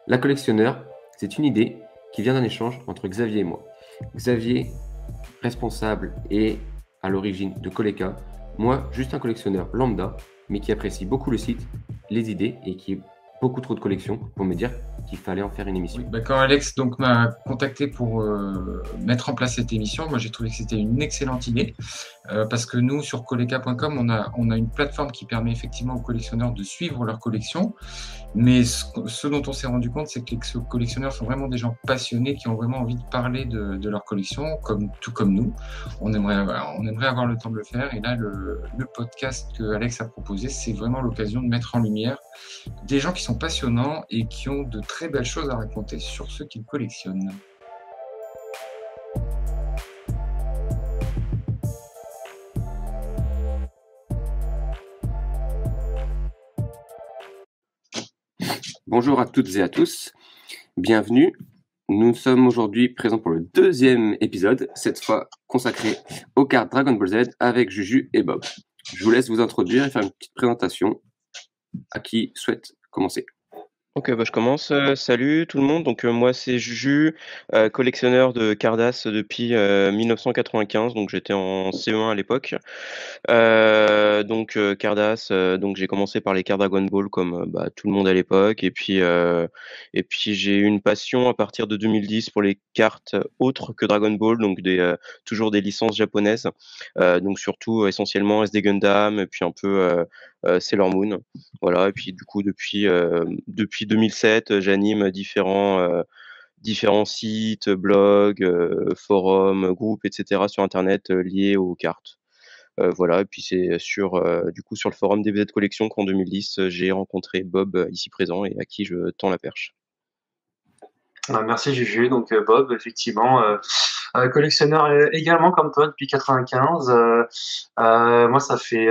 La collectionneur, c'est une idée qui vient d'un échange entre Xavier et moi. Xavier, responsable et à l'origine de Coleka. Moi, juste un collectionneur lambda, mais qui apprécie beaucoup le site, les idées et qui a beaucoup trop de collections pour me dire qu'il fallait en faire une émission. Oui, quand Alex donc m'a contacté pour mettre en place cette émission, moi j'ai trouvé que c'était une excellente idée parce que nous sur Coleka.com on a une plateforme qui permet effectivement aux collectionneurs de suivre leur collection, mais ce dont on s'est rendu compte, c'est que les collectionneurs sont vraiment des gens passionnés qui ont vraiment envie de parler de leur collection, tout comme nous. On aimerait avoir le temps de le faire, et là le podcast que Alex a proposé, c'est vraiment l'occasion de mettre en lumière des gens qui sont passionnants et qui ont de très belles choses à raconter sur ce qu'ils collectionnent. Bonjour à toutes et à tous, bienvenue. Nous sommes aujourd'hui présents pour le deuxième épisode, cette fois consacré aux cartes Dragon Ball Z avec Juju et Bob. Je vous laisse vous introduire et faire une petite présentation à qui souhaite commencer. Ok, je commence. Salut tout le monde. Donc moi c'est Juju, collectionneur de Cardass depuis 1995. Donc j'étais en CE1 à l'époque. Cardass. Donc j'ai commencé par les cartes Dragon Ball comme tout le monde à l'époque. Et puis j'ai eu une passion à partir de 2010 pour les cartes autres que Dragon Ball. Donc toujours des licences japonaises. Donc surtout essentiellement SD Gundam et puis un peu Sailor Moon. Voilà. Et puis du coup depuis 2007, j'anime différents sites, blogs, forums, groupes, etc. sur Internet liés aux cartes. Voilà. Et puis c'est sur le forum DBZ Collection qu'en 2010, j'ai rencontré Bob ici présent et à qui je tends la perche. Merci Juju. Donc Bob, effectivement, collectionneur également comme toi depuis 95. Moi, ça fait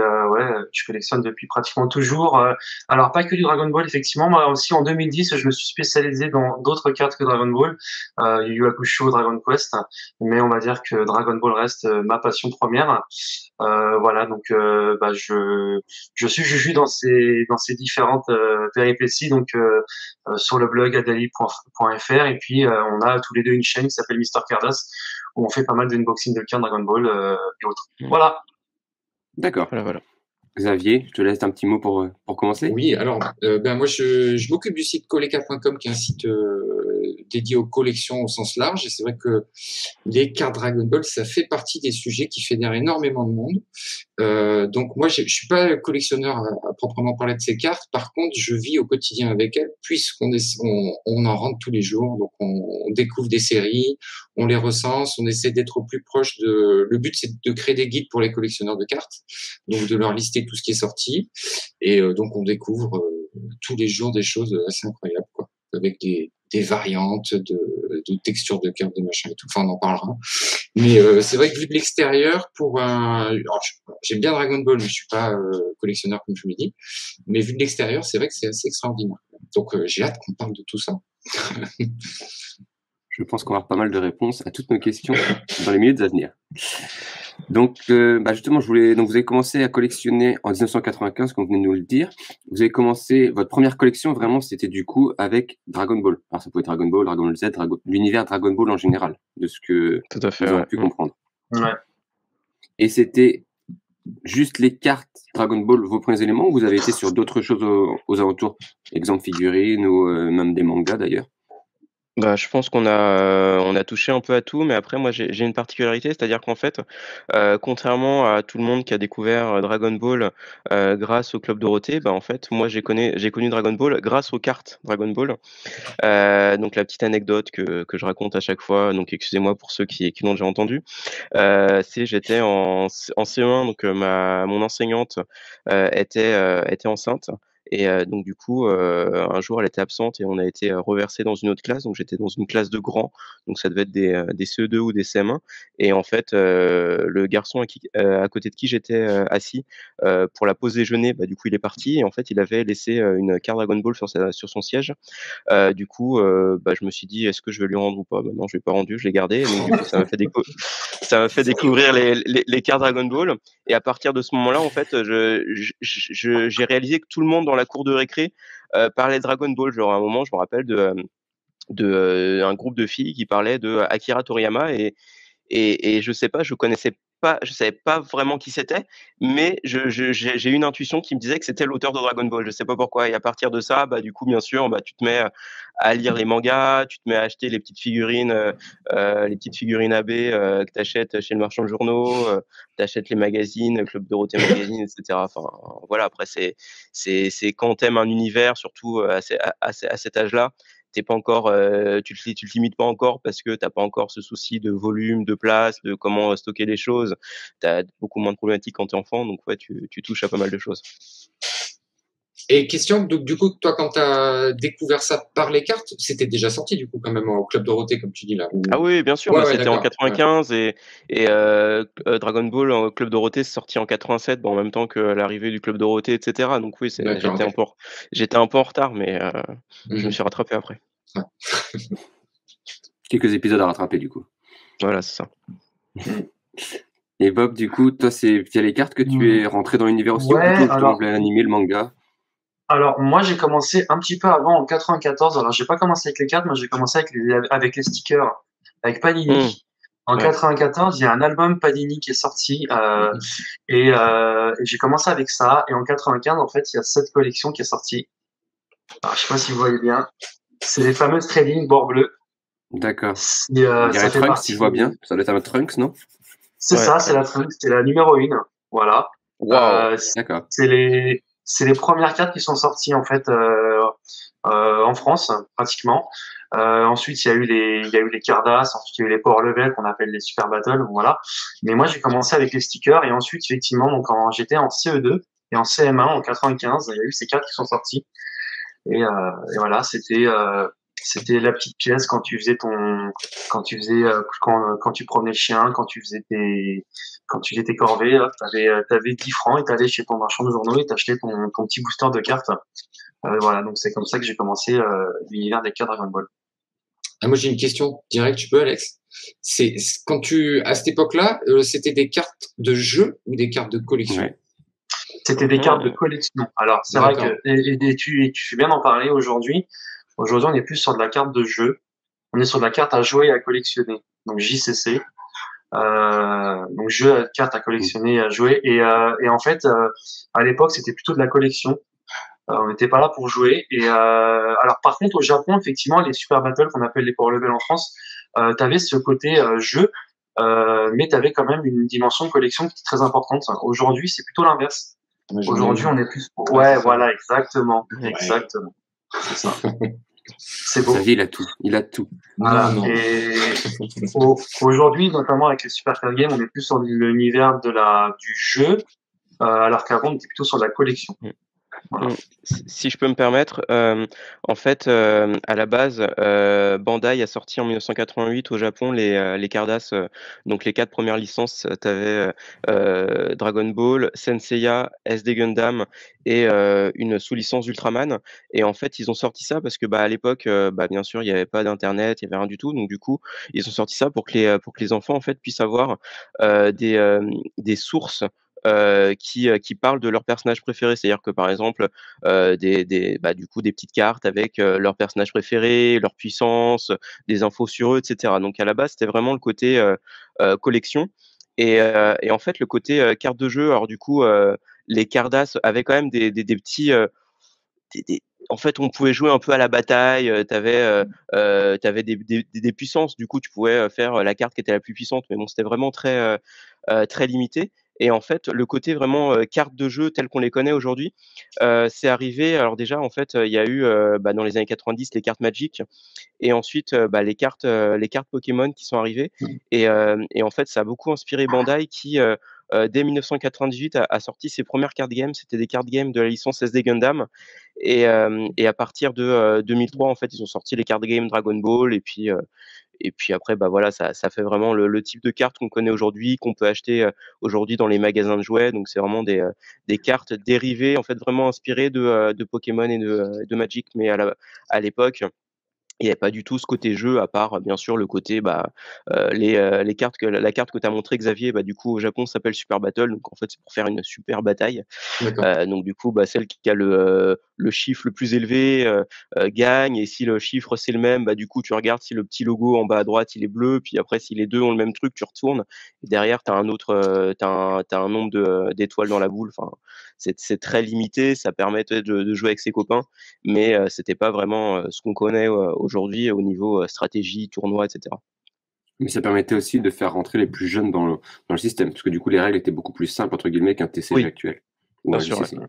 je collectionne depuis pratiquement toujours. Alors pas que du Dragon Ball, effectivement. Moi aussi, en 2010, je me suis spécialisé dans d'autres cartes que Dragon Ball, Yu Yu Hakusho, Dragon Quest. Mais on va dire que Dragon Ball reste ma passion première. Voilà, donc je suis Juju dans ces différentes péripéties. Donc sur le blog adali.fr, et puis on a tous les deux une chaîne qui s'appelle Mister Cardass où on fait pas mal d'unboxing de cartes Dragon Ball et autres. Voilà. D'accord. Voilà. Xavier, je te laisse un petit mot pour commencer. Oui, alors moi je m'occupe du site coleka.com qui est un site dédié aux collections au sens large, et c'est vrai que les cartes Dragon Ball, ça fait partie des sujets qui fédèrent énormément de monde. Donc moi je suis pas collectionneur à proprement parler de ces cartes. Par contre, je vis au quotidien avec elles puisqu'on en rentre tous les jours. Donc on découvre des séries, on les recense, on essaie d'être au plus proche le but, c'est de créer des guides pour les collectionneurs de cartes, donc de leur lister tout ce qui est sorti. Et donc on découvre tous les jours des choses assez incroyables, quoi, avec des variantes de textures de cartes, de machin et tout. Enfin, on en parlera. Mais c'est vrai que vu de l'extérieur, j'aime bien Dragon Ball, mais je suis pas collectionneur comme je vous l'ai dit. Mais vu de l'extérieur, c'est vrai que c'est assez extraordinaire. Donc j'ai hâte qu'on parle de tout ça. Je pense qu'on va avoir pas mal de réponses à toutes nos questions dans les minutes à venir. Donc, justement, vous avez commencé à collectionner en 1995, comme vous venez de nous le dire. Vous avez commencé, votre première collection, vraiment, c'était du coup avec Dragon Ball. Alors, ça pouvait être Dragon Ball, Dragon Ball Z, l'univers Dragon Ball en général, de ce que Tout à fait, vous avez pu comprendre. Ouais. Et c'était juste les cartes Dragon Ball, vos premiers éléments, ou vous avez été sur d'autres choses aux alentours? Exemple figurines ou même des mangas d'ailleurs? Je pense qu'on a touché un peu à tout, mais après moi j'ai une particularité, c'est-à-dire qu'en fait, contrairement à tout le monde qui a découvert Dragon Ball grâce au Club Dorothée, en fait moi j'ai connu Dragon Ball grâce aux cartes Dragon Ball. Donc la petite anecdote que je raconte à chaque fois, donc excusez-moi pour ceux qui l'ont déjà entendu, j'étais en CE1, donc mon enseignante était enceinte. Et donc du coup, un jour, elle était absente et on a été reversés dans une autre classe. Donc j'étais dans une classe de grands, donc ça devait être des CE2 ou des CM1. Et en fait, le garçon à côté de qui j'étais assis pour la pause déjeuner, du coup, il est parti. Et en fait, il avait laissé une carte Dragon Ball sur son siège. Du coup, je me suis dit, est-ce que je vais lui rendre ou pas? Non, je l'ai pas rendu, je l'ai gardé. Et donc du coup, ça m'a fait découvrir les cartes Dragon Ball. Et à partir de ce moment-là, en fait, j'ai réalisé que tout le monde dans la la cour de récré parlaient de Dragon Ball. Genre à un moment, je me rappelle un groupe de filles qui parlaient de Akira Toriyama et je sais pas, je savais pas vraiment qui c'était, mais j'ai une intuition qui me disait que c'était l'auteur de Dragon Ball. Je sais pas pourquoi. Et à partir de ça, bah du coup, bien sûr, bah tu te mets à lire les mangas, tu te mets à acheter les petites figurines AB que t'achètes chez le marchand de journaux, t'achètes les magazines, Club Dorothée magazine, etc. Enfin voilà. Après c'est quand t'aimes un univers, surtout à cet âge-là. T'es pas encore, tu te limites pas encore parce que t'as pas encore ce souci de volume, de place, de comment stocker les choses. T'as beaucoup moins de problématiques quand t'es enfant, donc ouais, tu touches à pas mal de choses. Et question, donc du coup, toi, quand tu as découvert ça par les cartes, c'était déjà sorti du coup quand même au Club Dorothée, comme tu dis là. Ah oui, bien sûr, Ouais, bah, ouais, c'était en d'accord. 95 et Dragon Ball en Club Dorothée c'est sorti en 87, bon, en même temps que l'arrivée du Club Dorothée, etc. Donc oui, D'accord, ok. j'étais un peu en retard, mais je me Mhm. suis rattrapé après. Quelques épisodes à rattraper, du coup. Voilà, c'est ça. Et Bob, du coup, toi, c'est via les cartes que tu es rentré dans l'univers aussi, ou Ouais, plutôt alors, dans l'animé, le manga? alors moi j'ai commencé un petit peu avant en 94. Alors j'ai pas commencé avec les cartes, moi j'ai commencé avec les stickers, avec Panini. En Ouais. 94, il y a un album Panini qui est sorti et j'ai commencé avec ça. Et en 95, en fait, il y a cette collection qui est sortie. Alors, je sais pas si vous voyez bien. C'est les fameuses trading bord bleu. D'accord. C'est, On ça dirait fait Trunks, si partie. je vois bien. Ça doit être un Trunks, non? C'est Ouais. ça, c'est la Trunks, c'est la numéro 1. Voilà. Waouh. D'accord. C'est les premières cartes qui sont sorties en fait en France pratiquement. Ensuite, il y a eu les Cardass, ensuite il y a eu les Power Level qu'on appelle les Super Battle, voilà. Mais moi, j'ai commencé avec les stickers et ensuite, effectivement, donc quand j'étais en CE2 et en CM1 en 95, il y a eu ces cartes qui sont sorties et voilà, c'était la petite pièce quand tu faisais quand tu promenais le chien, quand tu faisais tes corvées, t'avais 10 francs et t'allais chez ton marchand de journaux et t'achetais ton petit booster de cartes. Voilà, donc c'est comme ça que j'ai commencé l'univers des cartes Dragon Ball. Ah, moi, j'ai une question directe, tu peux, Alex? À cette époque-là, c'était des cartes de jeu ou des cartes de collection? Ouais. C'était des cartes de collection. Alors, c'est vrai que, et tu fais bien d'en parler aujourd'hui. Aujourd'hui, on est plus sur de la carte de jeu. On est sur de la carte à jouer et à collectionner. Donc, JCC. Donc, jeu à carte à collectionner et à jouer. Et en fait, à l'époque, c'était plutôt de la collection. On n'était pas là pour jouer. Alors, par contre, au Japon, effectivement, les Super Battle qu'on appelle les Power Level en France, t'avais ce côté jeu, mais t'avais quand même une dimension de collection qui était très importante. Aujourd'hui, c'est plutôt l'inverse. Aujourd'hui, on est plus. Ouais, voilà, exactement, exactement. C'est ça. C'est beau. Sa vie, il a tout. Il a tout. Voilà. Non. Et aujourd'hui, notamment avec les Super Card Games, on est plus sur l'univers du jeu, alors qu'avant, on était plutôt sur la collection. Voilà. Si je peux me permettre, en fait, à la base, Bandai a sorti en 1988 au Japon les Cardass, donc les 4 premières licences. Tu avais Dragon Ball, Senseiya, SD Gundam et une sous-licence Ultraman. Et en fait, ils ont sorti ça parce que à l'époque, bien sûr, il n'y avait pas d'internet, il y avait rien du tout. Donc du coup, ils ont sorti ça pour que les enfants en fait puissent avoir des sources qui parlent de leurs personnages préférés. C'est-à-dire que par exemple, du coup, des petites cartes avec leurs personnages préférés, leur puissance, des infos sur eux, etc. Donc à la base, c'était vraiment le côté collection. Et en fait, le côté carte de jeu, alors du coup, les Cardass avaient quand même des petits. En fait, on pouvait jouer un peu à la bataille. T'avais des puissances. Du coup, tu pouvais faire la carte qui était la plus puissante. Mais bon, c'était vraiment très limité. Et en fait, le côté vraiment carte de jeu tel qu'on les connaît aujourd'hui, c'est arrivé. Alors déjà, en fait, il y a eu dans les années 90 les cartes Magic, et ensuite les cartes Pokémon qui sont arrivées. Et en fait, ça a beaucoup inspiré Bandai qui dès 1998 a sorti ses premières cartes games. C'était des cartes games de la licence SD Gundam. Et à partir de 2003, en fait, ils ont sorti les cartes games Dragon Ball. Et puis après, voilà, ça fait vraiment le type de carte qu'on connaît aujourd'hui, qu'on peut acheter aujourd'hui dans les magasins de jouets. Donc c'est vraiment des cartes dérivées, en fait, vraiment inspirées de Pokémon et de Magic, mais à l'époque. Il y avait pas du tout ce côté jeu à part, bien sûr, le côté, les cartes que la carte que tu as montré Xavier, du coup, au Japon, s'appelle Super Battle, donc en fait, c'est pour faire une super bataille. D'accord. Donc du coup, celle qui a le chiffre le plus élevé, gagne et si le chiffre, c'est le même, du coup, tu regardes si le petit logo en bas à droite, il est bleu, puis après si les 2 ont le même truc, tu retournes et derrière tu as un autre, tu un nombre d'étoiles dans la boule. Enfin, c'est très limité, ça permet peut-être de jouer avec ses copains, mais c'était pas vraiment, ce qu'on connaît, aujourd'hui au niveau, stratégie, tournoi et cetera. Mais ça permettait aussi de faire rentrer les plus jeunes dans le système, parce que du coup, les règles étaient beaucoup plus simples, entre guillemets, qu'un TCG Oui, actuel ou bien un sûr, ouais. JCC. Bien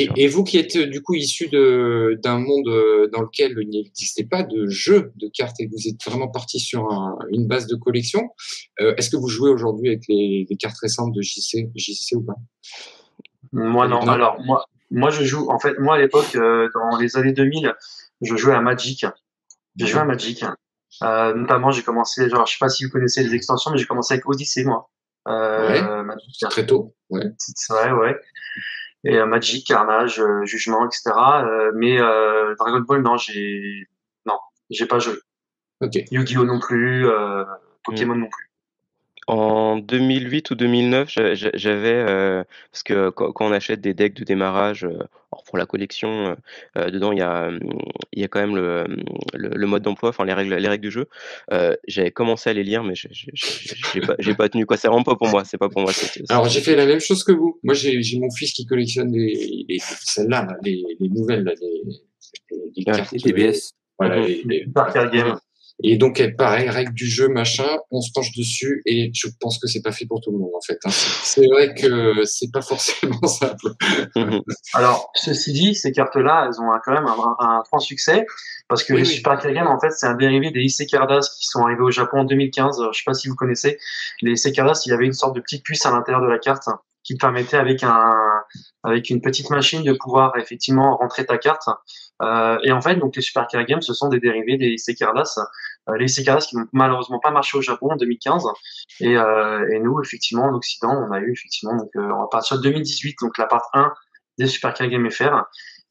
sûr. Et vous qui êtes du coup issu d'un monde dans lequel il n'existait pas de jeu de cartes et que vous êtes vraiment parti sur une base de collection, est-ce que vous jouez aujourd'hui avec les cartes récentes de JCC ou pas? Moi, non. Non. Alors, moi, je joue, en fait, moi, à l'époque, dans les années 2000, je jouais à Magic. J'ai joué à Magic. Notamment, j'ai commencé, genre, je sais pas si vous connaissez les extensions, mais j'ai commencé avec Odyssey, moi. Ouais, Magic. très tôt. Ouais. C'est vrai, ouais. Et Magic, Carnage, Jugement, etc. Mais Dragon Ball, non, j'ai pas joué. Ok. Yu-Gi-Oh non plus, Pokémon non plus. En 2008 ou 2009, j'avais, parce que quand on achète des decks de démarrage, alors pour la collection, dedans il y a quand même le mode d'emploi, enfin les règles du jeu. J'avais commencé à les lire, mais j'ai pas tenu quoi. C'est vraiment pas pour moi, c'est pas pour moi. Alors j'ai fait la même chose que vous. Moi j'ai mon fils qui collectionne celles-là, là, les nouvelles, là, les Ouais, cartes. Les TBS. Voilà, Les Super Game. Et donc, pareil, règles du jeu, machin, on se penche dessus et je pense que c'est pas fait pour tout le monde, en fait. Hein. C'est vrai que c'est pas forcément simple. Alors, ceci dit, ces cartes-là, elles ont quand même un franc succès parce que Oui, les oui. Super Card Game, en fait, c'est un dérivé des Isekardas qui sont arrivés au Japon en 2015. Je sais pas si vous connaissez. Les Isekardas, il y avait une sorte de petite puce à l'intérieur de la carte qui te permettait avec une petite machine de pouvoir effectivement rentrer ta carte. Et en fait, donc les Super Card Games, ce sont des dérivés des Isekardas. Les Isekardas qui n'ont malheureusement pas marché au Japon en 2015. Et nous, effectivement, en Occident, on a eu effectivement donc à partir de 2018, donc la part 1 des Super Card Game FR.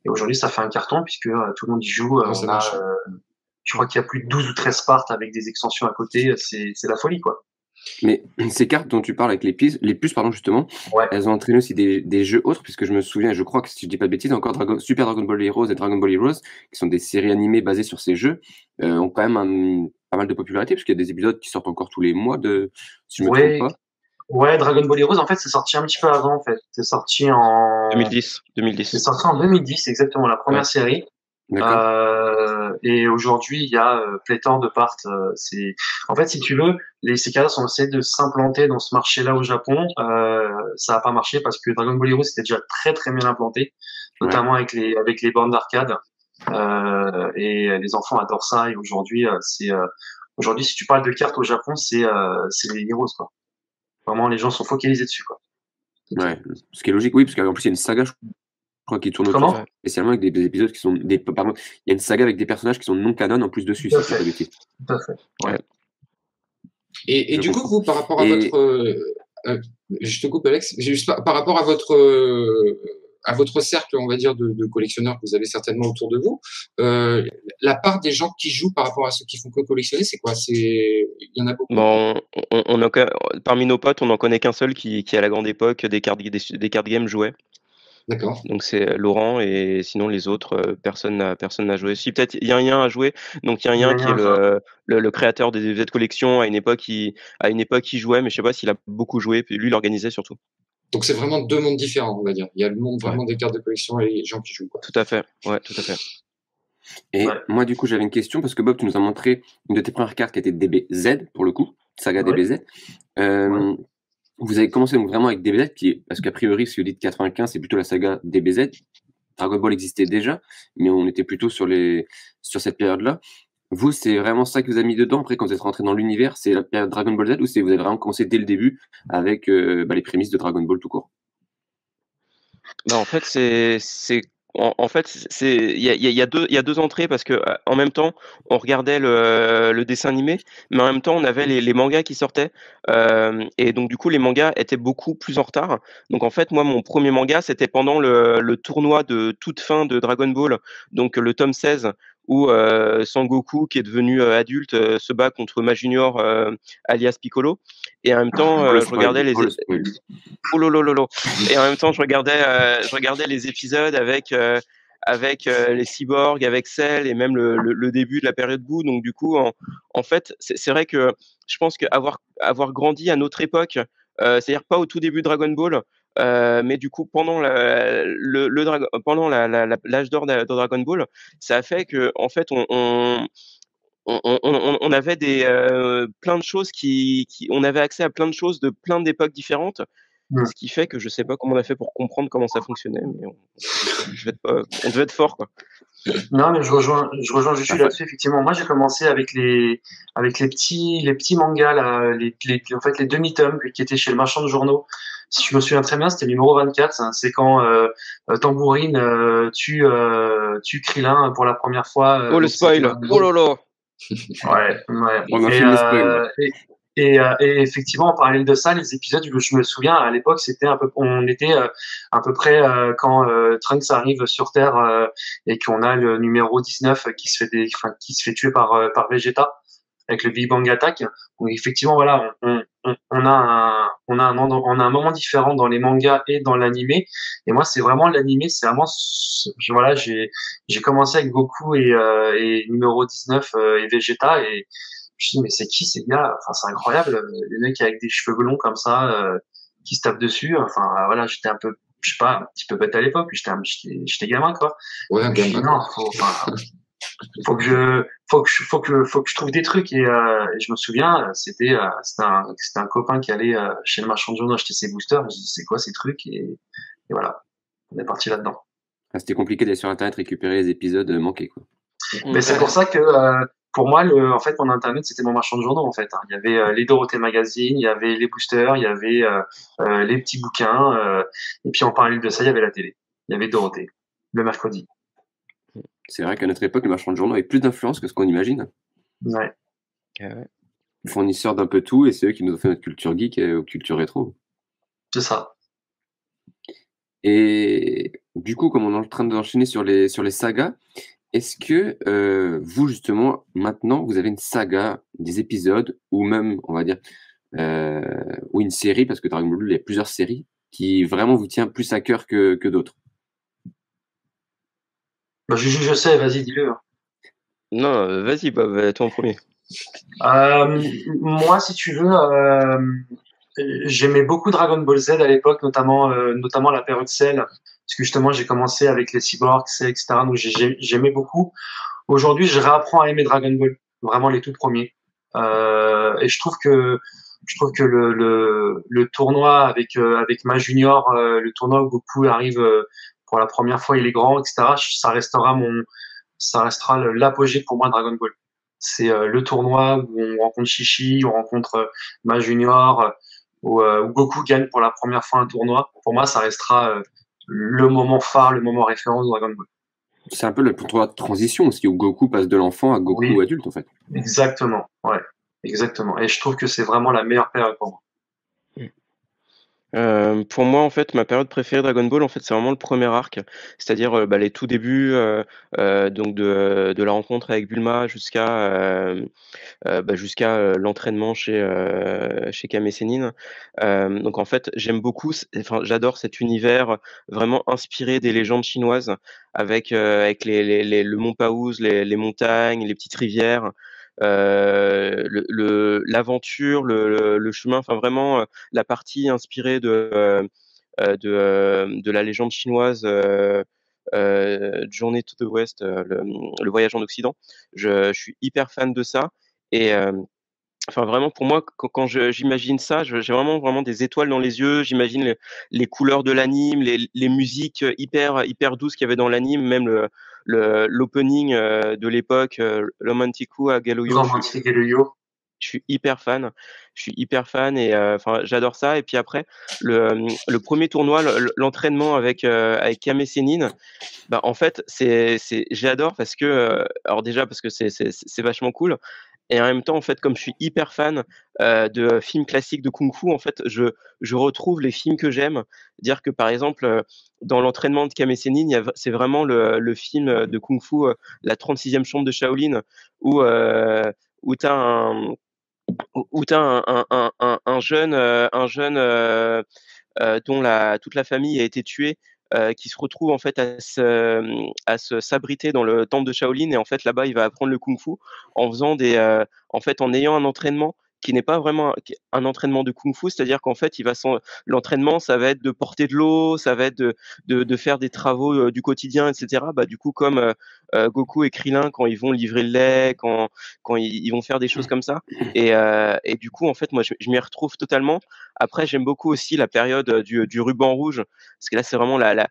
Et aujourd'hui, ça fait un carton puisque tout le monde y joue. Ça marche. Je crois qu'il y a plus de 12 ou 13 parts avec des extensions à côté. C'est la folie, quoi. Mais ces cartes dont tu parles avec les puces, pardon, justement, Ouais. elles ont entraîné aussi des jeux autres, puisque je me souviens, je crois que si je dis pas de bêtises, encore Super Dragon Ball Heroes et Dragon Ball Heroes, qui sont des séries animées basées sur ces jeux, ont quand même pas mal de popularité, parce qu'il y a des épisodes qui sortent encore tous les mois, si je me trompe pas. Ouais, Dragon Ball Heroes, en fait, c'est sorti un petit peu avant, en fait. C'est sorti en 2010. C'est sorti en 2010, exactement, la première série. Et aujourd'hui, il y a pléthore de parts. En fait, si tu veux, les CKS ont essayé de s'implanter dans ce marché-là au Japon. Ça n'a pas marché parce que Dragon Ball Heroes était déjà très très bien implanté, notamment avec les bornes d'arcade. Et les enfants adorent ça. Et aujourd'hui, aujourd'hui, si tu parles de cartes au Japon, c'est les Heroes, quoi. Vraiment, les gens sont focalisés dessus, quoi. Ouais, ce qui est logique, oui, parce qu'en plus, il y a une saga, je crois, qui tourne autour, spécialement avec des épisodes qui sont pardon, il y a une saga avec des personnages qui sont non canon en plus dessus, si je dis pas de bêtises. Tout à fait. Ouais. Et du coup, vous, par rapport à votre, je te coupe, Alex, juste par rapport à votre cercle, on va dire, de collectionneurs que vous avez certainement autour de vous, la part des gens qui jouent par rapport à ceux qui font que collectionner, c'est quoi? Il y en a beaucoup? Bon, parmi nos potes, on n'en connaît qu'un seul qui à la grande époque des card games jouait. D'accord. Donc c'est Laurent et sinon les autres, personne n'a joué. Si peut-être il y a un qui est le créateur des Z Collection. À une époque, il jouait, mais je sais pas s'il a beaucoup joué, puis lui, il organisait surtout. Donc c'est vraiment deux mondes différents, on va dire. Il y a le monde vraiment des cartes de collection et les gens qui jouent, quoi. Tout à fait, ouais, tout à fait. Et moi, du coup, j'avais une question, parce que Bob, tu nous as montré une de tes premières cartes qui était DBZ, pour le coup, saga DBZ. Vous avez commencé donc vraiment avec DBZ, parce qu'a priori, si vous dites 95, c'est plutôt la saga DBZ. Dragon Ball existait déjà, mais on était plutôt sur cette période-là. Vous, c'est vraiment ça que vous avez mis dedans, après, quand vous êtes rentré dans l'univers, c'est la période Dragon Ball Z, ou vous avez vraiment commencé dès le début avec les prémices de Dragon Ball tout court? En fait, il y a deux entrées parce que en même temps, on regardait le dessin animé, mais en même temps, on avait les mangas qui sortaient. Et donc, du coup, les mangas étaient beaucoup plus en retard. Donc, en fait, moi, mon premier manga, c'était pendant le tournoi de toute fin de Dragon Ball, donc le tome 16, où Sangoku, qui est devenu adulte, se bat contre Ma Junior, alias Piccolo. Et en même temps, je regardais les. Oh lolo. Et en même temps, je regardais les épisodes avec les cyborgs, avec Cell et même le début de la période Boo. Donc du coup, en fait, c'est vrai que je pense qu'avoir grandi à notre époque, c'est-à-dire pas au tout début de Dragon Ball, mais du coup pendant pendant l'âge d'or de Dragon Ball, ça a fait que en fait on avait plein de choses on avait accès à plein de choses de plein d'époques différentes. Ce qui fait que je sais pas comment on a fait pour comprendre comment ça fonctionnait, mais on devait être fort, quoi. Non, mais je rejoins Juju là-dessus, effectivement. Moi, j'ai commencé avec les petits mangas, là, en fait, les demi-tomes qui étaient chez le marchand de journaux. Si je me souviens très bien, c'était le numéro 24. C'est quand Tambourine tue Krillin pour la première fois. Oh, le spoil! Oh là là! Ouais. Et effectivement, en parallèle de ça, les épisodes, je me souviens, à l'époque, on était à peu près quand Trunks arrive sur Terre et qu'on a le numéro 19 qui se fait tuer par Vegeta avec le Big Bang Attack. Donc effectivement, voilà, on a un moment différent dans les mangas et dans l'animé. Et moi, c'est vraiment l'animé, voilà, j'ai commencé avec Goku et numéro 19 et Vegeta et je me suis dit, mais c'est qui ces gars? Enfin, c'est incroyable, les mecs avec des cheveux blonds comme ça, qui se tapent dessus. Enfin, voilà, j'étais un peu, je sais pas, un petit peu bête à l'époque, j'étais gamin, quoi. Ouais, un gamin. Non, faut que je trouve des trucs et je me souviens, c'était un copain qui allait chez le marchand de journaux acheter ses boosters. Je me dis, c'est quoi ces trucs? Et voilà, on est parti là-dedans. Ah, c'était compliqué d'aller sur internet récupérer les épisodes manqués, quoi. Mais c'est pour ça que pour moi, en fait, mon internet, c'était mon marchand de journaux, en fait. Il y avait les Dorothée Magazine, il y avait les boosters, il y avait les petits bouquins, et puis en parallèle de ça, il y avait la télé. Il y avait Dorothée, le mercredi. C'est vrai qu'à notre époque, le marchand de journaux avait plus d'influence que ce qu'on imagine. Ouais. Fournisseurs d'un peu tout, et c'est eux qui nous ont fait notre culture geek et culture rétro. C'est ça. Et du coup, comme on est en train d'enchaîner sur les sagas, est-ce que vous, justement, maintenant, vous avez une saga, des épisodes, ou même, on va dire, ou une série, parce que Dragon Ball, il y a plusieurs séries, qui vraiment vous tient plus à cœur que d'autres? Bah, je sais, vas-y, dis-le. Non, vas-y, Bob, toi en premier. Moi, si tu veux, j'aimais beaucoup Dragon Ball Z à l'époque, notamment la période Cell, parce que justement, j'ai commencé avec les cyborgs, etc. Donc, j'aimais beaucoup. Aujourd'hui, je réapprends à aimer Dragon Ball, vraiment les tout premiers. Et je trouve que le tournoi avec Ma Junior, le tournoi où Goku arrive pour la première fois, il est grand, etc. Ça restera l'apogée pour moi de Dragon Ball. C'est le tournoi où on rencontre Chichi, on rencontre Ma Junior, où Goku gagne pour la première fois un tournoi. Pour moi, ça restera le moment phare, le moment référence de Dragon Ball. C'est un peu le tournoi de transition aussi, où Goku passe de l'enfant à Goku adulte, en fait. Exactement, ouais. Exactement. Et je trouve que c'est vraiment la meilleure période pour moi. Pour moi, en fait, ma période préférée de Dragon Ball, en fait, c'est vraiment le premier arc, c'est-à-dire les tout débuts donc de la rencontre avec Bulma jusqu'à l'entraînement chez Kame Sennin. Donc en fait, j'aime beaucoup, j'adore cet univers vraiment inspiré des légendes chinoises avec le mont Paouz, les montagnes, les petites rivières. L'aventure, le chemin, enfin vraiment la partie inspirée de la légende chinoise Journey to the West, le voyage en Occident. Je suis hyper fan de ça et enfin vraiment pour moi quand j'imagine ça, j'ai vraiment des étoiles dans les yeux. J'imagine les couleurs de l'anime, les musiques hyper douces qu'il y avait dans l'anime, même l'opening de l'époque, Romantico à Galoyo. Je suis hyper fan. Et enfin j'adore ça. Et puis après le premier tournoi, l'entraînement avec Kame Sennin, bah en fait j'adore parce que alors déjà parce que c'est vachement cool. Et en même temps, en fait, comme je suis hyper fan de films classiques de kung-fu, en fait, je retrouve les films que j'aime. Dire que par exemple, dans l'entraînement de Kame Sennin, c'est vraiment le film de kung-fu, la 36e chambre de Shaolin, où, où tu as un jeune dont toute la famille a été tuée, qui se retrouve en fait à se s'abriter dans le temple de Shaolin et en fait là-bas il va apprendre le kung-fu en faisant en fait en ayant un entraînement qui n'est pas vraiment un entraînement de kung-fu, c'est-à-dire qu'en fait l'entraînement ça va être de porter de l'eau, ça va être de faire des travaux du quotidien, etc. Bah du coup comme Goku et Krillin quand ils vont livrer le lait, quand ils vont faire des choses comme ça et du coup en fait moi je m'y retrouve totalement. Après, j'aime beaucoup aussi la période du ruban rouge, parce que là, c'est vraiment la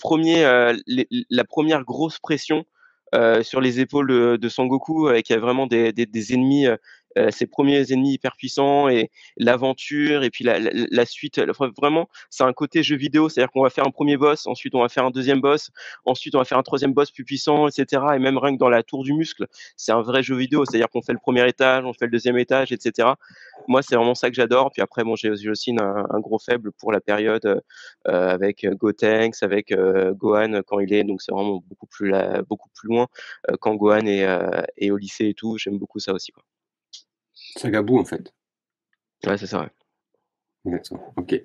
première grosse pression sur les épaules de Sangoku, qui a vraiment des ennemis, ses premiers ennemis hyper puissants, et l'aventure, et puis la suite. Enfin, vraiment, c'est un côté jeu vidéo, c'est-à-dire qu'on va faire un premier boss, ensuite on va faire un deuxième boss, ensuite on va faire un troisième boss plus puissant, etc. Et même rien que dans la tour du muscle, c'est un vrai jeu vidéo, c'est-à-dire qu'on fait le premier étage, on fait le deuxième étage, etc. Moi, c'est vraiment ça que j'adore. Puis après, bon, j'ai aussi un gros faible pour la période avec Gotenks, avec Gohan quand il est. Donc, c'est vraiment beaucoup plus loin quand Gohan est au lycée et tout. J'aime beaucoup ça aussi, quoi. Saga Buu, en fait. Ouais, c'est ça, ouais. Exactement. Ok.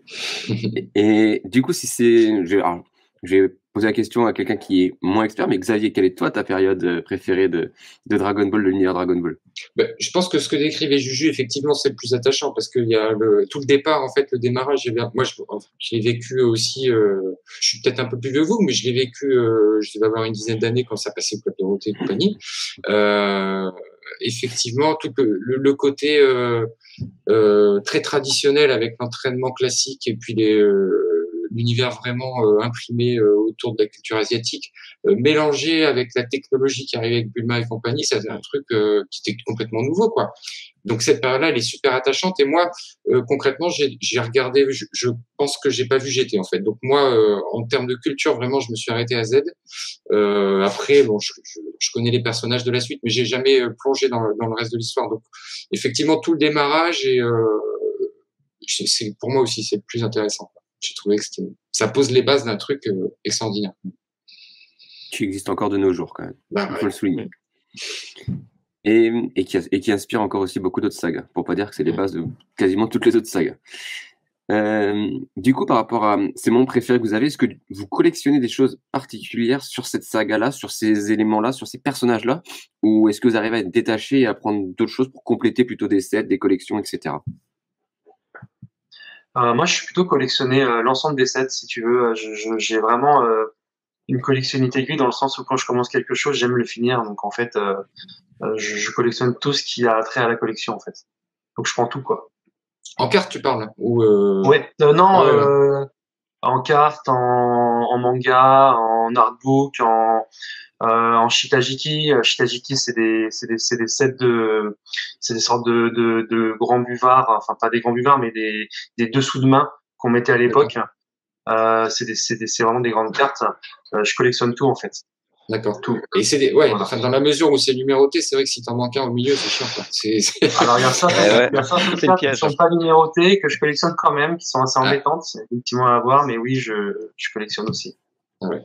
Et du coup, si c'est. Je vais poser la question à quelqu'un qui est moins expert, mais Xavier, quelle est toi ta période préférée de Dragon Ball, de l'univers Dragon Ball? Je pense que ce que décrivait Juju, effectivement, c'est le plus attachant parce qu'il y a tout le départ, en fait, le démarrage. Moi, je l'ai vécu aussi. Je suis peut-être un peu plus vieux que vous, mais je l'ai vécu. Je devais avoir une dizaine d'années quand ça passait Club Dorothée et compagnie. Effectivement, tout le côté très traditionnel avec l'entraînement classique et puis l'univers vraiment imprimé autour de la culture asiatique, mélangé avec la technologie qui arrivait avec Bulma et compagnie, ça faisait un truc qui était complètement nouveau, quoi. Donc cette période-là, elle est super attachante. Et moi, concrètement, j'ai regardé. Je pense que j'ai pas vu GT en fait. Donc moi, en termes de culture, vraiment, je me suis arrêté à Z. Après, bon, je connais les personnages de la suite, mais j'ai jamais plongé dans le reste de l'histoire. Donc effectivement, tout le démarrage et c'est pour moi aussi c'est le plus intéressant. J'ai trouvé que ça pose les bases d'un truc extraordinaire. Qui existe encore de nos jours, quand même. Il faut le souligner. Ouais. Et qui inspire encore aussi beaucoup d'autres sagas, pour pas dire que c'est les bases de quasiment toutes les autres sagas. Du coup, par rapport à ces membres préférés que vous avez, est-ce que vous collectionnez des choses particulières sur cette saga-là, sur ces éléments-là, sur ces personnages-là, ou est-ce que vous arrivez à être détaché et à prendre d'autres choses pour compléter plutôt des sets, des collections, etc. Moi, je suis plutôt collectionner l'ensemble des sets, si tu veux. J'ai vraiment une collectionnité aiguë dans le sens où quand je commence quelque chose, j'aime le finir. Donc en fait, je collectionne tout ce qui a trait à la collection en fait. Donc je prends tout quoi. En carte, tu parles ou Ouais, non, en carte, en manga, en artbook, en shitajiki. Shitajiki, c'est des sets c'est des sortes de grands buvards, enfin pas des grands buvards, mais des dessous de main qu'on mettait à l'époque. C'est vraiment des grandes cartes. Je collectionne tout en fait. D'accord. Tout. Et c'est Voilà. enfin, dans la mesure où c'est numéroté, c'est vrai que si t'en manques un au milieu, c'est chiant, quoi. Alors, il y a certaines cartes qui piège. sont pas numérotées, que je collectionne quand même, qui sont assez embêtantes. C'est effectivement à voir, mais oui, je collectionne aussi. Ouais.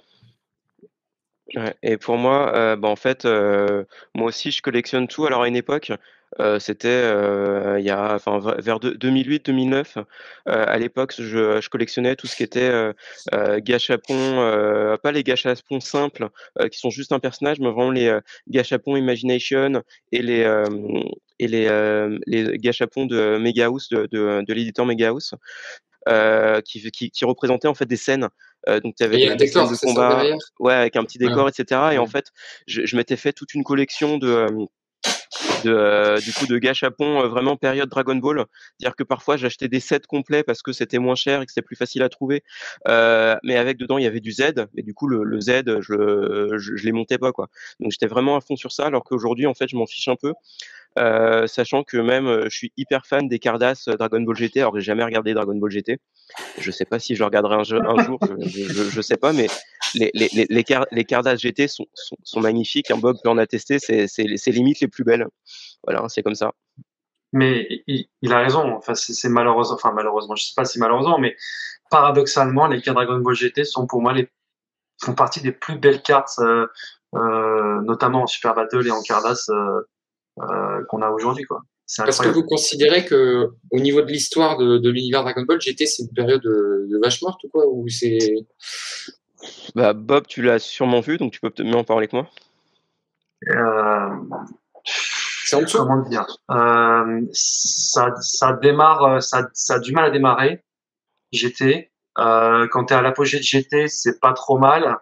Ouais, et pour moi, en fait, moi aussi, je collectionne tout. Alors à une époque, c'était il y a, enfin, vers 2008-2009, à l'époque, je collectionnais tout ce qui était gâchapon, pas les gâchapons simples, qui sont juste un personnage, mais vraiment les gâchapons Imagination et les gâchapons de Mega House, de l'éditeur Mega House, qui représentaient en fait des scènes. Donc tu avais Il y a un des scènes décor, de c'est ça, combat, derrière? ouais, avec un petit décor, Ouais. etc. Et en Ouais. fait, je m'étais fait toute une collection du coup de gâchapons vraiment période Dragon Ball. C'est-à-dire que parfois j'achetais des sets complets parce que c'était moins cher et que c'était plus facile à trouver. Mais avec dedans il y avait du Z, et du coup le Z je les montais pas, quoi. Donc j'étais vraiment à fond sur ça, alors qu'aujourd'hui en fait je m'en fiche un peu. sachant que même je suis hyper fan des Cardass Dragon Ball GT. Alors j'ai jamais regardé Dragon Ball GT. Je sais pas si je le regarderai un jour. Je sais pas, mais les Cardass GT sont magnifiques. Bob peut en attester. C'est limite les plus belles. Voilà, c'est comme ça. Mais il a raison. Enfin, c'est malheureusement. Enfin, malheureusement, je sais pas si malheureusement, mais paradoxalement, les cartes Dragon Ball GT sont pour moi font partie des plus belles cartes, notamment en Super Battle et en Cardass qu'on a aujourd'hui, quoi. C'est Parce que incroyable. vous considérez que au niveau de l'histoire de l'univers Dragon Ball, GT c'est une période de vache morte ou quoi, ou c'est Bah, Bob, tu l'as sûrement vu, donc tu peux peut-être mieux en parler que moi. c'est en dessous. Comment dire, ça démarre, ça a du mal à démarrer. GT, quand t'es à l'apogée de GT, c'est pas trop mal,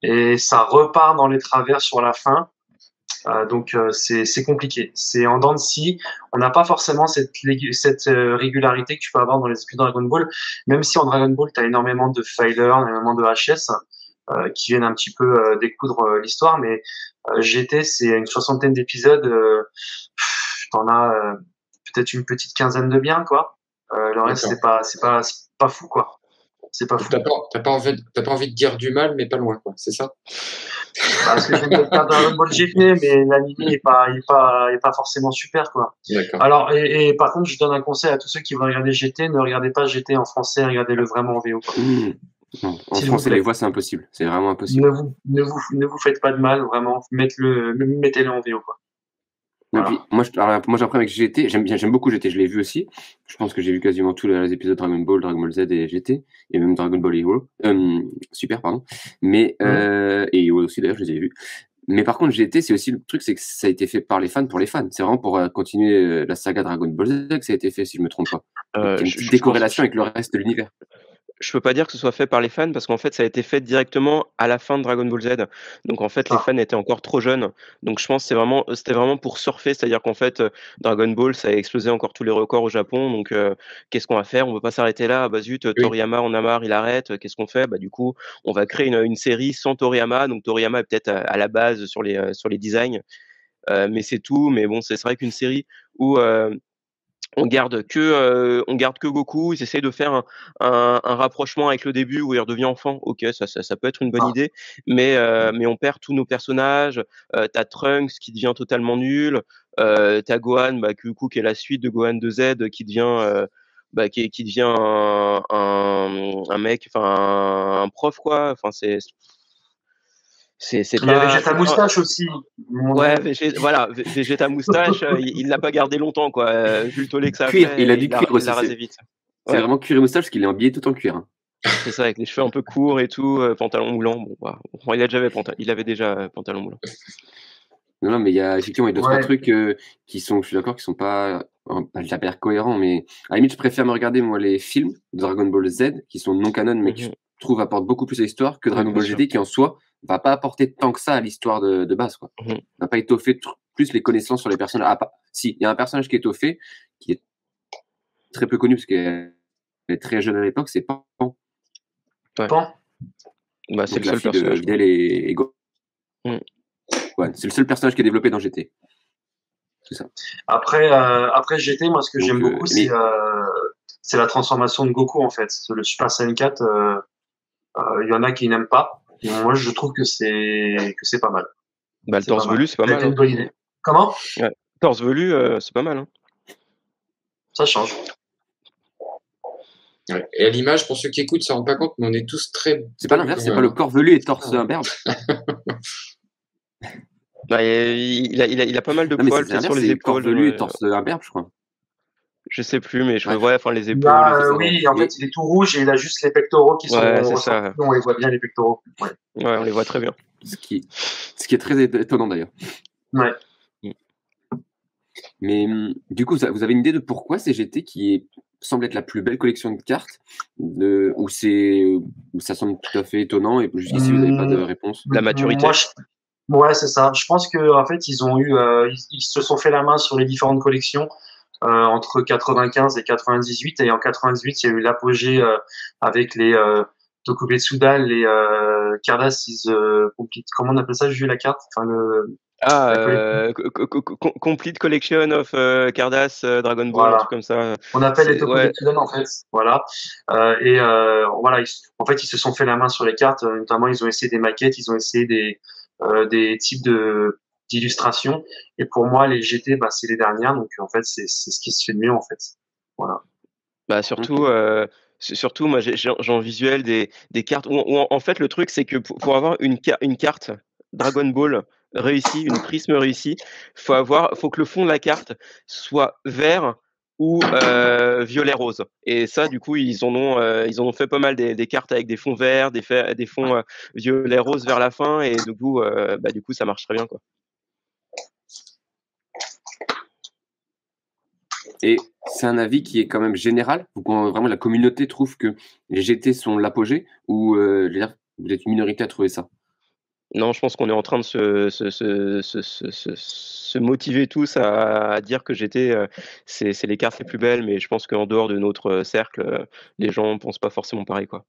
et ça repart dans les travers sur la fin. Donc c'est compliqué. C'est en dents de scie. On n'a pas forcément cette régularité que tu peux avoir dans les épisodes Dragon Ball. Même si en Dragon Ball, tu as énormément de failers, énormément de HS qui viennent un petit peu découdre l'histoire. Mais GT, c'est une 60aine d'épisodes. T'en as peut-être une petite quinzaine de biens, quoi. Le reste, c'est pas fou, quoi. C'est pas fou. T'as pas envie de dire du mal, mais pas loin, quoi. C'est ça? Parce que j'aime bien faire Dragon Ball GT, mais l'anime est pas forcément super, quoi. Alors, et par contre, je donne un conseil à tous ceux qui vont regarder GT, ne regardez pas GT en français, regardez-le vraiment en VO, quoi. Non, en français, les voix, c'est impossible. C'est vraiment impossible. Ne vous faites pas de mal, vraiment. Mettez-le en VO, quoi. Voilà. Puis, moi, j'apprends avec GT. J'aime beaucoup GT. Je l'ai vu aussi. Je pense que j'ai vu quasiment tous les épisodes Dragon Ball Z et GT, et même Dragon Ball Hero, Super, pardon. Mais et Hero aussi d'ailleurs, je les ai vus. Mais par contre, GT, c'est aussi le truc, c'est que ça a été fait par les fans pour les fans. C'est vraiment pour continuer la saga Dragon Ball Z que ça a été fait, si je me trompe pas. Il y a une petite décorrélation avec le reste de l'univers. Je peux pas dire que ce soit fait par les fans parce qu'en fait ça a été fait directement à la fin de Dragon Ball Z. Donc en fait les fans étaient encore trop jeunes. Donc je pense que c'était vraiment pour surfer, c'est-à-dire qu'en fait Dragon Ball ça a explosé encore tous les records au Japon. Donc qu'est-ce qu'on va faire? On peut pas s'arrêter là. Bah zut, Toriyama en a marre, il arrête. Qu'est-ce qu'on fait? Bah du coup on va créer une série sans Toriyama. Donc Toriyama est peut-être à la base sur les designs, mais c'est tout. Mais bon c'est vrai qu'une série où on garde que Goku. Ils essayent de faire un rapprochement avec le début où il redevient enfant. Ok, ça peut être une bonne idée, mais on perd tous nos personnages. T'as Trunks qui devient totalement nul. T'as Gohan, du coup, qui est la suite de Gohan 2Z, qui devient qui devient un mec, enfin un prof quoi. Enfin c'est il y a Vegeta Moustache aussi. Ouais, voilà, Vegeta Moustache, il l'a pas gardé longtemps, quoi. Vu le tollé que ça a Cuir, fait, il a dû cuire aussi. Il l'a rasé vite. C'est vraiment cuir et moustache parce qu'il est habillé tout en cuir. Hein. C'est ça, avec les cheveux un peu courts et tout, pantalon moulant. Bon, il avait déjà pantalon moulant. Non, mais il y a effectivement d'autres trucs qui sont, je suis d'accord, qui sont pas, je l'appelle cohérents, mais à la limite, je préfère me regarder, moi, les films de Dragon Ball Z qui sont non canon, mais qui, je trouve, apportent beaucoup plus à l'histoire que Dragon Ball GT qui, en soi, va pas apporter tant que ça à l'histoire de base, quoi. Va pas étoffer plus les connaissances sur les personnages. Ah, si, il y a un personnage qui est étoffé, qui est très peu connu parce qu'elle est très jeune à l'époque, c'est Pan. Ouais. Pan. Bah, c'est le seul personnage. Videl et Gohan. Ouais, c'est le seul personnage qui est développé dans GT. C'est ça. Après GT, moi, ce que j'aime beaucoup, c'est la transformation de Goku, en fait. Le Super Saiyan 4, il y en a qui n'aiment pas. Moi, je trouve que c'est pas mal. Bah, le torse velu, c'est pas mal. C'est une bonne idée. Comment? Ouais. Torse velu, c'est pas mal. Hein. Ça change. Ouais. Et à l'image, pour ceux qui écoutent, ça ne rend pas compte, mais on est tous très. C'est pas l'inverse, c'est pas le corps velu et torse imberbe. Bah, il a pas mal de poils sur les épaules. Corps velu et torse imberbe, je crois. Je sais plus, mais je vois, enfin les épaules. Bah, oui, en fait, il est tout rouge et il a juste les pectoraux qui sont. C'est ça. On les voit bien, les pectoraux. Ouais, on les voit très bien. Ce qui est très étonnant d'ailleurs. Ouais. Mais du coup, vous avez une idée de pourquoi c'est GT qui semble être la plus belle collection de cartes, où ça semble tout à fait étonnant et jusqu'ici vous n'avez pas de réponse? La maturité. Ouais, c'est ça. Je pense que en fait, ils se sont fait la main sur les différentes collections entre 95 et 98, et en 98, il y a eu l'apogée avec les Tokubetsuda, les Cardass comment on appelle ça, j'ai vu la carte, enfin Ah, La collection. Complete Collection of Cardass Dragon Ball, un Voilà. truc comme ça. On appelle les Ouais. Tokugakudan en fait. Voilà. Voilà, en fait, ils se sont fait la main sur les cartes. Notamment, ils ont essayé des maquettes, ils ont essayé des types d'illustrations. Et pour moi, les GT, bah, c'est les dernières. Donc, en fait, c'est ce qui se fait de mieux, en fait. Voilà. Bah surtout, surtout moi j'ai en visuel des cartes où en fait le truc c'est que pour avoir une carte Dragon Ball réussie, une prisme réussie, faut que le fond de la carte soit vert ou violet rose. Et ça du coup ils en ont fait pas mal des cartes avec des fonds verts, des fonds violet rose vers la fin et du coup ça marche très bien quoi. Et c'est un avis qui est quand même général, ou quand vraiment la communauté trouve que les GT sont l'apogée, ou je veux dire, vous êtes une minorité à trouver ça? Non, je pense qu'on est en train de se motiver tous à dire que GT, c'est les cartes les plus belles, mais je pense qu'en dehors de notre cercle, les gens pensent pas forcément pareil, quoi.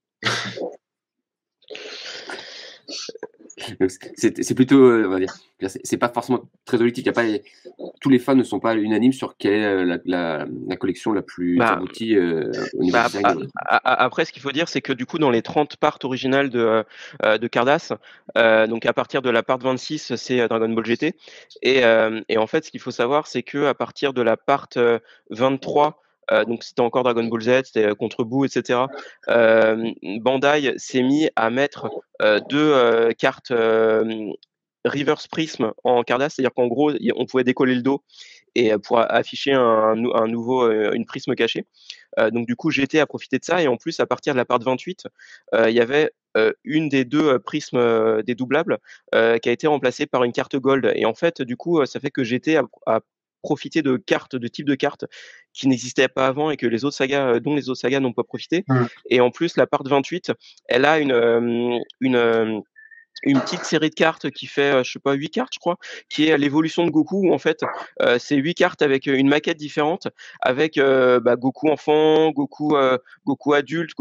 Donc, c'est plutôt, on va dire, c'est pas forcément très objectif. Il y a pas, tous les fans ne sont pas unanimes sur quelle est la collection la plus Bah, aboutie au niveau Bah, design. après, ce qu'il faut dire, c'est que du coup, dans les 30 parts originales de Cardass, donc à partir de la part 26, c'est Dragon Ball GT. Et en fait, ce qu'il faut savoir, c'est que à partir de la part 23, donc c'était encore Dragon Ball Z, c'était contre Boo, etc. Bandai s'est mis à mettre deux cartes Reverse Prism en Cardass, c'est-à-dire qu'en gros, on pouvait décoller le dos et pour afficher une prisme cachée. Donc du coup, GT a profité de ça et en plus, à partir de la part 28, il y avait une des deux prismes dédoublables qui a été remplacée par une carte gold. Et en fait, du coup, ça fait que GT a profité de cartes, de types de cartes qui n'existaient pas avant et que les autres sagas, dont les autres sagas n'ont pas profité. Et en plus, la part 28, elle a une petite série de cartes qui fait, je sais pas, 8 cartes, je crois, qui est l'évolution de Goku, où en fait, c'est 8 cartes avec une maquette différente, avec Goku enfant, Goku adulte,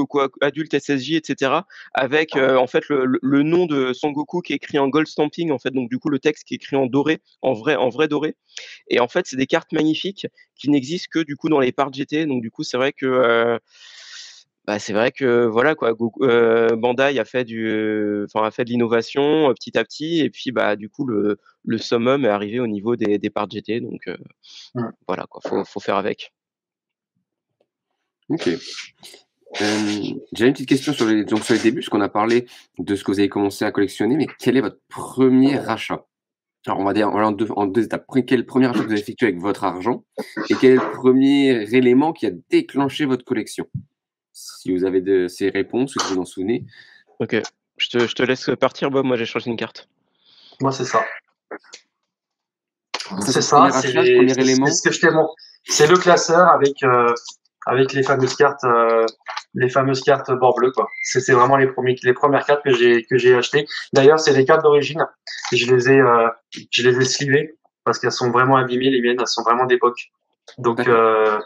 adulte SSJ, etc. Avec en fait le nom de Son Goku qui est écrit en gold stamping, en fait, donc du coup le texte qui est écrit en doré, en vrai doré. Et en fait, c'est des cartes magnifiques qui n'existent que du coup dans les parts GT. Donc du coup, c'est vrai que voilà quoi, Bandai a fait a fait de l'innovation petit à petit, et puis du coup le summum est arrivé au niveau des parts GT, donc voilà quoi, faut faire avec. Ok. J'avais une petite question sur les débuts, parce qu'on a parlé de ce que vous avez commencé à collectionner, mais quel est votre premier rachat? Alors, on va dire en deux étapes. Quel est le premier achat que vous avez effectué avec votre argent? Et quel est le premier élément qui a déclenché votre collection? Si vous avez ces réponses ou si vous en souvenez. Ok, je te laisse partir, Bob. Moi, j'ai changé une carte. Moi, c'est ça. C'est ça, c'est ce que je t'ai montré. C'est le classeur avec les fameuses cartes bord bleu, quoi. C'est vraiment les premières cartes que j'ai achetées. D'ailleurs, c'est les cartes d'origine. Je les ai slivées parce qu'elles sont vraiment abîmées, les miennes. Elles sont vraiment d'époque. Donc, en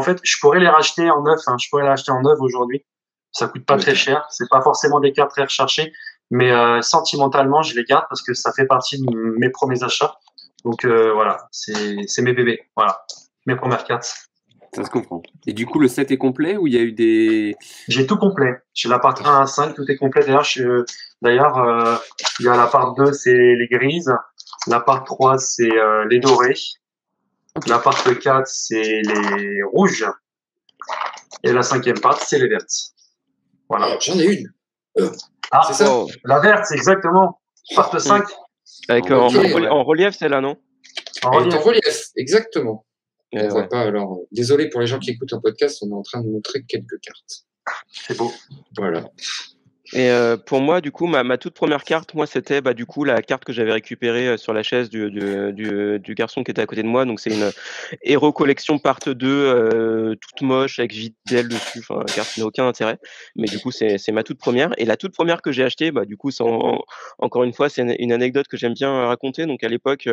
fait, je pourrais les racheter en neuf, hein. Je pourrais les racheter en neuf aujourd'hui. Ça coûte pas très cher. C'est pas forcément des cartes très recherchées, mais sentimentalement, je les garde parce que ça fait partie de mes premiers achats. Donc voilà, c'est mes bébés. Voilà, mes premières cartes. Ça se comprend. Et du coup, le set est complet ou il y a eu des... J'ai tout complet. J'ai la part 1 à 5, tout est complet. D'ailleurs, il y a la part 2, c'est les grises. La part 3, c'est les dorés. La part 4, c'est les rouges. Et la 5e part, c'est les vertes. Voilà. J'en ai une. C'est ça. La verte, c'est exactement. Part 5. Avec en relief, c'est là, non? En relief, exactement. On voit pas. Alors, désolé pour les gens qui écoutent un podcast, on est en train de montrer quelques cartes. C'est beau. Voilà. Et pour moi, du coup, ma toute première carte, moi, c'était du coup la carte que j'avais récupérée sur la chaise du garçon qui était à côté de moi. Donc, c'est une Hero Collection Part 2, toute moche, avec Videl dessus. Enfin, une carte qui n'a aucun intérêt. Mais du coup, c'est ma toute première. Et la toute première que j'ai achetée, du coup, encore une fois, c'est une anecdote que j'aime bien raconter. Donc, à l'époque,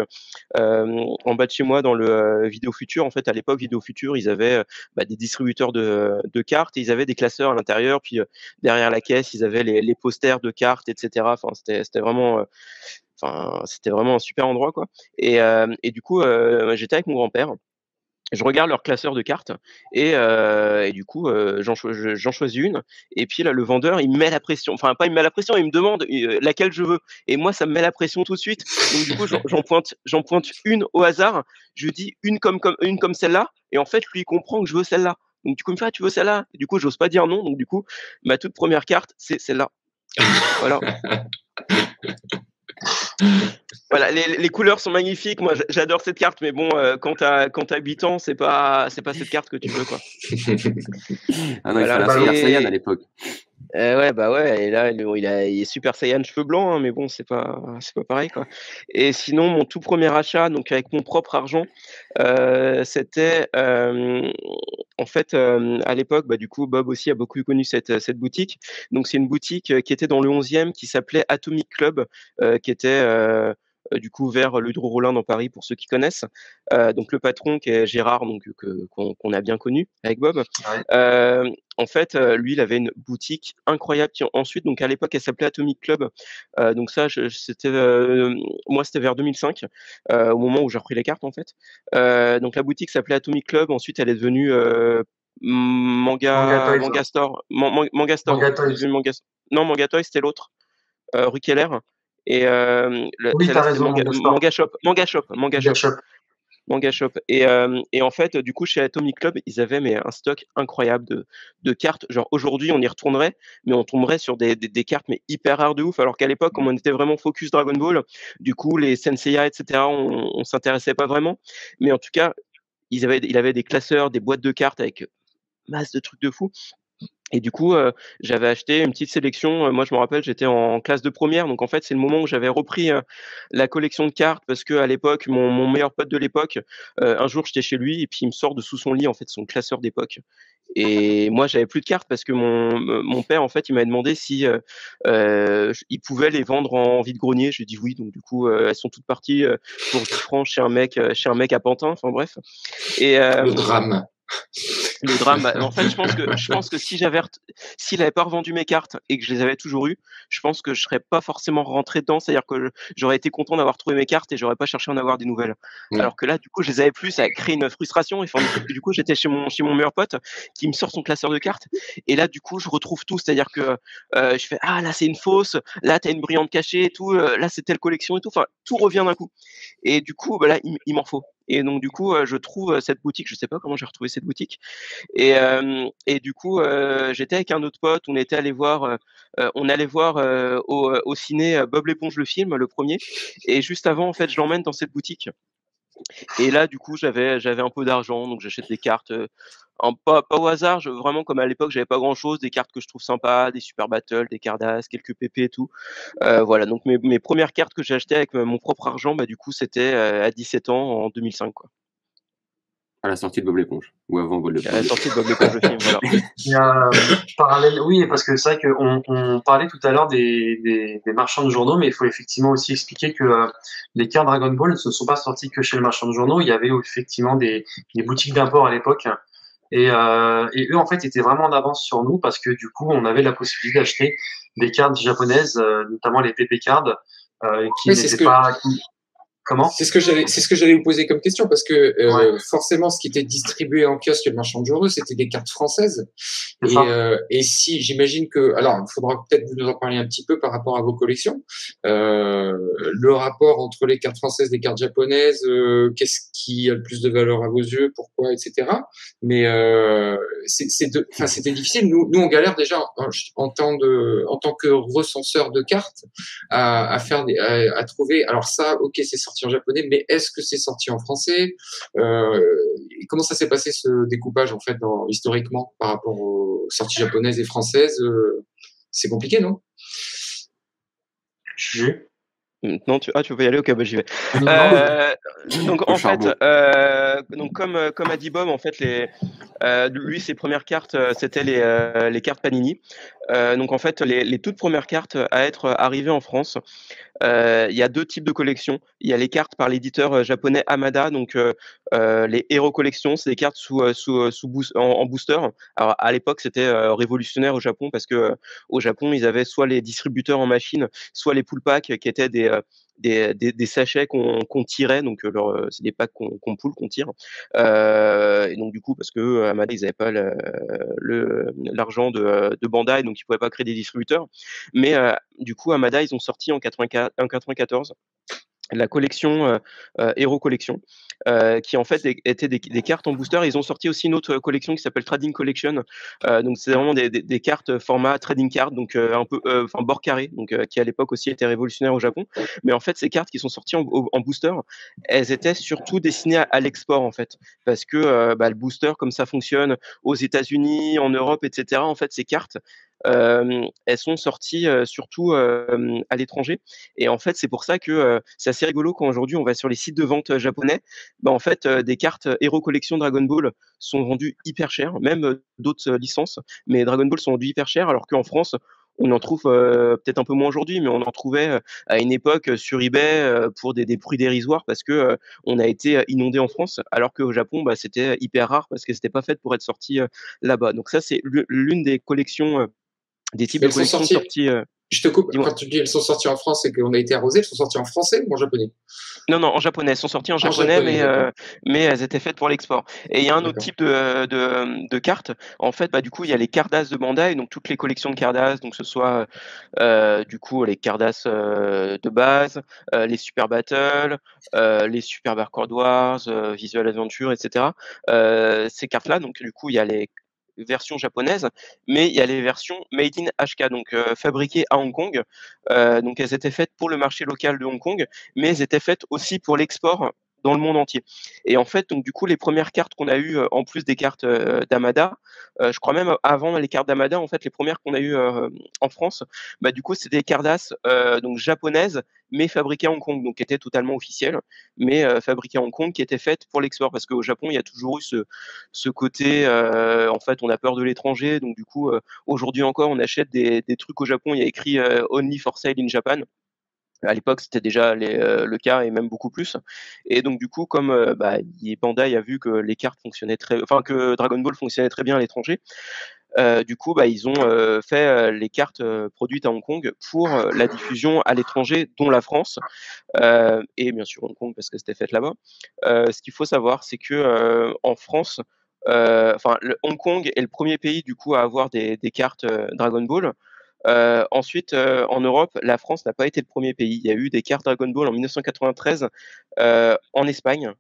en bas de chez moi, dans le Vidéo Futur, en fait, à l'époque, Vidéo Futur, ils avaient des distributeurs de cartes et ils avaient des classeurs à l'intérieur. Puis derrière la caisse, ils avaient les posters de cartes, etc. Enfin, c'était vraiment Enfin, c'était vraiment un super endroit, quoi. Et du coup, j'étais avec mon grand-père. Je regarde leur classeur de cartes et du coup, j'en choisis une et puis là, le vendeur, il me met la pression. Enfin, pas il me met la pression, il me demande, laquelle je veux et moi, ça me met la pression tout de suite. Donc du coup, j'en pointe une au hasard. Je lui dis: une comme celle-là» et en fait, lui, il comprend que je veux celle-là. Donc du coup, il me fait: «Ah, tu veux celle-là?» Et du coup, j'ose pas dire non. Donc du coup, ma toute première carte, c'est celle-là. Voilà. Voilà, les couleurs sont magnifiques. Moi, j'adore cette carte, mais bon, quand t'as 8 ans, c'est pas cette carte que tu veux, quoi. Ah non, il Voilà. fallait un Super Saiyan à l'époque. Ouais, bah ouais, et là, il est Super Saiyan cheveux blancs, hein, mais bon, c'est pas pareil, quoi. Et sinon, mon tout premier achat, donc avec mon propre argent, c'était, en fait, à l'époque, bah, du coup, Bob aussi a beaucoup connu cette boutique. Donc c'est une boutique, qui était dans le 11e, qui s'appelait Atomic Club, qui était, du coup vers le Hydro-Rollin dans Paris pour ceux qui connaissent. Donc le patron qui est Gérard, donc qu'on a bien connu avec Bob. Ouais. En fait, lui, il avait une boutique incroyable qui ensuite, donc à l'époque, elle s'appelait Atomic Club. Donc ça, moi, c'était vers 2005, au moment où j'ai repris les cartes, en fait. Donc la boutique s'appelait Atomic Club. Ensuite, elle est devenue Manga Toys, Manga Store. Manga Store. Manga Elle est Toys. devenue Non, Manga Toys, c'était l'autre, rue Keller. Et Oui, celle-là, t'as c'était raison, Manga Store. Manga Shop. Shop. Manga Shop. Et en fait, du coup, chez Atomic Club, ils avaient un stock incroyable de cartes. Genre aujourd'hui, on y retournerait, mais on tomberait sur des cartes mais hyper rares de ouf. Alors qu'à l'époque, comme on était vraiment focus Dragon Ball, du coup, les Senseiya, etc., on s'intéressait pas vraiment. Mais en tout cas, il avait des classeurs, des boîtes de cartes avec masse de trucs de fou. Et du coup, j'avais acheté une petite sélection. Moi, je me rappelle, j'étais en classe de première, donc en fait, c'est le moment où j'avais repris la collection de cartes parce que à l'époque, mon meilleur pote de l'époque, un jour, j'étais chez lui et puis il me sort de sous son lit en fait son classeur d'époque. Et moi, j'avais plus de cartes parce que mon père, en fait, il m'avait demandé si il pouvait les vendre en vide-grenier. Je lui ai dit oui, donc du coup, elles sont toutes parties pour 10 francs chez un mec à Pantin. Enfin bref. Et Le drame. le drame, bah, en fait, je pense que s'il avait pas revendu mes cartes et que je les avais toujours eues, je pense que je serais pas forcément rentré dedans. C'est-à-dire que j'aurais été content d'avoir trouvé mes cartes et j'aurais pas cherché à en avoir des nouvelles. Ouais. Alors que là, du coup, je les avais plus, ça a créé une frustration. Et du coup, j'étais chez mon meilleur pote qui me sort son classeur de cartes. Et là, du coup, je retrouve tout. C'est-à-dire que je fais, ah, là, c'est une fausse. Là, t'as une brillante cachée et tout. Là, c'est telle collection et tout. Enfin, tout revient d'un coup. Et du coup, bah, là, il m'en faut. Et donc, du coup, je trouve cette boutique. Je sais pas comment j'ai retrouvé cette boutique. Et du coup, j'étais avec un autre pote, on allait voir au ciné Bob l'éponge le film, le premier. Et juste avant, en fait, je l'emmène dans cette boutique. Et là, du coup, j'avais un peu d'argent, donc j'achète des cartes, pas au hasard, vraiment comme à l'époque, j'avais pas grand-chose, des cartes que je trouve sympas, des Super Battle, des Cardass, quelques PP et tout. Voilà, donc mes premières cartes que j'ai achetées avec mon propre argent, bah, du coup, c'était à 17 ans, en 2005, quoi. À la sortie de Bob l'éponge. Ou avant Bob À la l'éponge. sortie de Bob l'éponge le film, voilà. Il y a parallèle, oui, parce que c'est vrai qu'on parlait tout à l'heure des marchands de journaux, mais il faut effectivement aussi expliquer que les cartes Dragon Ball ne se sont pas sorties que chez le marchand de journaux. Il y avait effectivement des boutiques d'import à l'époque. Et eux, en fait, étaient vraiment en avance sur nous parce que du coup, on avait la possibilité d'acheter des cartes japonaises, notamment les PP cards, qui Oui, n'étaient pas. Comment? C'est ce que j'allais vous poser comme question parce que Ouais. forcément, ce qui était distribué en kiosque et le marchand de journaux, c'était des cartes françaises. C'est ça. Et si j'imagine que, alors, il faudra peut-être vous nous en parler un petit peu par rapport à vos collections. Le rapport entre les cartes françaises et les cartes japonaises, qu'est-ce qui a le plus de valeur à vos yeux, pourquoi, etc. Mais c'était difficile. Nous, on galère déjà en tant que recenseur de cartes à trouver. Alors ça, ok, c'est sorti en japonais, mais est-ce que c'est sorti en français? Comment ça s'est passé ce découpage en fait historiquement par rapport aux sorties japonaises et françaises? C'est compliqué, non? Non, tu veux y aller? Ok, bah, j'y vais. Donc Au en fait, charbon. donc comme a dit Bob, en fait lui ses premières cartes c'était les cartes Panini. Donc en fait les toutes premières cartes à être arrivées en France. Il y a 2 types de collections. Il y a les cartes par l'éditeur japonais Hamada, donc les Hero Collection, c'est des cartes en booster. Alors à l'époque, c'était révolutionnaire au Japon parce que au Japon, ils avaient soit les distributeurs en machine, soit les pool packs qui étaient des sachets qu'on tirait, donc c'est des packs qu'on poule, qu'on tire. Et donc du coup, parce que Amada, ils n'avaient pas l'argent de Bandai, donc ils pouvaient pas créer des distributeurs. Mais du coup, Amada, ils ont sorti en 94 la collection Hero Collection, qui en fait était des cartes en booster. Ils ont sorti aussi une autre collection qui s'appelle Trading Collection. Donc c'est vraiment des cartes format trading card, donc un peu bord carré, donc qui à l'époque aussi était révolutionnaire au Japon. Mais en fait, ces cartes qui sont sorties en booster, elles étaient surtout destinées à l'export en fait, parce que le booster, comme ça fonctionne aux États-Unis, en Europe, etc. En fait, ces cartes elles sont sorties surtout à l'étranger. Et en fait, c'est pour ça que c'est assez rigolo quand aujourd'hui on va sur les sites de vente japonais. En fait, des cartes Hero Collection Dragon Ball sont vendues hyper cher, même d'autres licences, mais Dragon Ball sont vendues hyper cher, alors qu'en France, on en trouve peut-être un peu moins aujourd'hui, mais on en trouvait à une époque sur eBay pour des prix dérisoires, parce que on a été inondé en France, alors qu'au Japon, c'était hyper rare parce que c'était pas fait pour être sorti là-bas. Donc ça, c'est l'une des collections, des types de collections sorties. Je te coupe. Dis-moi. Quand tu dis elles sont sorties en France et qu'on a été arrosé, elles sont sorties en français ou en japonais? Non, en japonais. Elles sont sorties en japonais, mais elles étaient faites pour l'export. Et il y a un autre type de cartes. En fait, du coup, il y a les Cardass de Bandai, donc toutes les collections de Cardass, donc que ce soit du coup les Cardass de base, les Super Battle, les Super Barcode Wars, Visual Adventure, etc. Ces cartes-là, donc du coup, il y a les versions japonaises, mais il y a les versions made in HK, donc fabriquées à Hong Kong. Donc elles étaient faites pour le marché local de Hong Kong, mais elles étaient faites aussi pour l'export dans le monde entier. Et en fait, donc du coup, les premières cartes qu'on a eues, en plus des cartes d'Amada, je crois même avant les cartes d'Amada, en fait, les premières qu'on a eues en France, du coup, c'était des Cardass donc japonaises, mais fabriquées à Hong Kong, donc qui étaient totalement officielles, mais fabriquées à Hong Kong, qui étaient faites pour l'export, parce qu'au Japon, il y a toujours eu ce côté, en fait, on a peur de l'étranger, donc du coup, aujourd'hui encore, on achète des trucs au Japon, il y a écrit Only for sale in Japan. À l'époque, c'était déjà le cas et même beaucoup plus. Et donc du coup, comme Bandai a vu que les cartes fonctionnaient que Dragon Ball fonctionnait très bien à l'étranger, du coup, ils ont fait les cartes produites à Hong Kong pour la diffusion à l'étranger, dont la France et bien sûr Hong Kong parce que c'était fait là-bas. Ce qu'il faut savoir, c'est que en France, Hong Kong est le premier pays du coup à avoir des cartes Dragon Ball. Ensuite, en Europe, la France n'a pas été le premier pays. Il y a eu des cartes Dragon Ball en 1993 en Espagne,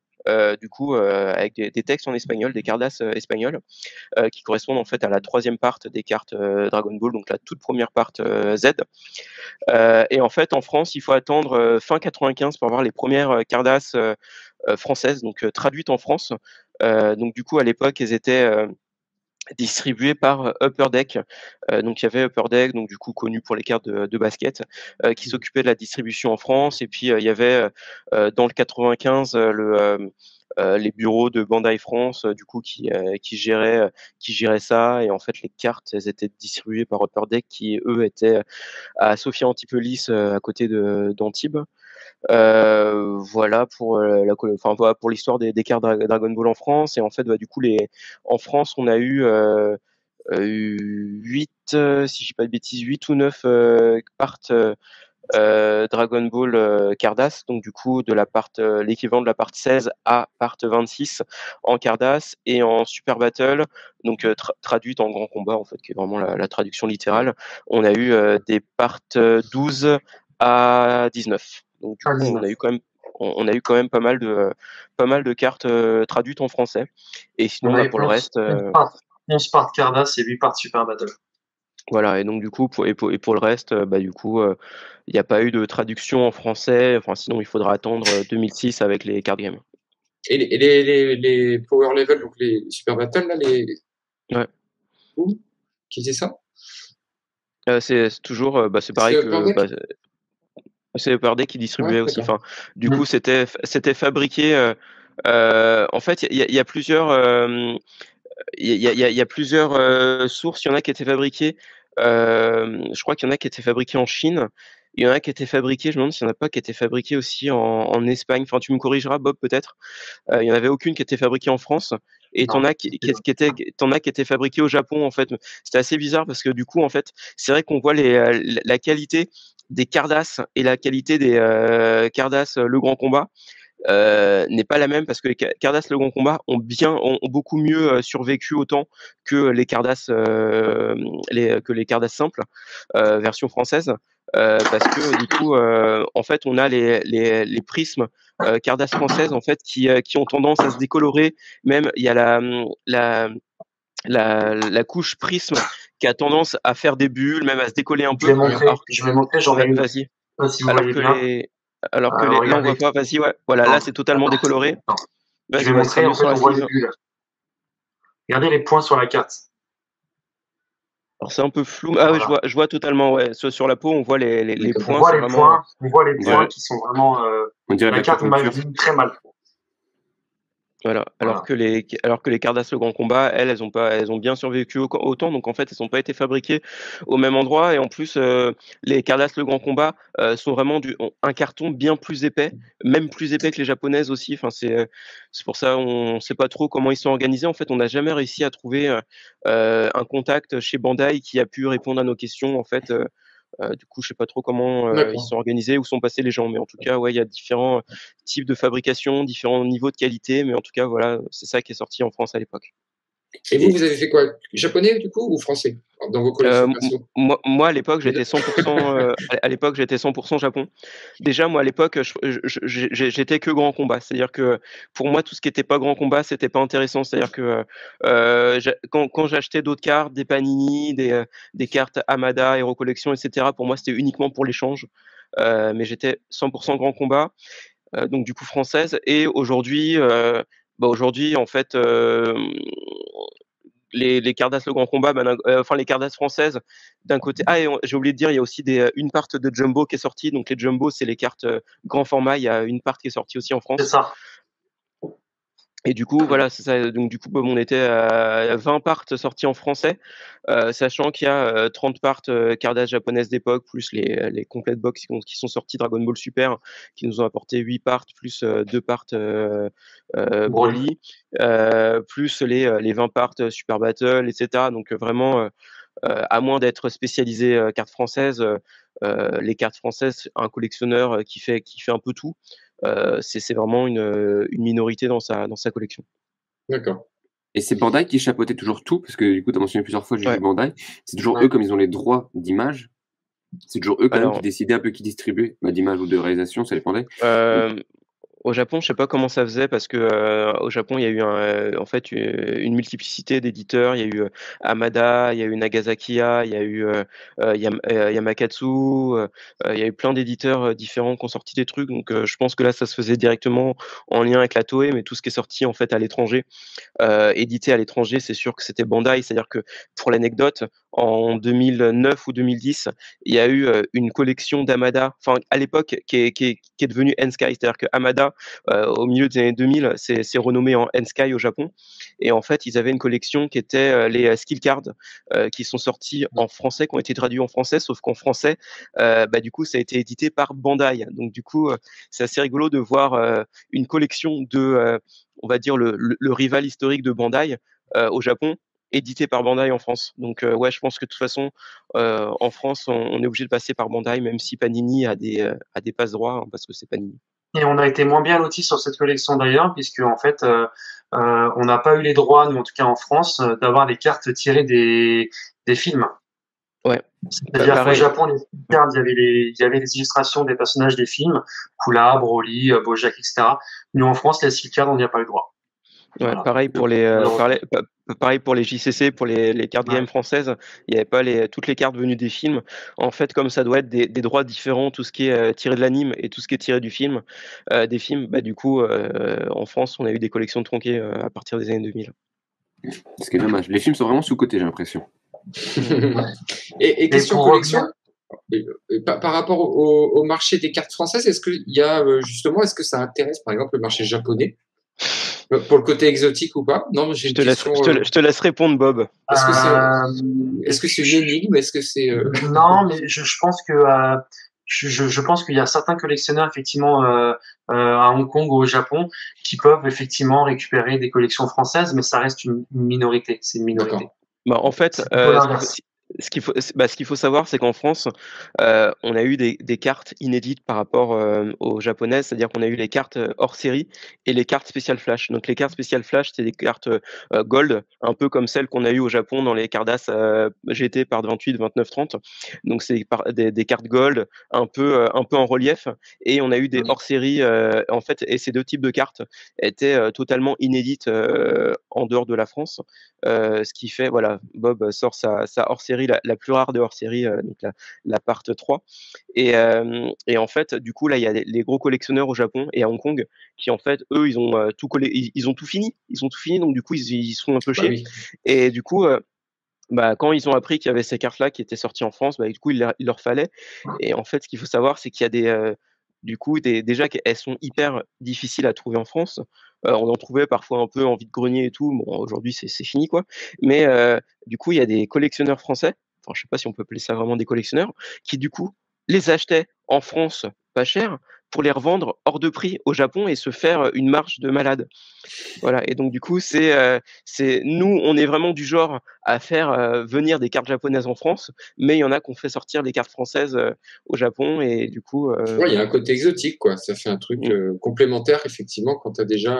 du coup, avec des textes en espagnol, des cardas espagnols, qui correspondent en fait à la troisième part des cartes Dragon Ball, donc la toute première part Z. Et en fait, en France, il faut attendre fin 95 pour avoir les premières cardas françaises, donc traduites en France. Donc du coup, à l'époque, elles étaient distribué par Upper Deck. Donc il y avait Upper Deck, donc du coup connu pour les cartes de basket, qui s'occupait de la distribution en France. Et puis il y avait dans le 95 les bureaux de Bandai France, du coup qui géraient ça. Et en fait les cartes, elles étaient distribuées par Upper Deck, qui eux étaient à Sophia Antipolis, à côté d'Antibes. Voilà pour voilà pour l'histoire des cartes Dragon Ball en France. Et en fait, du coup, en France, on a eu 8, si je dis pas de bêtises, 8 ou 9 parts Dragon Ball Cardass, donc du coup de la part l'équivalent de la part 16 à part 26 en Cardass. Et en Super Battle, donc traduite en grand combat en fait, qui est vraiment la traduction littérale, on a eu des parts 12 à 19. Donc du coup, on a eu quand même pas mal de cartes traduites en français. Et sinon, pour le reste, 11 parts Cardass et 8 parts Super Battle. Voilà. Et donc du coup, pour le reste, du coup, il n'y a pas eu de traduction en français. Enfin, sinon, il faudra attendre 2006 avec les card games. Et les Power Level, donc les Super Battle, là, Ouais. Qui c'est ça? C'est toujours, c'est pareil que. C'est Upper Deck qui distribuait aussi. Enfin, du coup, c'était fabriqué. En fait, il y a plusieurs. Il y a plusieurs sources. Il y en a qui étaient fabriquées. Je crois qu'il y en a qui étaient fabriquées en Chine. Il y en a qui étaient fabriquées. Je me demande s'il n'y en a pas qui étaient fabriquées aussi en Espagne. Enfin, tu me corrigeras, Bob, peut-être. Il n'y en avait aucune qui était fabriquée en France. Et t'en as qui étaient fabriquées au Japon, en fait. C'était assez bizarre parce que du coup, en fait, c'est vrai qu'on voit la qualité des Cardass et la qualité des Cardass Le Grand Combat n'est pas la même, parce que les Cardass Le Grand Combat ont beaucoup mieux survécu autant que les Cardass que les Cardass simples version française, parce que du coup en fait on a les prismes Cardass françaises en fait qui ont tendance à se décolorer. Même il y a la couche prisme qui a tendance à faire des bulles, même à se décoller un peu. Je vais montrer, j'en ai une. Vas-y. Si vous voyez bien. Là on voit pas, vas-y, ouais. Voilà, là c'est totalement décoloré. Je vais montrer, en fait, on voit les bulles. Regardez les points sur la carte. Alors c'est un peu flou. Ah oui, je vois totalement, ouais. Sur la peau, on voit les points. On voit les points qui sont vraiment. On dirait la carte m'imagine très mal. Voilà. Alors que les Cardass Le Grand Combat, elles ont bien survécu autant, donc en fait, elles n'ont pas été fabriquées au même endroit. Et en plus, les Cardass Le Grand Combat sont vraiment un carton bien plus épais, même plus épais que les japonaises aussi. Enfin, c'est pour ça, on ne sait pas trop comment ils sont organisés. En fait, on n'a jamais réussi à trouver un contact chez Bandai qui a pu répondre à nos questions. En fait, du coup, je sais pas trop comment ils sont organisés, où sont passés les gens, mais en tout cas, ouais, il y a différents types de fabrication, différents niveaux de qualité, mais en tout cas, voilà, c'est ça qui est sorti en France à l'époque. Et vous avez fait quoi? Japonais du coup ou français dans vos collections perso? Moi à l'époque j'étais 100% à l'époque j'étais 100% Japon. Déjà moi à l'époque j'étais que grand combat, c'est-à-dire que pour moi tout ce qui était pas grand combat c'était pas intéressant, c'est-à-dire que quand j'achetais d'autres cartes, des Panini, des cartes Hamada, Hero Collection, etc. pour moi c'était uniquement pour l'échange, mais j'étais 100% grand combat, donc du coup française. Et aujourd'hui en fait les Cardass Le Grand Combat, enfin les Cardass françaises d'un côté. Ah, et j'ai oublié de dire, il y a aussi une part de Jumbo qui est sortie. Donc les Jumbo, c'est les cartes grand format. Il y a une part qui est sortie aussi en France. C'est ça. Et du coup, voilà, c'est ça. Donc du coup, on était à 20 parts sorties en français, sachant qu'il y a 30 parts Cardass japonaises d'époque, plus les complete box qui sont sortis Dragon Ball Super, qui nous ont apporté 8 parts, plus 2 parts Broly, plus les 20 parts Super Battle, etc. Donc vraiment, à moins d'être spécialisé cartes françaises, les cartes françaises, un collectionneur qui fait un peu tout, c'est vraiment une minorité dans sa collection. D'accord. Et c'est Bandai qui chapeautait toujours tout, parce que du coup, tu as mentionné plusieurs fois j'ai vu Bandai. C'est toujours eux, comme ils ont les droits d'image, c'est toujours eux quand même qui décidaient un peu qui distribuaient d'image ou de réalisation, ça dépendait. Au Japon, je sais pas comment ça faisait, parce que au Japon, il y a eu en fait une multiplicité d'éditeurs. Il y a eu Hamada, il y a eu Nagasakiya, il y a eu Yamakatsu, il y a eu plein d'éditeurs différents qui ont sorti des trucs. Donc je pense que là, ça se faisait directement en lien avec la Toei, mais tout ce qui est sorti en fait à l'étranger, édité à l'étranger, c'est sûr que c'était Bandai. C'est-à-dire que, pour l'anecdote, en 2009 ou 2010, il y a eu une collection d'Hamada, enfin à l'époque qui est devenue N-Sky, c'est-à-dire que Hamada au milieu des années 2000 c'est renommé en N-Sky au Japon, et en fait ils avaient une collection qui était les skill cards qui sont sortis en français, qui ont été traduits en français, sauf qu'en français du coup ça a été édité par Bandai. Donc du coup c'est assez rigolo de voir une collection de on va dire le rival historique de Bandai au Japon, édité par Bandai en France. Donc ouais, je pense que de toute façon en France on est obligé de passer par Bandai, même si Panini a des passe droits, parce que c'est Panini. Et on a été moins bien lotis sur cette collection d'ailleurs, puisque en fait on n'a pas eu les droits, nous en tout cas en France, d'avoir les cartes tirées des films. Ouais. C'est-à-dire qu'au Japon, les cartes, il y avait les illustrations des personnages des films, Kula, Broly, Bojack, etc. Nous en France, les skill cards, on n'y a pas eu le droit. Ouais, voilà. Pareil pour les JCC, pour les cartes game françaises, il n'y avait pas toutes les cartes venues des films. En fait, comme ça doit être des droits différents, tout ce qui est tiré de l'anime et tout ce qui est tiré du film, des films, du coup, en France, on a eu des collections tronquées à partir des années 2000. Ce qui est dommage. Les films sont vraiment sous-cotés, j'ai l'impression. et question collection, par rapport au marché des cartes françaises, est-ce qu'il y a justement, est-ce que ça intéresse par exemple le marché japonais pour le côté exotique ou pas? Non, j'ai une question. Je te laisse répondre, Bob. Est-ce que c'est une énigme? Est-ce que c'est Non, mais je pense que je pense qu'il y a certains collectionneurs effectivement à Hong Kong ou au Japon qui peuvent effectivement récupérer des collections françaises, mais ça reste une minorité. C'est une minorité. En fait, Ce qu'il faut savoir, c'est qu'en France, on a eu des cartes inédites par rapport, aux japonaises. C'est-à-dire qu'on a eu les cartes, hors série et les cartes spéciales flash. Donc les cartes spéciales flash, c'est des cartes, gold, un peu comme celles qu'on a eues au Japon dans les Cardass, GT par 28, 29, 30. Donc c'est des cartes gold un peu en relief, et on a eu des Oui. hors série, en fait, et ces 2 types de cartes étaient, totalement inédites, en dehors de la France. Ce qui fait, voilà, Bob sort sa hors-série, la plus rare des hors-séries, donc la part 3. Et en fait, du coup, là, il y a les gros collectionneurs au Japon et à Hong Kong qui, en fait, eux, ils ont ils ont tout fini. Ils ont tout fini, donc du coup, ils sont un peu Bah chiés. oui. Et du coup, bah, quand ils ont appris qu'il y avait ces cartes-là qui étaient sorties en France, bah, du coup, il leur fallait. Et en fait, ce qu'il faut savoir, c'est qu'il y a du coup, déjà qu'elles sont hyper difficiles à trouver en France. On en trouvait parfois un peu en vide-grenier et tout. Bon, aujourd'hui, c'est fini, quoi. Mais du coup, il y a des collectionneurs français, enfin, je sais pas si on peut appeler ça vraiment des collectionneurs, qui du coup les achetaient en France pas cher pour les revendre hors de prix au Japon et se faire une marge de malade. Voilà. Et donc du coup, c'est nous, on est vraiment du genre à faire, venir des cartes japonaises en France, mais il y en a qui ont fait sortir les cartes françaises, au Japon, et du coup, Ouais, il y a un côté exotique, quoi. Ça fait un truc mmh, complémentaire, effectivement, quand tu as déjà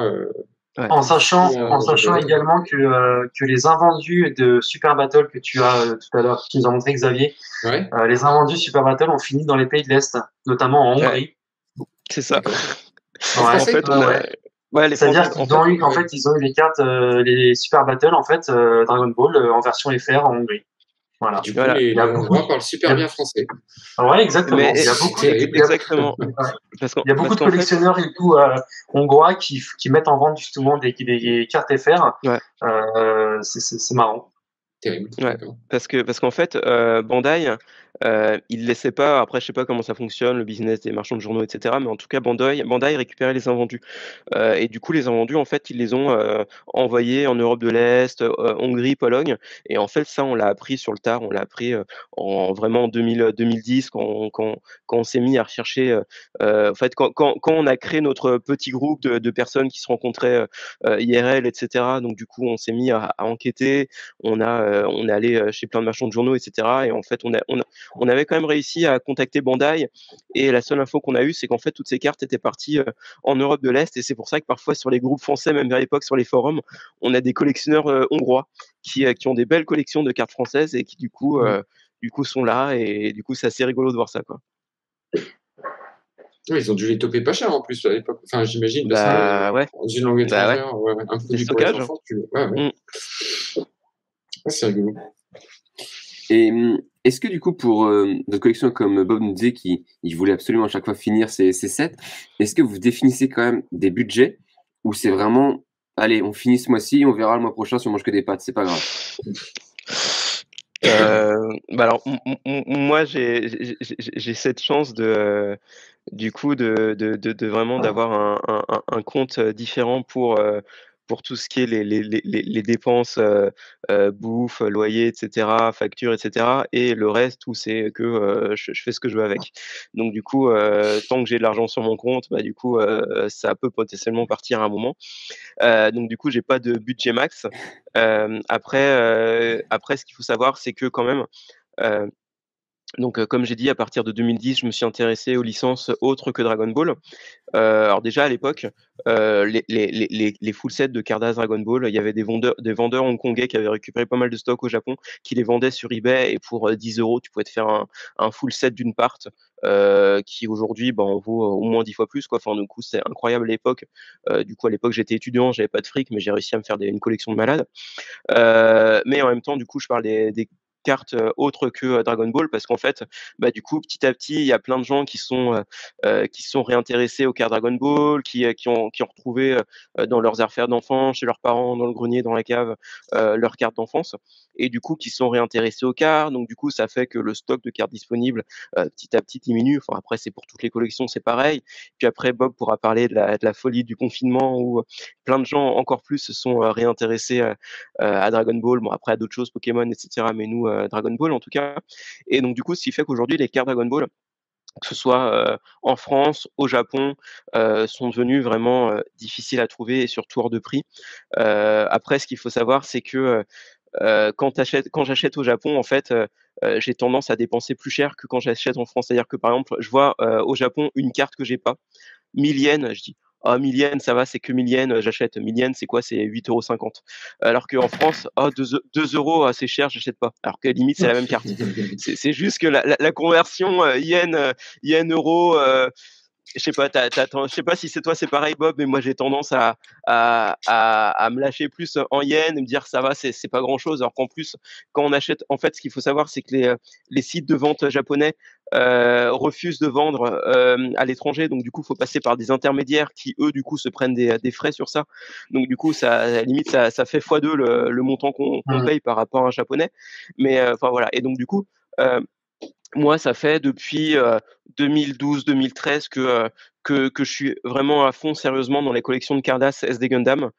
ouais. En sachant, en sachant japonais. également que les invendus de Super Battle que tu as tout à l'heure, qui nous a montré Xavier, Ouais, les invendus Super Battle ont fini dans les pays de l'Est, notamment en Ouais, Hongrie. c'est ça. d'accord. En Ouais, En français? fait, on a ouais. ouais, les C'est-à-dire Français, en qu'ils fait, ont eu, en Ouais. fait, ils ont eu les cartes, les Super Battle, en fait, Dragon Ball, en version FR en Hongrie. Et Voilà. du coup, voilà. Il y a les beaucoup de, Hongrois parlent il y super a- bien français. ouais, exactement. Mais Il y a C'est beaucoup, terrible. exactement, ouais. parce Il y a beaucoup de qu'en fait, collectionneurs et tout, hongrois qui mettent en vente justement des cartes FR. ouais. C'est marrant. Terrible, Ouais, d'accord. parce qu'en fait, Bandai, ils laissaient pas, après je sais pas comment ça fonctionne, le business des marchands de journaux et cetera, mais en tout cas Bandai récupérait les invendus. Et du coup les invendus, en fait, ils les ont, envoyés en Europe de l'Est, Hongrie, Pologne. Et en fait ça, on l'a appris sur le tard, on l'a appris, en vraiment en 2010, quand on s'est mis à rechercher, en fait quand on a créé notre petit groupe de personnes qui se rencontraient, IRL et cetera. Donc du coup on s'est mis à enquêter, on est allé, chez plein de marchands de journaux et cetera. Et en fait, on avait quand même réussi à contacter Bandai, et la seule info qu'on a eue, c'est qu'en fait, toutes ces cartes étaient parties, en Europe de l'Est. Et c'est pour ça que parfois sur les groupes français, même à l'époque sur les forums, on a des collectionneurs, hongrois qui ont des belles collections de cartes françaises et qui du coup sont là, et du coup, c'est assez rigolo de voir ça, quoi. Ouais, ils ont dû les toper pas cher en plus à l'époque. Enfin, j'imagine, parce que Bah ouais, dans une langue bah ouais, étrangère, ouais, ouais, un c'est produit pour les stockage. enfants, ouais, ouais. Mmh. Ouais, c'est rigolo. Et est-ce que du coup, pour notre collection, comme Bob nous disait qu'il voulait absolument à chaque fois finir ses sets, est-ce que vous définissez quand même des budgets, ou c'est vraiment, allez, on finit ce mois-ci, on verra le mois prochain si on mange que des pâtes, c'est pas grave. Bah alors moi j'ai cette chance du coup de vraiment d'avoir un compte, différent pour tout ce qui est les dépenses, bouffe, loyer et cetera, factures et cetera, et le reste où c'est que, je fais ce que je veux avec. Donc du coup, tant que j'ai de l'argent sur mon compte, bah, du coup, ça peut potentiellement partir à un moment. Donc du coup, j'ai pas de budget max. Après ce qu'il faut savoir, c'est que quand même, heu donc, comme j'ai dit, à partir de 2010, je me suis intéressé aux licences autres que Dragon Ball. Alors déjà à l'époque, les full sets de Cardass Dragon Ball, il y avait des vendeurs hongkongais qui avaient récupéré pas mal de stocks au Japon, qui les vendaient sur eBay, et pour, 10 €, tu pouvais te faire un full set d'une part, qui aujourd'hui, ben, en vaut, au moins 10 fois plus, quoi. Enfin, du coup, c'est incroyable à l'époque. Du coup, à l'époque, j'étais étudiant, j'avais pas de fric, mais j'ai réussi à me faire une collection de malade. Mais en même temps, du coup, je parle des cartes, autres que, Dragon Ball, parce qu'en fait, bah, du coup, petit à petit, il y a plein de gens qui se sont réintéressés aux cartes Dragon Ball, qui ont retrouvé, dans leurs affaires d'enfants, chez leurs parents, dans le grenier, dans la cave, leurs cartes d'enfance, et du coup, qui se sont réintéressés aux cartes. Donc du coup, ça fait que le stock de cartes disponibles, petit à petit diminue. Enfin, après, c'est pour toutes les collections, c'est pareil. Puis après, Bob pourra parler de la folie du confinement, où, plein de gens encore plus se sont, réintéressés, à Dragon Ball, bon après à d'autres choses, Pokémon et cetera, mais nous, Dragon Ball en tout cas. Et donc du coup, ce qui fait qu'aujourd'hui les cartes Dragon Ball, que ce soit, en France, au Japon, sont devenues vraiment, difficiles à trouver et surtout hors de prix. Après ce qu'il faut savoir, c'est que, quand j'achète au Japon, en fait, j'ai tendance à dépenser plus cher que quand j'achète en France. C'est-à-dire que par exemple, je vois au Japon une carte que j'ai pas, 1000 yens, je dis ah 1000 yens, ça va, c'est que 1000 yens, j'achète. 1000 yens, c'est quoi? C'est 8,50 €. Alors qu'en France, ah 2 €, ah, c'est cher, j'achète pas. Alors que limite c'est la même carte. C'est juste que la conversion yen euro. Je sais pas, je sais pas si c'est toi, c'est pareil, Bob, mais moi j'ai tendance à me lâcher plus en yens et me dire ça va, c'est pas grand chose. Alors qu'en plus, quand on achète, en fait, ce qu'il faut savoir, c'est que les sites de vente japonais refusent de vendre à l'étranger. Donc du coup, il faut passer par des intermédiaires qui, eux, du coup, se prennent des frais sur ça. Donc du coup, ça, à la limite, ça fait x2 le montant qu'on paye par rapport à un japonais. Mais enfin voilà. Et donc du coup, moi, ça fait depuis 2012-2013 que je suis vraiment à fond sérieusement dans les collections de Cardass SD Gundam.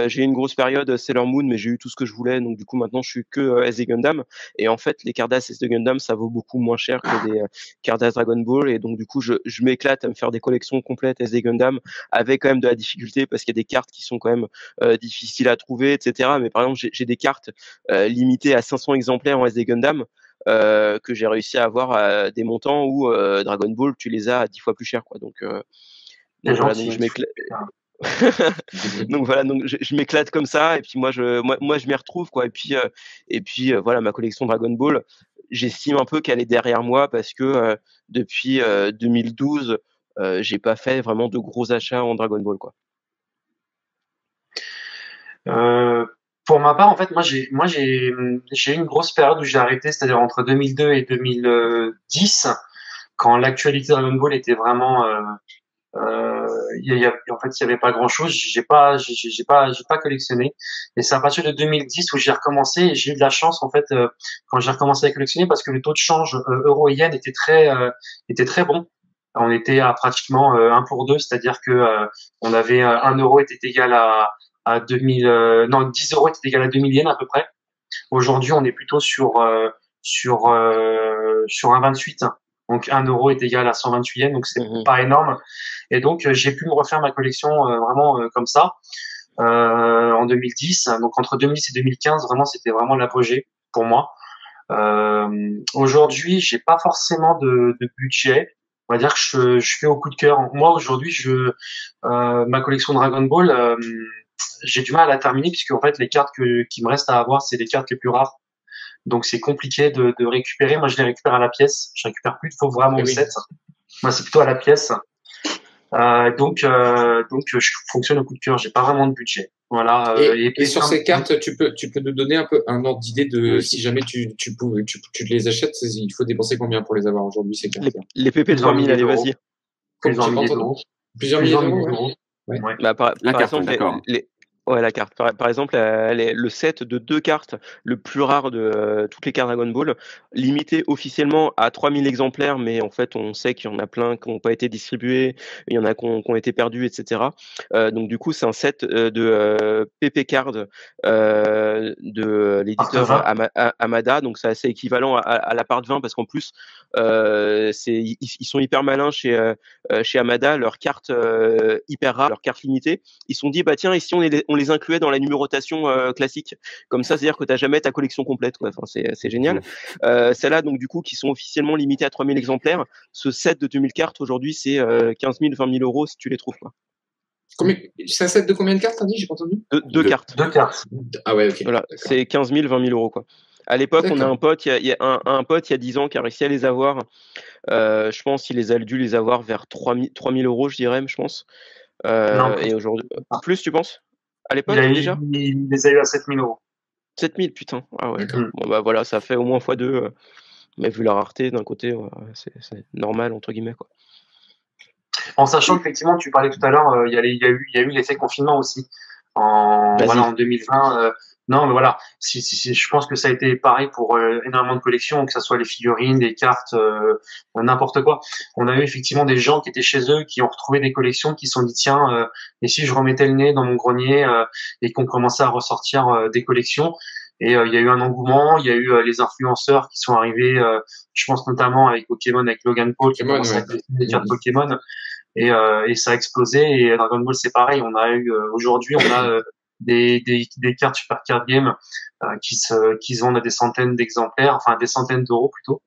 J'ai eu une grosse période Sailor Moon, mais j'ai eu tout ce que je voulais, donc du coup maintenant je suis que SD Gundam. Et en fait, les Cardass SD Gundam, ça vaut beaucoup moins cher que des Cardass Dragon Ball, et donc du coup je m'éclate à me faire des collections complètes SD Gundam avec quand même de la difficulté parce qu'il y a des cartes qui sont quand même difficiles à trouver, etc. Mais par exemple, j'ai des cartes limitées à 500 exemplaires en SD Gundam. Que j'ai réussi à avoir à des montants où Dragon Ball tu les as à 10 fois plus cher, quoi. Donc voilà, donc je m'éclate. Donc voilà, donc je m'éclate comme ça, et puis moi je m'y retrouve, quoi. Et puis voilà, ma collection Dragon Ball, j'estime un peu qu'elle est derrière moi parce que depuis 2012 j'ai pas fait vraiment de gros achats en Dragon Ball, quoi. Pour ma part, en fait, j'ai eu une grosse période où j'ai arrêté, c'est-à-dire entre 2002 et 2010, quand l'actualité Dragon Ball était vraiment, en fait, il y avait pas grand-chose. J'ai pas collectionné. Et c'est à partir de 2010 où j'ai recommencé. Et j'ai eu de la chance, en fait, quand j'ai recommencé à collectionner, parce que le taux de change euro et yen était très bon. On était à pratiquement 1 pour 2, c'est-à-dire que on avait 1 euro était égal à 2000, non, 10 euros était égal à 2000 yens à peu près. Aujourd'hui, on est plutôt sur un 28. Donc 1 euro est égal à 128 yens, donc c'est pas énorme. Et donc j'ai pu me refaire ma collection vraiment comme ça en 2010. Donc entre 2010 et 2015, vraiment c'était vraiment l'apogée pour moi. Aujourd'hui, j'ai pas forcément de budget. On va dire que je fais au coup de cœur. Moi aujourd'hui, ma collection Dragon Ball, j'ai du mal à la terminer puisque en fait les cartes qui me restent à avoir, c'est les cartes les plus rares. Donc c'est compliqué de récupérer. Moi je les récupère à la pièce. Je récupère plus. Il faut vraiment le set. Moi c'est plutôt à la pièce. Donc je fonctionne au coup de cœur. J'ai pas vraiment de budget. Voilà. Et sur ces cartes, tu peux nous donner un peu un ordre d'idée de si jamais tu les achètes, il faut dépenser combien pour les avoir aujourd'hui, ces cartes? Les PP 3000, allez, vas-y. Plusieurs milliers d'euros. Plusieurs milliers d'euros. Ouais. Bah, par exemple, ouais, la carte. Par exemple, le set de 2 cartes, le plus rare de toutes les cartes Dragon Ball, limité officiellement à 3000 exemplaires, mais en fait, on sait qu'il y en a plein qui n'ont pas été distribués, il y en a qui ont été perdus, etc. Donc du coup, c'est un set de PP Card de l'éditeur Amada, donc c'est assez équivalent à la part 20 parce qu'en plus, ils sont hyper malins chez Amada, leurs cartes hyper rares, leurs cartes limitées. Ils se sont dit, bah tiens, ici on les incluait dans la numérotation classique. Comme ça, c'est-à-dire que tu n'as jamais ta collection complète, quoi. Enfin, c'est génial. Celles-là, donc du coup, qui sont officiellement limitées à 3000 exemplaires, ce set de 2000 cartes, aujourd'hui, c'est 15 000, 20 000 euros si tu les trouves, quoi. C'est un set de combien de cartes, t'as dit? J'ai pas entendu. Deux cartes. 2 cartes. Ah ouais, ok. Voilà, c'est 15 000, 20 000 euros, quoi. À l'époque, on a un pote, il y a un pote il y a 10 ans qui a réussi à les avoir. Je pense qu'il a dû les avoir vers 3 000 euros, je dirais, je pense. Non, et aujourd'hui, plus, tu penses? À l'époque, déjà? Il les a eu à 7 000 euros. 7 000, putain. Ah ouais. Bon, bah voilà, ça fait au moins x2. Mais vu la rareté, d'un côté, c'est normal, entre guillemets, quoi. En sachant qu'effectivement, tu parlais tout à l'heure, il y a eu l'effet confinement aussi. En 2020. Non, mais voilà, je pense que ça a été pareil pour énormément de collections, que ça soit les figurines, les cartes, n'importe quoi. On a eu effectivement des gens qui étaient chez eux, qui ont retrouvé des collections, qui se sont dit tiens, et si je remettais le nez dans mon grenier et qu'on commençait à ressortir des collections. Et il y a eu un engouement, il y a eu les influenceurs qui sont arrivés, je pense notamment avec Pokémon, avec Logan Paul, qui a commencé à collectionner des cartes Pokémon. Et ça a explosé. Et Dragon Ball, c'est pareil. On a eu aujourd'hui, on a des cartes Super Card Game qui se vendent à des centaines d'exemplaires, enfin des centaines d'euros plutôt.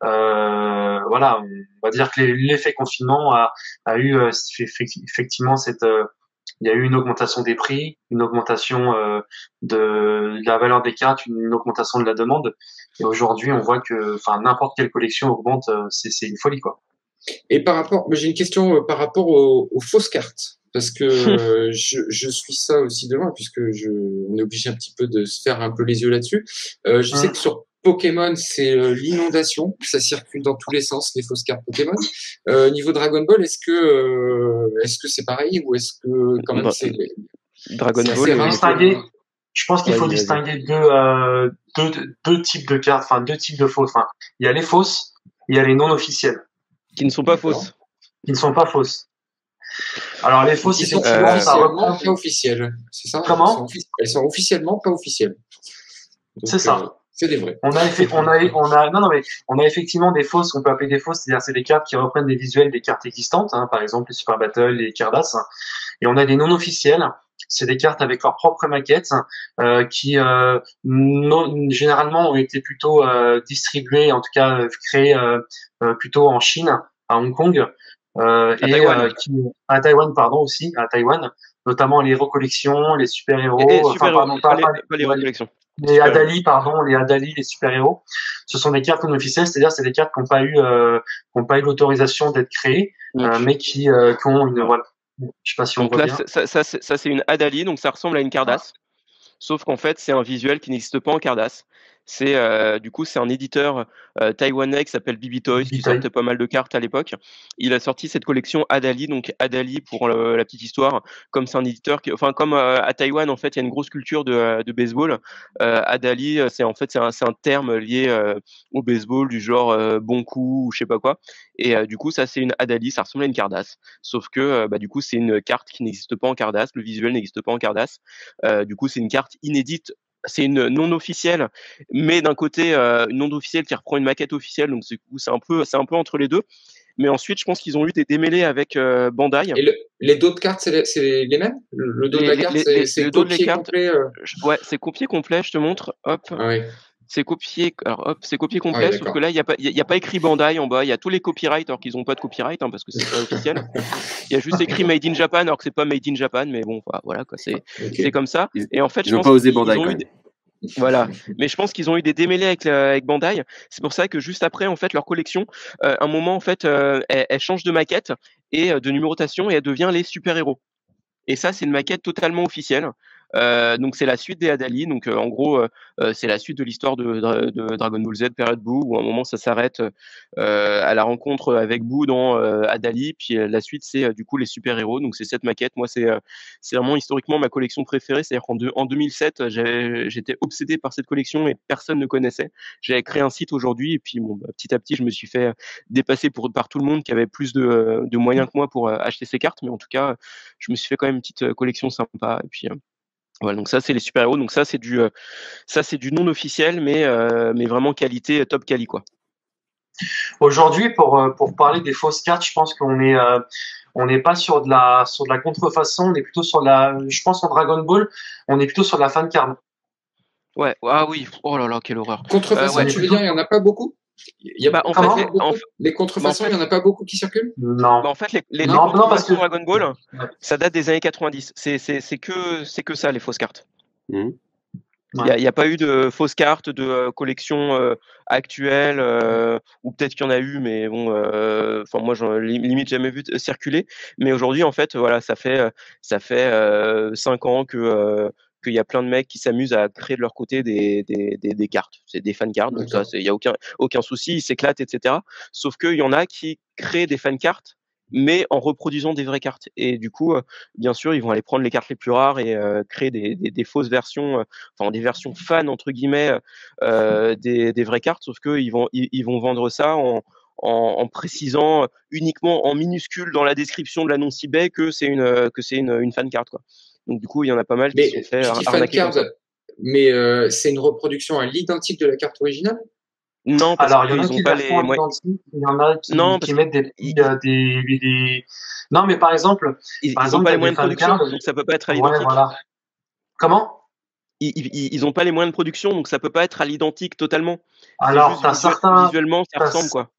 Voilà, on va dire que l'effet confinement a eu effectivement il y a eu une augmentation des prix, une augmentation de la valeur des cartes, une augmentation de la demande. Et aujourd'hui, on voit que, enfin, n'importe quelle collection augmente, c'est une folie, quoi. Et j'ai une question par rapport aux fausses cartes. Parce que je suis ça aussi de loin, puisque on est obligé un petit peu de se faire un peu les yeux là-dessus. Je sais que sur Pokémon, c'est l'inondation, ça circule dans tous les sens, les fausses cartes Pokémon. Niveau Dragon Ball, est-ce que c'est pareil, ou est-ce que quand même c'est Dragon Ball, je pense qu'il faut distinguer deux types de cartes, enfin deux types de fausses. Enfin, il y a les fausses, il y a les non officielles. Qui ne sont pas fausses. Qui ne sont pas fausses. Alors les fausses, effectivement, ça reprend pas officielles. C'est ça? Comment? Elles sont officiellement pas officielles. C'est ça. C'est des vrais. On a effectivement des fausses, on peut appeler des fausses, c'est-à-dire c'est des cartes qui reprennent des visuels des cartes existantes, hein, par exemple les Super Battle, les Cardass. Et on a des non officielles, c'est des cartes avec leur propre maquette qui généralement ont été plutôt distribuées, en tout cas créées plutôt en Chine, à Hong Kong. À Taïwan, pardon, aussi, à Taïwan, notamment les héros collections, les super-héros, les collections. Les Adali, les super-héros. Ce sont des cartes non officielles, c'est-à-dire c'est des cartes qui n'ont pas eu l'autorisation d'être créées, mais qui ont une, voilà. Je sais pas si on voit bien. Ça c'est une Adali, donc ça ressemble à une Cardass. Sauf qu'en fait, c'est un visuel qui n'existe pas en Cardass. Du coup, c'est un éditeur taïwanais qui s'appelle Bibi Toys, qui sortait pas mal de cartes à l'époque. Il a sorti cette collection Adali, donc Adali pour la petite histoire, comme c'est un éditeur comme à Taïwan, en fait, il y a une grosse culture de baseball. Adali, c'est un terme lié au baseball du genre bon coup ou je sais pas quoi. Et du coup, ça c'est une Adali, ça ressemble à une Cardass, sauf que du coup, c'est une carte qui n'existe pas en Cardass, le visuel n'existe pas en Cardass. Du coup, c'est une carte inédite. C'est une non officielle, mais d'un côté une non officielle qui reprend une maquette officielle, donc c'est un peu entre les deux. Mais ensuite, je pense qu'ils ont eu des démêlés avec Bandai. Et les dos de cartes, c'est les mêmes? Le dos de la carte, c'est copié complet. Ouais, c'est copié complet. Je te montre. Hop. Ah oui. C'est copié. Alors hop, c'est copié complet, sauf que là, il y a pas écrit Bandai en bas. Il y a tous les copyrights, alors qu'ils n'ont pas de copyright, parce que c'est pas officiel. Il y a juste écrit Made in Japan, alors que c'est pas Made in Japan, mais bon, voilà quoi. C'est comme ça. Et en fait, ils n'ont pas osé Bandai quand même. Voilà, mais je pense qu'ils ont eu des démêlés avec Bandai. C'est pour ça que juste après, en fait, leur collection, un moment, en fait, elle change de maquette et de numérotation, et elle devient les super-héros. Et ça, c'est une maquette totalement officielle. Donc c'est la suite des Adali. Donc en gros, c'est la suite de l'histoire de Dragon Ball Z période Boo, où à un moment ça s'arrête à la rencontre avec Boo dans Adali, puis la suite c'est du coup les super héros. Donc c'est cette maquette. Moi c'est vraiment historiquement ma collection préférée. C'est-à-dire qu'en 2007 j'étais obsédé par cette collection et personne ne connaissait. J'avais créé un site aujourd'hui et puis petit à petit je me suis fait dépasser par tout le monde qui avait plus de moyens que moi pour acheter ces cartes. Mais en tout cas je me suis fait quand même une petite collection sympa. Et puis voilà, donc ça c'est les super-héros, donc ça c'est du non officiel, mais vraiment qualité top quali quoi. Aujourd'hui, pour parler des fausses cartes, je pense qu'on est on n'est pas sur de la contrefaçon, on est plutôt sur je pense en Dragon Ball, on est plutôt sur de la fan card. Ouais, ah oui, oh là là, quelle horreur. Contrefaçon, tu veux dire, il y en a pas beaucoup? Les contrefaçons, il n'y en a pas beaucoup qui circulent? Non. En fait, les contrefaçons Dragon Ball, ça date des années 90. C'est que ça, les fausses cartes. Il n'y a pas eu de fausses cartes de collection actuelle, ou peut-être qu'il y en a eu, mais bon, moi, j'en limite jamais vu circuler. Mais aujourd'hui, en fait, voilà, ça fait 5 ans qu'il y a plein de mecs qui s'amusent à créer de leur côté des cartes. C'est des fan cards, donc ça, il n'y a aucun souci, ils s'éclatent, etc. Sauf qu'il y en a qui créent des fan cartes, mais en reproduisant des vraies cartes. Et du coup, bien sûr, ils vont aller prendre les cartes les plus rares et créer des fausses versions, des versions fans, entre guillemets, des vraies cartes, sauf qu'ils vont vendre ça en précisant uniquement en minuscule dans la description de l'annonce eBay que c'est une fan card, quoi. Donc du coup, il y en a pas mal qui sont fait arnaquer. Mais c'est une reproduction à l'identique de la carte originale? Non, parce qu'ils n'ont pas les moyens. Il y en a qui mettent des... Non, mais par exemple... Ils n'ont pas les moyens de production, donc ça peut pas être à l'identique. Ouais, voilà. Comment? Ils ont pas les moyens de production, donc ça peut pas être à l'identique totalement. C'est Alors, juste visuellement, ça ressemble, quoi.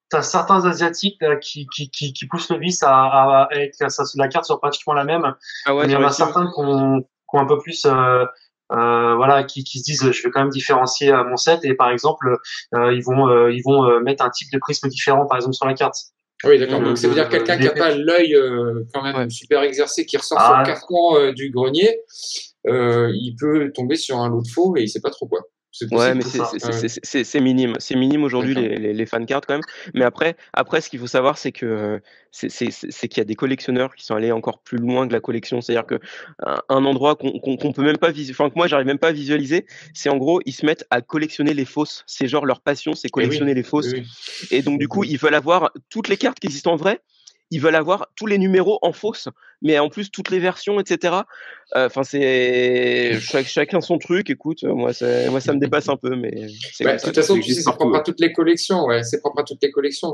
T'as certains Asiatiques qui poussent le vice et que la carte soit pratiquement la même. Ah ouais, Mais il y en a certains qui ont un peu plus, voilà, qui se disent, je vais quand même différencier mon set. Et par exemple, ils vont mettre un type de prisme différent, par exemple, sur la carte. Ah oui, d'accord. Donc, ça veut dire quelqu'un qui n'a pas l'œil quand même super exercé, qui ressort son carton du grenier, il peut tomber sur un lot de faux et il sait pas trop quoi. Ouais, mais c'est minime. C'est minime aujourd'hui les fan cards quand même. Mais après, ce qu'il faut savoir, c'est que c'est qu'il y a des collectionneurs qui sont allés encore plus loin que la collection. C'est-à-dire que un endroit qu'on peut même pas que moi j'arrive même pas à visualiser, c'est en gros ils se mettent à collectionner les fausses. C'est genre leur passion, c'est collectionner les fausses. Et donc du coup ils veulent avoir toutes les cartes qui existent en vrai. Ils veulent avoir tous les numéros en fausse, mais en plus toutes les versions, etc. Enfin, c'est chacun son truc. Écoute, moi ça me dépasse un peu, mais de toute façon, tu sais, c'est propre à toutes les collections. Ouais, c'est propre à toutes les collections.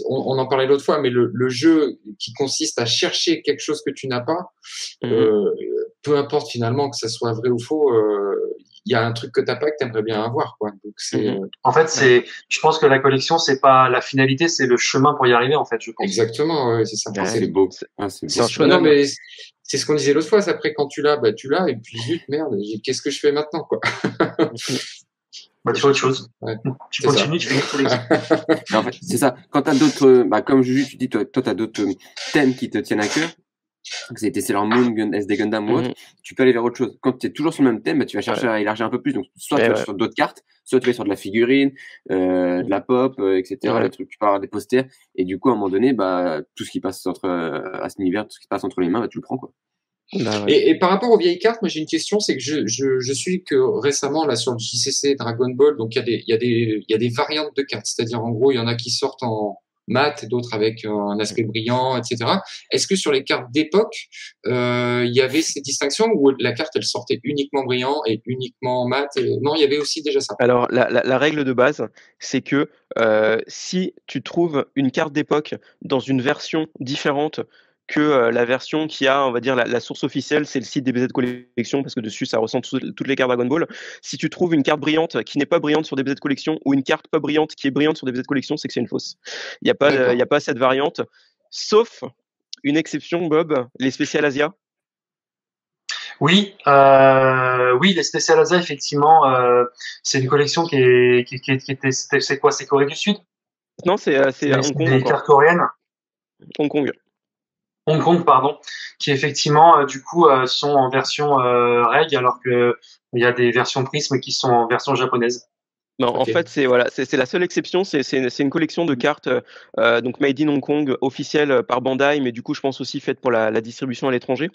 On en parlait l'autre fois, mais le jeu qui consiste à chercher quelque chose que tu n'as pas, peu importe finalement que ça soit vrai ou faux, il y a un truc que t'as pas que t'aimerais bien avoir, quoi. Donc en fait, je pense que la collection, c'est pas la finalité, c'est le chemin pour y arriver, en fait, je pense. Exactement, ouais, c'est ça. C'est beau. C'est un choix. Non, mais c'est ce qu'on disait l'autre fois. Après, quand tu l'as, tu l'as, et puis zut, merde, qu'est-ce que je fais maintenant, quoi. Tu fais autre chose. Ouais, tu continues, tu fais une collection. En fait, c'est ça. Quand t'as d'autres, comme Juju, tu dis, toi, t'as d'autres thèmes qui te tiennent à cœur. Que c'était Sailor Moon, SD Gundam ou autre, tu peux aller vers autre chose. Quand tu es toujours sur le même thème, tu vas chercher à élargir un peu plus. Donc, soit tu vas sur d'autres cartes, soit tu vas sur de la figurine, de la pop, etc. Les trucs, tu peux avoir des posters. Et du coup, à un moment donné, tout ce qui passe à cet univers, tout ce qui passe entre les mains, tu le prends, quoi. Et par rapport aux vieilles cartes, moi j'ai une question, c'est que je suis que récemment là sur le JCC Dragon Ball, donc il y a des variantes de cartes, c'est-à-dire en gros il y en a qui sortent en mat, d'autres avec un aspect brillant, etc. Est-ce que sur les cartes d'époque, il y avait ces distinctions ou la carte elle sortait uniquement brillant et uniquement mat Non, il y avait aussi déjà ça. Alors la règle de base, c'est que si tu trouves une carte d'époque dans une version différente que la version qui a, on va dire, la source officielle, c'est le site des BZ de collection, parce que dessus, ça recense toutes les cartes Dragon Ball. Si tu trouves une carte brillante qui n'est pas brillante sur des BZ de collection, ou une carte pas brillante qui est brillante sur des BZ de collection, c'est que c'est une fausse. Il n'y a pas cette variante, sauf une exception, Bob, les spéciales Asia. Oui, les Special Asia, effectivement, c'est une collection qui était, c'est quoi, c'est Corée du Sud? Non, c'est Hong Kong. Des cartes coréennes. Hong Kong. Hong Kong, pardon, qui effectivement, du coup, sont en version reg, alors que il y a des versions Prism qui sont en version japonaise. Non, en fait, c'est la seule exception. C'est une collection de cartes donc made in Hong Kong, officielle par Bandai, mais du coup, je pense aussi faite pour la distribution à l'étranger.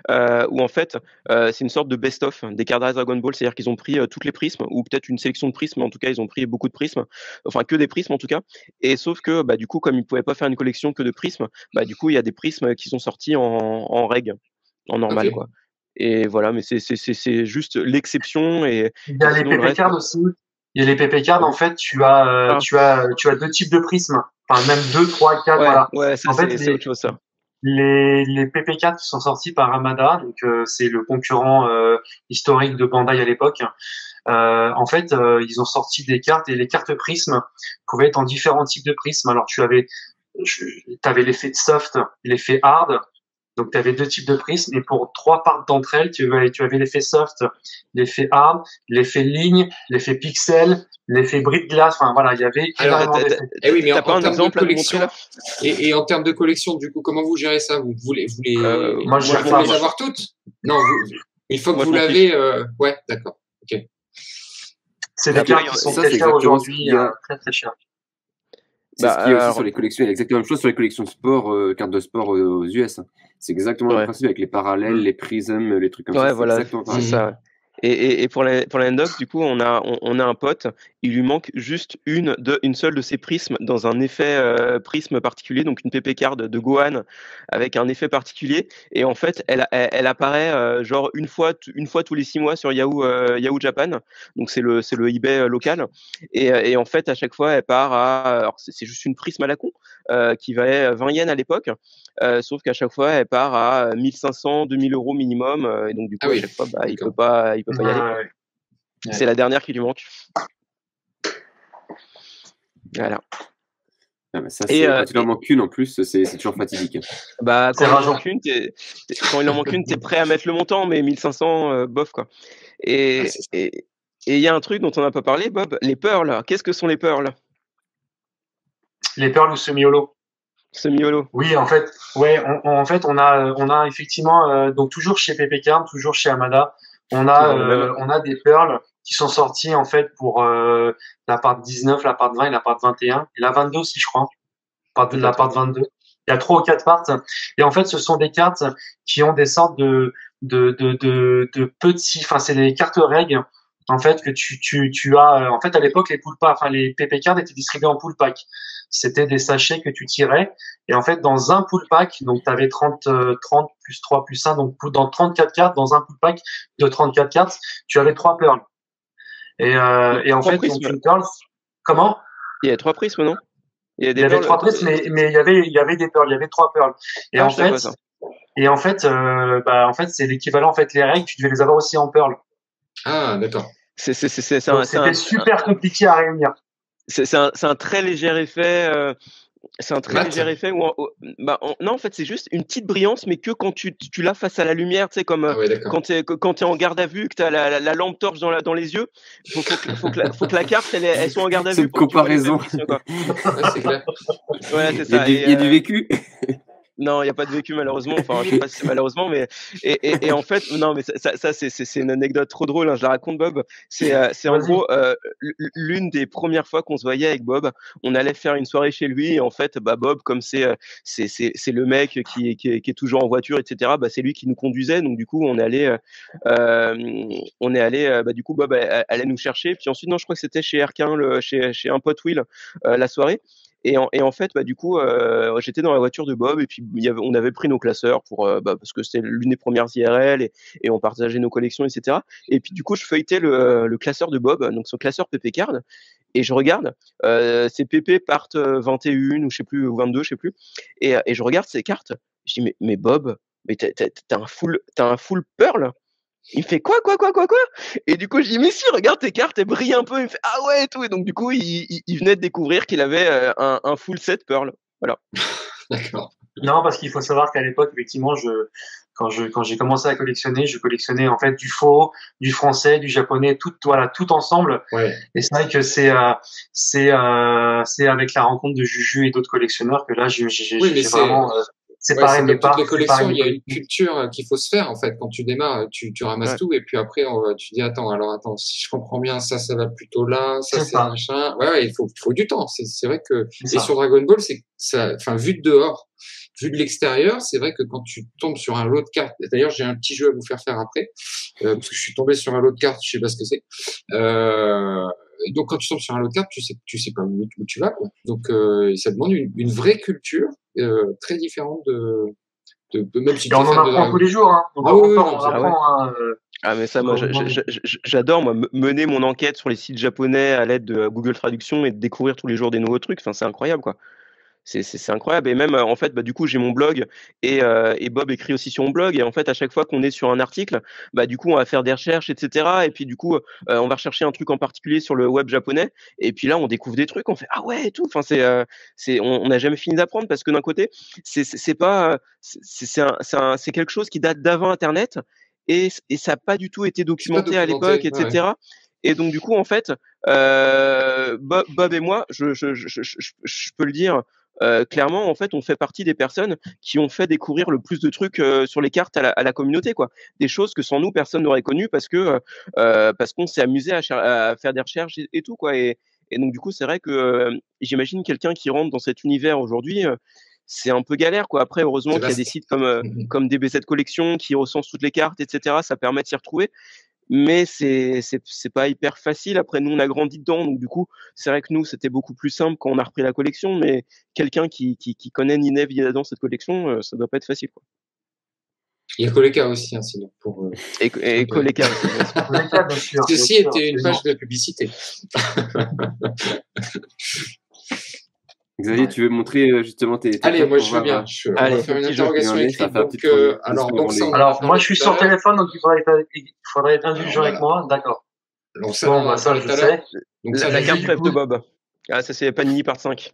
Où en fait, c'est une sorte de best-of des cartes Dragon Ball, c'est-à-dire qu'ils ont pris toutes les prismes, ou peut-être une sélection de prismes, mais en tout cas, ils ont pris beaucoup de prismes, enfin que des prismes en tout cas. Et sauf que, du coup, comme ils pouvaient pas faire une collection que de prismes, du coup, il y a des prismes qui sont sortis en reg, en normal, quoi. Et voilà, mais c'est juste l'exception. Et il y a les PP cards aussi. Il y a les PP cards, en fait, tu as deux types de prismes. Enfin, même 2, 3, 4, voilà. Ouais, ça, en fait, c'est autre chose, ça. Les PP4 qui sont sortis par Hamada, donc c'est le concurrent historique de Bandai à l'époque. En fait, ils ont sorti des cartes et les cartes prismes pouvaient être en différents types de prismes. Alors tu avais l'effet soft, l'effet hard. Donc tu avais deux types de prismes et pour 3 parts d'entre elles, tu avais l'effet soft, l'effet hard, l'effet ligne, l'effet pixel, l'effet bris de glace. Enfin voilà, il y avait énormément d'effets. Oui, mais en pas un termes exemple de collection, et en termes de collection, du coup, comment vous gérez ça? Vous voulez moi, je les avoir toutes? Non, une fois que vous l'avez, ouais, d'accord, ok. C'est des cartes qui sont très chères aujourd'hui, très très chères. C'est ce qu'il y a aussi sur les collections. Il y a exactement la même chose sur les collections de sport, cartes de sport aux US. C'est exactement le principe avec les parallèles, les prisms, les trucs comme ça. Ouais, voilà, c'est ça. Et pour l'anecdote, du coup, on a un pote, il lui manque juste une seule de ses prismes dans un effet prisme particulier, donc une PP card de Gohan avec un effet particulier. Et en fait, elle apparaît genre une fois tous les 6 mois sur Yahoo Japan. Donc c'est le eBay local. Et en fait, à chaque fois, elle part alors c'est juste une prisme à la con qui valait 20 yens à l'époque. Sauf qu'à chaque fois, elle part à 1500, 2000 euros minimum. Et donc, du coup, à chaque fois, il peut pas y aller. Ouais. C'est la dernière qui lui manque. Voilà. Ah bah ça, quand il en manque une, en plus, c'est toujours fatidique. Bah, quand il en manque une, t'es prêt à mettre le montant, mais 1500, bof, quoi. Et il y a un truc dont on n'a pas parlé, Bob, les pearls. Qu'est-ce que sont les pearls? Les pearls ou semi-holo? Semi-holo. Oui, en fait, ouais, en fait, on a effectivement, donc toujours chez PPCard, toujours chez Amada, on a des pearls qui sont sortis en fait pour la part 19, la part 20 et la part 21, et la 22 aussi, je crois, la part 22. Il y a 3 ou 4 parts, et en fait, ce sont des cartes qui ont des sortes de petits, enfin, c'est des cartes règles en fait que tu as. En fait, à l'époque, les PPCard étaient distribués en pool pack. C'était des sachets que tu tirais. Et en fait, dans un pool pack, donc tu avais 30 plus 3 plus 1, donc dans 34 cartes, dans un pool pack de 34 cartes, tu avais 3 pearls. Et en fait, donc une pearl, comment? Il y a 3 prismes, non? Il y avait 3 prismes, mais il y avait des pearls, il y avait 3 pearls. Et en fait, c'est l'équivalent, en fait, les règles, tu devais les avoir aussi en pearl. Ah, d'accord. C'était super compliqué à réunir. C'est un très léger effet. C'est un très léger effet où, non, en fait, c'est juste une petite brillance, mais que quand tu l'as face à la lumière, tu sais, comme quand t'es en garde à vue, que t'as la lampe torche dans les yeux, faut que la carte, elle soit en garde à vue. C'est une comparaison. C'est clair. Ouais, c'est ça. Il y a du vécu. Non, il n'y a pas de vécu malheureusement. Enfin, je sais pas si c'est malheureusement, mais et en fait, non, mais ça c'est une anecdote trop drôle. Hein, je la raconte, Bob. C'est en gros l'une des premières fois qu'on se voyait avec Bob. On allait faire une soirée chez lui. Et en fait, Bob, comme c'est le mec qui est toujours en voiture, etc. C'est lui qui nous conduisait. Donc du coup, on est allé du coup, Bob allait nous chercher. Puis ensuite, non, je crois que c'était chez Erquin, chez un pote Will, la soirée. Et en fait, du coup, j'étais dans la voiture de Bob et puis on avait pris nos classeurs parce que c'était l'une des premières IRL et on partageait nos collections, etc. Et puis du coup, je feuilletais le classeur de Bob, donc son classeur PP Card, et je regarde, ces PP partent 21 ou je sais plus, ou 22, je sais plus, et je regarde ces cartes. Je dis mais Bob, mais t'as un full pearl? Il me fait quoi? Et du coup, je dis, mais si, regarde tes cartes, elles brillent un peu. Il me fait, ah ouais, et tout. Et donc, du coup, il venait de découvrir qu'il avait un full set Pearl. Voilà. D'accord. Non, parce qu'il faut savoir qu'à l'époque, effectivement, quand j'ai commencé à collectionner, je collectionnais en fait du faux, du français, du japonais, tout ensemble. Ouais. Et c'est vrai que c'est avec la rencontre de Juju et d'autres collectionneurs que là, j'ai vraiment séparé mes parts. Toutes les collections, il y a une culture qu'il faut se faire en fait. Quand tu démarres, tu ramasses tout et puis après, tu dis attends, si je comprends bien, ça va plutôt là, ça c'est machin. Ouais, il faut du temps. C'est vrai que et sur Dragon Ball, c'est ça. Enfin, vu de dehors. Vu de l'extérieur, c'est vrai que quand tu tombes sur un lot de cartes, d'ailleurs j'ai un petit jeu à vous faire après, parce que je suis tombé sur un lot de cartes, je sais pas ce que c'est. Donc quand tu tombes sur un lot de cartes, tu sais pas où tu vas, quoi. Donc ça demande une vraie culture très différente de même si on en apprend tous les jours, hein. Ah mais ça, moi j'adore mener mon enquête sur les sites japonais à l'aide de Google Traduction et de découvrir tous les jours des nouveaux trucs. Enfin, c'est incroyable, quoi. C'est incroyable. Et même en fait, du coup, j'ai mon blog et Bob écrit aussi sur mon blog. Et en fait, à chaque fois qu'on est sur un article, du coup, on va faire des recherches, etc. Et puis du coup, on va rechercher un truc en particulier sur le web japonais. Et puis là, on découvre des trucs. On fait ah ouais et tout. Enfin, on n'a jamais fini d'apprendre parce que d'un côté, c'est quelque chose qui date d'avant Internet et ça n'a pas du tout été documenté à l'époque, etc. Ouais. Et donc du coup, en fait, Bob et moi, je peux le dire. Clairement, en fait, on fait partie des personnes qui ont fait découvrir le plus de trucs sur les cartes à la communauté, quoi. Des choses que sans nous, personne n'aurait connues parce qu'on s'est amusé à faire des recherches et tout, quoi. Et donc, du coup, c'est vrai que j'imagine quelqu'un qui rentre dans cet univers aujourd'hui, c'est un peu galère, quoi. Après, heureusement qu'il y a des sites comme DBZ Collection qui recensent toutes les cartes, etc. Ça permet de s'y retrouver. mais c'est pas hyper facile. Après, nous, on a grandi dedans, donc du coup, c'est vrai que nous, c'était beaucoup plus simple quand on a repris la collection, mais quelqu'un qui connaît ni Neve ni Adam cette collection, ça doit pas être facile, quoi. Il y a Coleca aussi, hein, sinon. Et Coleca aussi, bien sûr. Coleca, bien sûr. Ceci bien sûr, était une absolument. page de publicité. Xavier, tu veux montrer justement tes Allez, cartes moi pour je veux voir, bien. On va Allez, faire une petit jeu. interrogation Regardez, ça écrite. va faire Donc, petite première alors, question donc avant ça, les- on en a Alors, moi, parlé je suis tout à sur l'heure. téléphone, donc il faudrait être indulgent avec moi. D'accord. Donc ça, on en Bon, a bah, ça, parlé je tout à l'heure. sais. Donc ça, La j'ai carte vu, rêve du de coup. Bob. Ah, ça, c'est Panini part 5.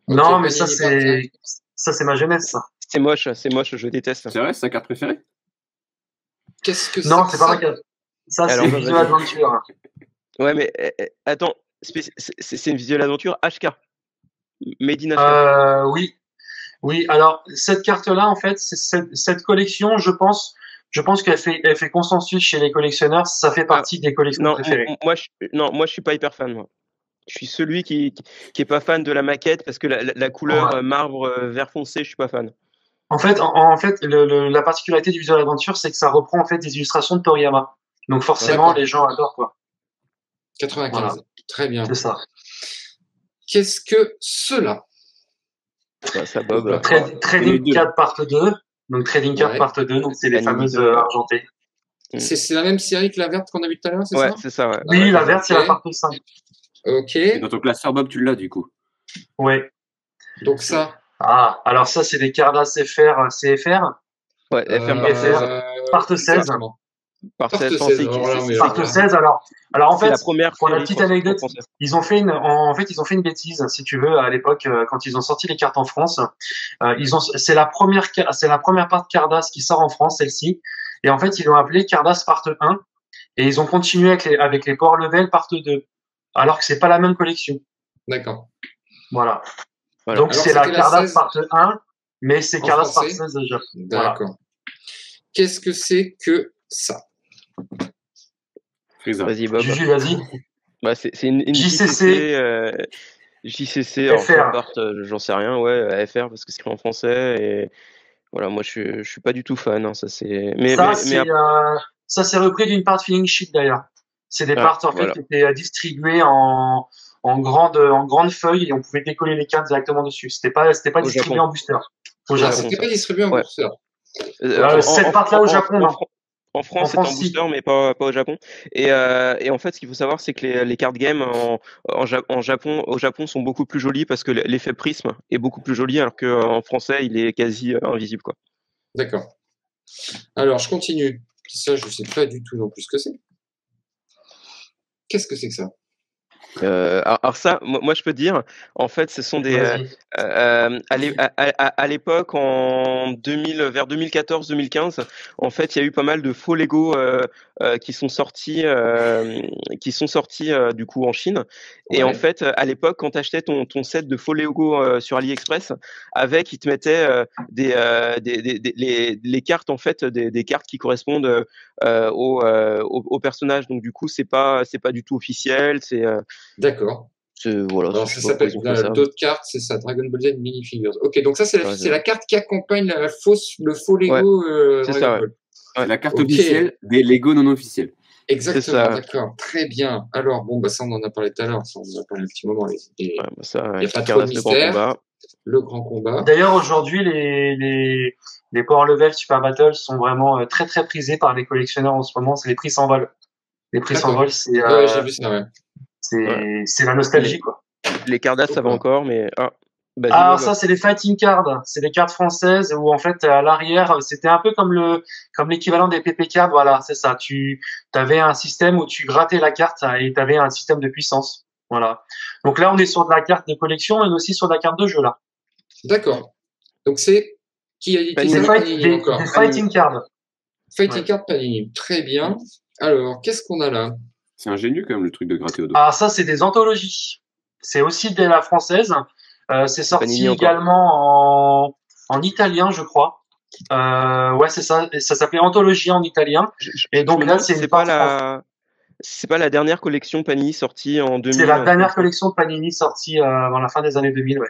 Non, Ok, mais ça, Panini part c'est ma jeunesse, ça. C'est moche, je déteste. C'est vrai, c'est ta carte préférée? Qu'est-ce que Non, c'est c'est que pas ça? ma carte. Ça, Alors, c'est bah, Visual vas-y. Adventure. Ouais, mais attends, c'est une visuelle aventure HK. Made in HK. Oui. Oui, alors, cette carte-là, en fait, cette collection, je pense elle fait consensus chez les collectionneurs. Ça fait partie des collections Non, préférées. moi, je suis pas hyper fan, moi. Je suis celui qui est pas fan de la maquette parce que la couleur Ouais. marbre vert foncé, je suis pas fan. En fait, en fait, la particularité du Visual Adventure, c'est que ça reprend en fait des illustrations de Toriyama. Donc forcément, D'accord. les gens adorent quoi. 95. Voilà. Très bien. C'est ça. Qu'est-ce que cela? Bah, ça Bob. Bah, les Trading deux, Card Part 2. Donc Trading Card Ouais. Part 2, donc c'est les Panini fameuses 2, ouais. argentées. C'est la même série que la verte qu'on a vue tout à l'heure, c'est Ouais, ça? c'est ça, ouais. Oui, Ouais, la verte, c'est ok. la Part 5. Ok. Et dans ton classeur, Bob, tu l'as du coup. Ouais. Donc ça. Ah, alors ça, c'est des Cardas CFR. Ouais, FM part 16. Part 16. Exactement. Part Part 16, 16, alors là, mais Part 16, alors en c'est fait, la première pour la série petite française anecdote, en français. ils ont fait une bêtise, si tu veux, à l'époque, quand ils ont sorti les cartes en France. C'est la première part de Cardas qui sort en France, celle-ci. Et en fait, ils l'ont appelé Cardas Part 1. Et ils ont continué avec les Power Level Part 2. Alors que c'est pas la même collection. D'accord. Voilà. Voilà. Donc Alors, c'est la c'était la Cardas 16 Part 1, mais c'est en Cardas Part français. 16 déjà. Voilà. D'accord. Qu'est-ce que c'est que ça? Frieza. Vas-y, Bob. Juju, vas-y. Bah, c'est une JCC. JCC, alors FR. ça part, j'en sais rien, ouais, FR parce que c'est écrit en français et voilà, moi je suis pas du tout fan, hein, ça c'est. Ça, c'est repris d'une part Feeling Sheet d'ailleurs. C'est des parts en fait voilà. qui étaient distribuées en grande feuille et on pouvait décoller les cartes directement dessus. C'était pas distribué Japon. en booster. Au Ah, Japon. c'était pas distribué en Ouais. booster. Cette part-là au Japon, non. En France, c'est En en France, si. booster, mais pas au Japon. Et en fait, ce qu'il faut savoir, c'est que les cartes game au Japon sont beaucoup plus jolies parce que l'effet prisme est beaucoup plus joli, alors qu'en français, il est quasi invisible, quoi. D'accord. Alors, je continue. Ça, je sais pas du tout non plus ce que c'est. Qu'est-ce que c'est que ça? Alors ça, moi je peux te dire, en fait, ce sont des Vas-y. à l'époque en 2000, vers 2014-2015, en fait, il y a eu pas mal de faux Lego qui sont sortis du coup en Chine. Et en fait, à l'époque, quand tu achetais ton set de faux Lego sur AliExpress, avec, ils te mettaient les cartes en fait, des cartes qui correspondent au personnage. Donc du coup, c'est pas du tout officiel. D'accord. Voilà, Alors, je ça sais pas pourquoi s'appelle ils ont fait ça. d'autres cartes, c'est ça, Dragon Ball Z Minifigures. Ok, donc ça, c'est Ouais, la carte qui accompagne le faux Lego c'est Dragon ça, ouais. Ball. C'est la carte Ok. officielle des Lego non officiels. Exactement, ça. d'accord. Très bien. Alors, bon, bah, ça, on en a parlé tout à l'heure. Ça, on en a parlé un petit moment. Ouais, bah ça, Il n'y a pas trop de Cardass, le grand mystère. combat. Le grand combat. D'ailleurs, aujourd'hui, les Power Level Super Battle sont vraiment très très prisés par les collectionneurs en ce moment. C'est les prix s'envolent. Les prix D'accord. s'envolent, c'est Ouais, j'ai vu ça, ouais. c'est la nostalgie quoi. Les Cardass, ça va encore, mais vas-y, Ah, Bob. ça, c'est les fighting cards. C'est des cartes françaises où, en fait, à l'arrière, c'était un peu comme l'équivalent des PP cards. Voilà, c'est ça. Tu avais un système où tu grattais la carte et tu avais un système de puissance. Voilà. Donc là, on est sur de la carte de collection et aussi sur de la carte de jeu, là. D'accord. Donc, c'est qui a dit Panini. ça? Des fighting cards. Fighting Ouais. card Panini. Très bien. Alors, qu'est-ce qu'on a là? C'est ingénieux quand même le truc de gratter au dos. Ah, ça, c'est des anthologies. C'est aussi de la française. C'est sorti Panini encore. également en italien, je crois. Ouais, c'est ça. Et ça s'appelait Anthologie en italien. Et donc je me là, demande c'est si une partie c'est pas la dernière collection Panini sortie en 2000. C'est la dernière collection de Panini sortie avant la fin des années 2000, ouais.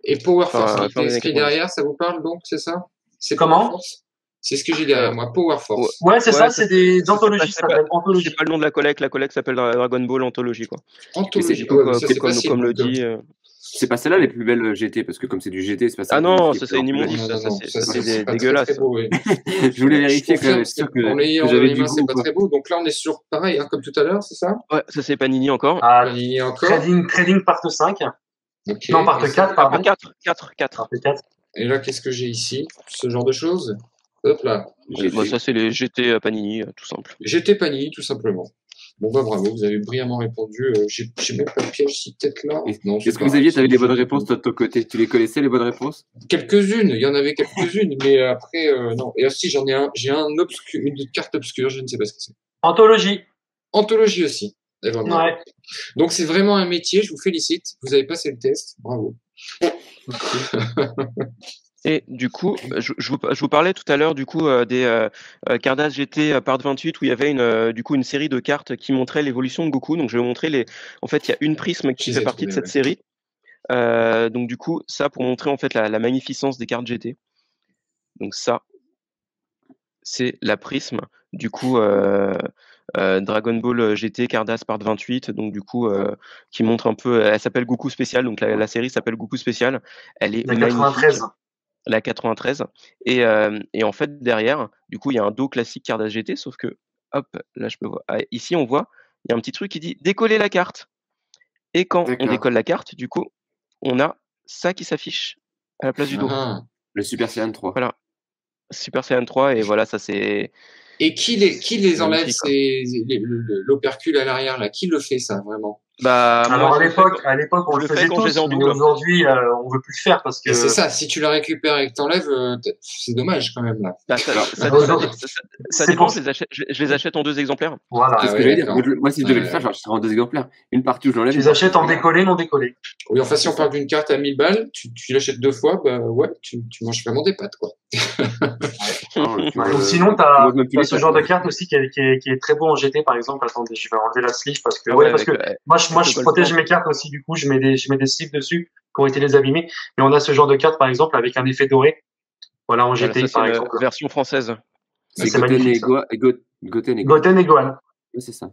Et Power Force, Enfin, il était fin des écrit années 90. derrière, ça vous parle donc, c'est ça? C'est Comment Power Force? C'est ce que j'ai derrière moi, Power Force. Ouais, c'est Ouais, ça, ça, c'est des c'est anthologies, ça s'appelle c'est anthologie. pas le nom de la collecte. La collecte s'appelle Dragon Ball Anthology, quoi. Anthologie. Du coup, Ouais, mais ça, c'est facile. comme le donc, dit. C'est pas celle-là les plus belles GT, parce que comme c'est du GT, c'est pas ça. Ah que je non, vérifie. ça c'est une immondice, non, ça non, c'est ça, c'est pas dégueulasse. Très, très beau, oui. Je voulais vérifier Je confirme, que, sûr que, en l'ayant que dans j'avais les du mains, goût. c'est pas quoi. très beau. Donc là, on est sur pareil, comme tout à l'heure, c'est ça? Ouais, ça c'est Panini encore. Ah, Panini encore. Trading part 5. Ok. Non, part 4, Par pardon. 4. Part 4. Et là, qu'est-ce que j'ai ici? Ce genre de choses? Hop là. Bah, ça c'est les GT Panini, tout simple. GT Panini, tout simplement. Bon, bah bravo, vous avez brillamment répondu. J'ai même pas de piège si peut-être là. Non, Est-ce que Xavier, tu avais les bonnes réponses toi, de ton côté? Tu les connaissais, les bonnes réponses? Quelques-unes, il y en avait quelques-unes, mais après, non. Et aussi, j'ai une carte obscure, je ne sais pas ce que c'est. Anthologie. Anthologie aussi. Eh ben, Ouais. donc, c'est vraiment un métier, je vous félicite. Vous avez passé le test, bravo. Et du coup, je vous parlais tout à l'heure du coup des Cardass GT part 28 où il y avait une série de cartes qui montraient l'évolution de Goku. Donc je vais vous montrer En fait, il y a une prisme qui fait partie de cette série. Donc du coup, ça pour montrer en fait la magnificence des cartes GT. Donc ça, c'est la prisme. Du coup, Dragon Ball GT Cardass part 28. Donc du coup, qui montre un peu. Elle s'appelle Goku spécial. Donc la série s'appelle Goku spécial. Elle est La magnifique. 93. La 93. Et en fait, derrière, du coup, il y a un dos classique Cardass GT, sauf que, hop, là, je peux voir. Ici, on voit, il y a un petit truc qui dit décoller la carte. Et quand on décolle la carte, du coup, on a ça qui s'affiche à la place du dos. Le Super Saiyan 3. Voilà. Super Saiyan 3, et voilà, ça c'est. Et qui les enlève, l'opercule à l'arrière, là? Qui le fait, ça, vraiment? Bah, alors à l'époque, on le faisait tous, mais aujourd'hui, on veut plus le faire parce que. Et c'est ça. Si tu la récupères et que t'enlèves, c'est dommage quand même là. Bah, ça dépend. Je les achète en 2 exemplaires. Voilà. C'est ce que j'allais dire. Moi, si je devais le faire, je serais en 2 exemplaires. Une partie où je l'enlève. Tu les achètes en décollé, non décollé. Oui, enfin, si on parle d'une carte à 1000 balles, tu l'achètes 2 fois, bah ouais, tu manges vraiment des pâtes, quoi. Donc sinon, t'as ce genre de carte aussi qui est très beau en GT, par exemple. Attendez, je vais enlever la sleeve parce que, moi, je protège mes cartes aussi, du coup, je mets des sleeves dessus pour éviter les abîmer. Mais on a ce genre de carte, par exemple, avec un effet doré. Voilà, en GT, par exemple. Version française. C'est Goten et Gohan. Oui, c'est ça.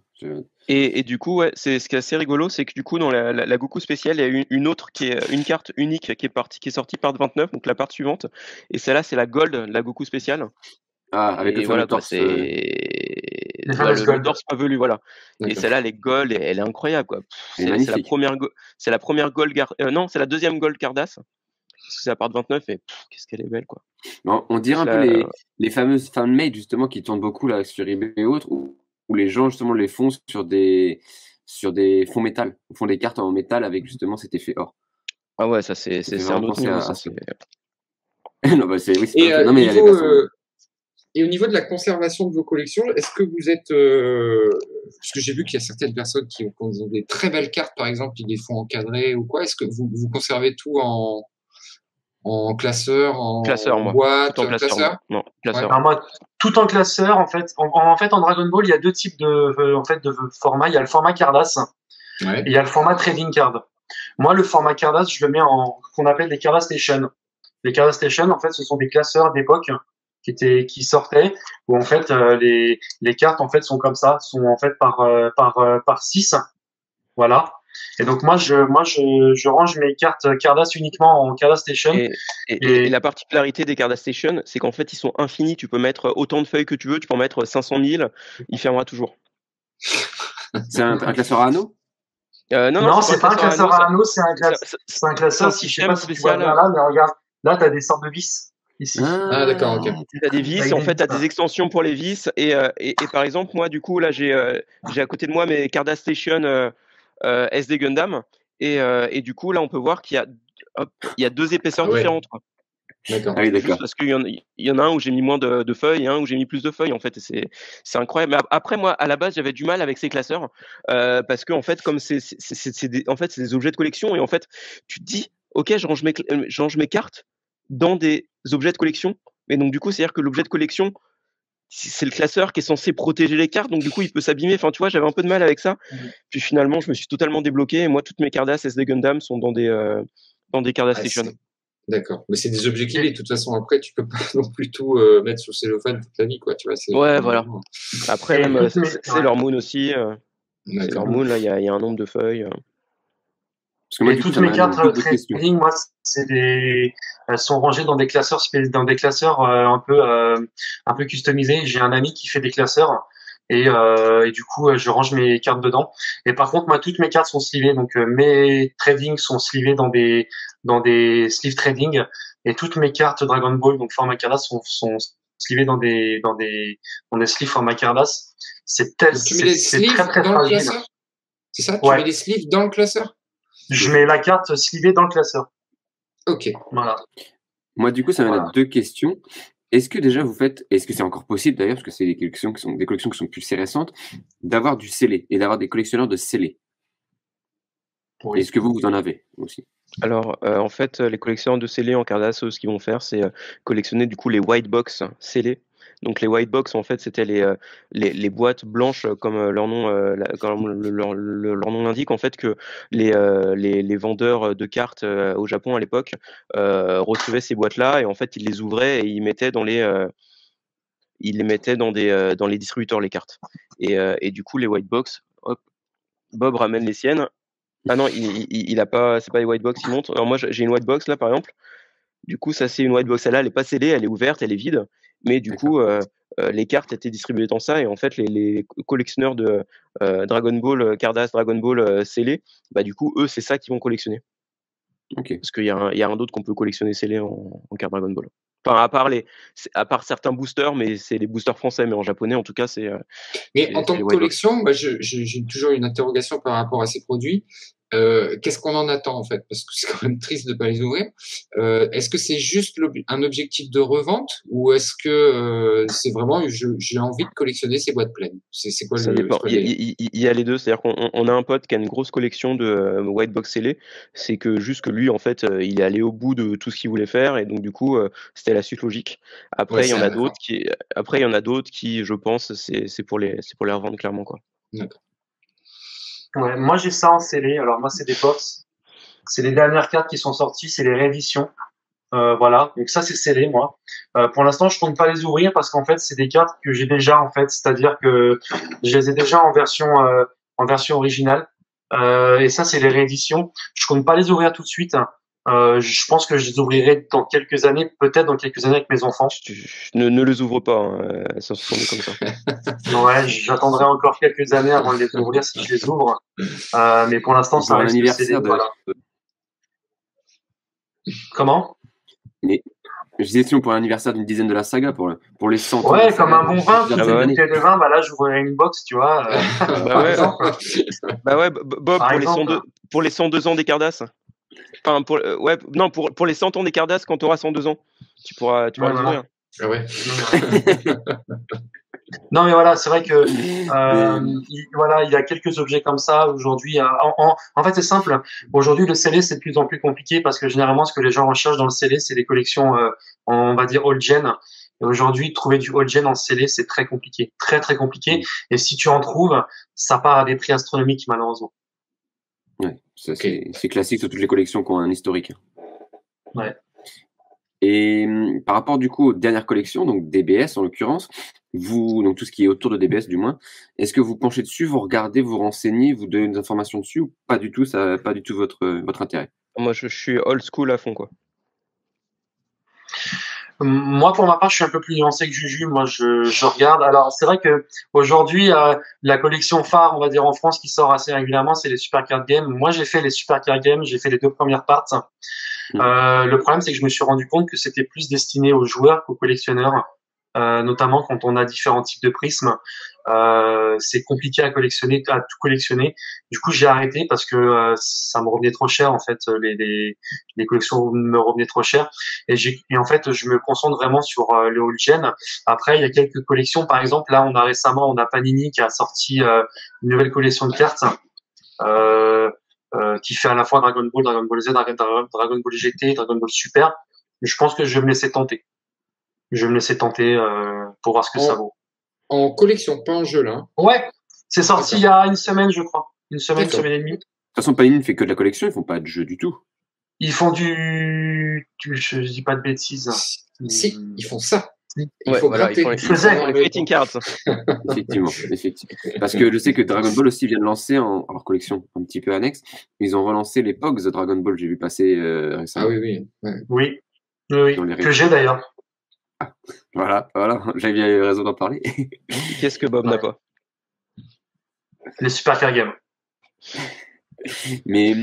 Et du coup, ouais, ce qui est assez rigolo, c'est que du coup, dans la Goku spéciale, il y a une autre qui est une carte unique qui est sortie part 29, donc la part suivante. Et celle-là, c'est la Gold, la Goku spéciale. Ah, avec le torse. Le torse pas velu, voilà. Et celle-là, elle est Gold, et elle est incroyable, quoi. C'est la première Gold, non, c'est la deuxième Gold Cardass. Parce que c'est la part 29 et qu'est-ce qu'elle est belle, quoi. On dirait un peu les fameuses fan-made, justement, qui tournent beaucoup là, sur eBay et autres, où les gens, justement, les font sur des fonds métal. Ils font des cartes en métal avec, justement, cet effet or. Ah ouais, ça, c'est un autre niveau, ça. Non, bah, oui, et au niveau de la conservation de vos collections, est-ce que vous êtes... parce que j'ai vu qu'il y a certaines personnes qui ont des très belles cartes, par exemple, qui les font encadrer ou quoi. Est-ce que vous conservez tout en classeur, en boîte, tout en classeur? Non, classeur. Ouais. Alors moi, tout en classeur, en fait. En fait, en Dragon Ball, il y a 2 types de formats. Il y a le format Cardass et il y a le format Trading Card. Moi, le format Cardass, je le mets qu'on appelle les Cardass Station. Les Cardass Station, en fait, ce sont des classeurs d'époque qui sortaient, où en fait les cartes en fait sont comme ça, sont en fait par 6. Voilà. Et donc moi je range mes cartes Cardass uniquement en Cardass Station. Et la particularité des Cardass Station, c'est qu'en fait ils sont infinis. Tu peux mettre autant de feuilles que tu veux, tu peux en mettre 500 000, il fermera toujours. C'est un classeur à anneaux? Non, c'est pas un classeur à anneaux, c'est un classeur, si je sais pas si tu vois bien là, mais regarde, là t'as des sortes de vis. Ici. Ah d'accord, ok. Tu as des vis, en fait, tu as des extensions pour les vis. Et par exemple, moi, du coup, là, j'ai à côté de moi mes Cardass Station SD Gundam. Et du coup, là, on peut voir qu'il y a 2 épaisseurs différentes. Quoi. D'accord. Ah oui, d'accord. Juste parce qu'il y en a un où j'ai mis moins de feuilles et un où j'ai mis plus de feuilles, en fait. Et c'est incroyable. Mais après, moi, à la base, j'avais du mal avec ces classeurs. Parce que, en fait, comme c'est des objets de collection, et en fait, tu te dis, OK, je range mes cartes dans des objets de collection, mais donc du coup c'est-à-dire que l'objet de collection c'est le classeur qui est censé protéger les cartes, donc du coup il peut s'abîmer, enfin tu vois, j'avais un peu de mal avec ça, puis finalement je me suis totalement débloqué, et moi toutes mes Cardass SD Gundam sont dans des Cardass Station. D'accord. Mais c'est des objets clés. De toute façon, après, tu peux pas non plus tout mettre sur cellophane toute la vie, quoi. Tu vois, Ouais, voilà. Après, Et même, toutes mes- c'est leur moon aussi. C'est leur D'accord. moon, là, il y a un nombre de feuilles. Parce que moi, Et du coup, toutes ça mes m'a cartes double question. trading, moi, elles sont rangées dans des classeurs, un peu customisés. J'ai un ami qui fait des classeurs et du coup, je range mes cartes dedans. Et par contre, moi, toutes mes cartes sont slivées, donc mes trading sont slivés dans des sleeve trading et toutes mes cartes Dragon Ball, donc format Cardass, sont slivées dans des sleeves format Cardass. Donc, tu mets les C'est sleeves très très dans le fragile. classeur? C'est ça? Tu Ouais. mets les sleeves dans le classeur? Je mets la carte slivée dans le classeur. Ok. Voilà. Moi, du coup, ça mène à Voilà. 2 questions. Est-ce que déjà vous faites, est-ce que c'est encore possible d'ailleurs, parce que c'est des collections qui sont plus assez récentes, d'avoir du scellé et d'avoir des collectionneurs de scellés? Oui. Est-ce que vous en avez aussi? Alors, en fait, les collectionneurs de scellés en Cardass, ce qu'ils vont faire, c'est collectionner du coup les white box scellés. Donc les white box, en fait, c'était les boîtes blanches, comme leur nom, comme leur nom l'indique, en fait, que les vendeurs de cartes au Japon à l'époque recevaient ces boîtes-là et en fait, ils les ouvraient et ils les mettaient dans les distributeurs, les cartes. Et du coup, les white box, hop, Bob ramène les siennes. Ah non, il a pas, c'est pas les white box qui montent. Alors moi, j'ai une white box là, par exemple. Du coup, ça c'est une white box. Celle-là, elle est pas scellée, elle est ouverte, elle est vide. Mais du coup, les cartes étaient distribuées dans ça et en fait, les collectionneurs de Dragon Ball, Cardass, Dragon Ball scellés, bah du coup, eux, c'est ça qu'ils vont collectionner. Ok. Parce qu'il y a un d'autre qu'on peut collectionner scellé en carte Dragon Ball. Enfin, à part certains boosters, mais c'est les boosters français, mais en japonais, en tout cas, c'est Mais en tant les que white box. collection, moi, j'ai toujours une interrogation par rapport à ces produits. Qu'est-ce qu'on en attend en fait? Parce que c'est quand même triste de ne pas les ouvrir. Est-ce que c'est juste un objectif de revente ou est-ce que c'est vraiment j'ai envie de collectionner ces boîtes pleines? C'est quoi Ça le dépend. c'est quoi le délire? Il y a les deux. C'est-à-dire qu'on a un pote qui a une grosse collection de white box scellés. C'est que juste que lui, en fait, il est allé au bout de tout ce qu'il voulait faire et donc du coup, c'était la suite logique. Ouais, Après, il y en a d'accord. d'autres qui, je pense, c'est pour les revendre clairement, quoi. D'accord. Ouais, moi j'ai ça en scellé. Alors moi c'est des box. C'est les dernières cartes qui sont sorties, c'est les rééditions. Voilà, donc ça c'est scellé moi. Pour l'instant je compte pas les ouvrir parce qu'en fait c'est des cartes que j'ai déjà en fait, c'est-à-dire que je les ai déjà en version originale. Et ça c'est les rééditions. Je compte pas les ouvrir tout de suite. Je pense que je les ouvrirai dans quelques années, peut-être dans quelques années avec mes enfants. Ne les ouvre pas, hein, ça se tourne comme ça. Ouais, j'attendrai encore quelques années avant de les ouvrir si je les ouvre. Mais pour l'instant ça Pour un reste anniversaire scellé. de. Voilà. Comment? Mais je disais sinon pour l'anniversaire d'une dizaine de la saga, pour les 100 ans. Ouais, de la comme saga, un bon vin, tu plusieurs fais une années. bouteille de vin, bah là j'ouvrirai une box, tu vois. Bah Par ouais. exemple. Bah ouais, Bob, Par pour exemple. pour les 102 ans des Cardass. Enfin, ouais, non, pour les 100 ans des Cardass, quand tu auras 102 ans, tu pourras les voilà. ouvrir. Ah ouais. Non mais voilà, c'est vrai que il y a quelques objets comme ça aujourd'hui. En fait, c'est simple. Aujourd'hui, le scellé c'est de plus en plus compliqué parce que généralement, ce que les gens recherchent dans le scellé, c'est des collections, on va dire old gen. Et aujourd'hui, trouver du old gen en scellé, c'est très compliqué, très très compliqué. Et si tu en trouves, ça part à des prix astronomiques malheureusement. Ouais, ça, Ok. c'est classique sur toutes les collections qui ont un historique. Ouais. Et par rapport du coup aux dernières collections, donc DBS en l'occurrence, donc tout ce qui est autour de DBS du moins, est-ce que vous penchez dessus, vous regardez, vous renseignez, vous donnez des informations dessus ou pas du tout, ça n'a pas du tout votre intérêt? Moi, je suis old school à fond, quoi. Moi, pour ma part, je suis un peu plus nuancé que Juju. Moi, je regarde. Alors, c'est vrai que aujourd'hui, la collection phare, on va dire en France, qui sort assez régulièrement, c'est les Super Card Games. Moi, j'ai fait les Super Card Games, j'ai fait les 2 premières parts. Le problème, c'est que je me suis rendu compte que c'était plus destiné aux joueurs qu'aux collectionneurs, notamment quand on a différents types de prismes. C'est compliqué à tout collectionner. Du coup, j'ai arrêté parce que ça me revenait trop cher en fait. Les collections me revenaient trop cher. Et en fait, je me concentre vraiment sur le old gen. Après, il y a quelques collections. Par exemple, là, on a Panini qui a sorti une nouvelle collection de cartes. Qui fait à la fois Dragon Ball, Dragon Ball Z, Dragon Ball GT, Dragon Ball Super. Je pense que je vais me laisser tenter. Je vais me laisser tenter pour voir ce que ça vaut. En collection, pas en jeu là. Hein. Ouais, c'est sorti il y a une semaine, je crois. Une semaine et demie. De toute façon, Panini ne fait que de la collection, ils font pas de jeu du tout. Ils font du je dis pas de bêtises. Si, ils font ça. Il Ouais, faut voilà, gratter. ils faisaient font les greeting cards. Effectivement. Parce que je sais que Dragon Ball aussi vient de lancer en leur collection un petit peu annexe. Ils ont relancé les Pogs de Dragon Ball, j'ai vu passer Ah récemment. oui. Ouais. Oui, Dans les que j'ai d'ailleurs. Voilà, j'avais raison d'en parler. Qu'est-ce que Bob n'a pas? Les Super Car Game. Mais,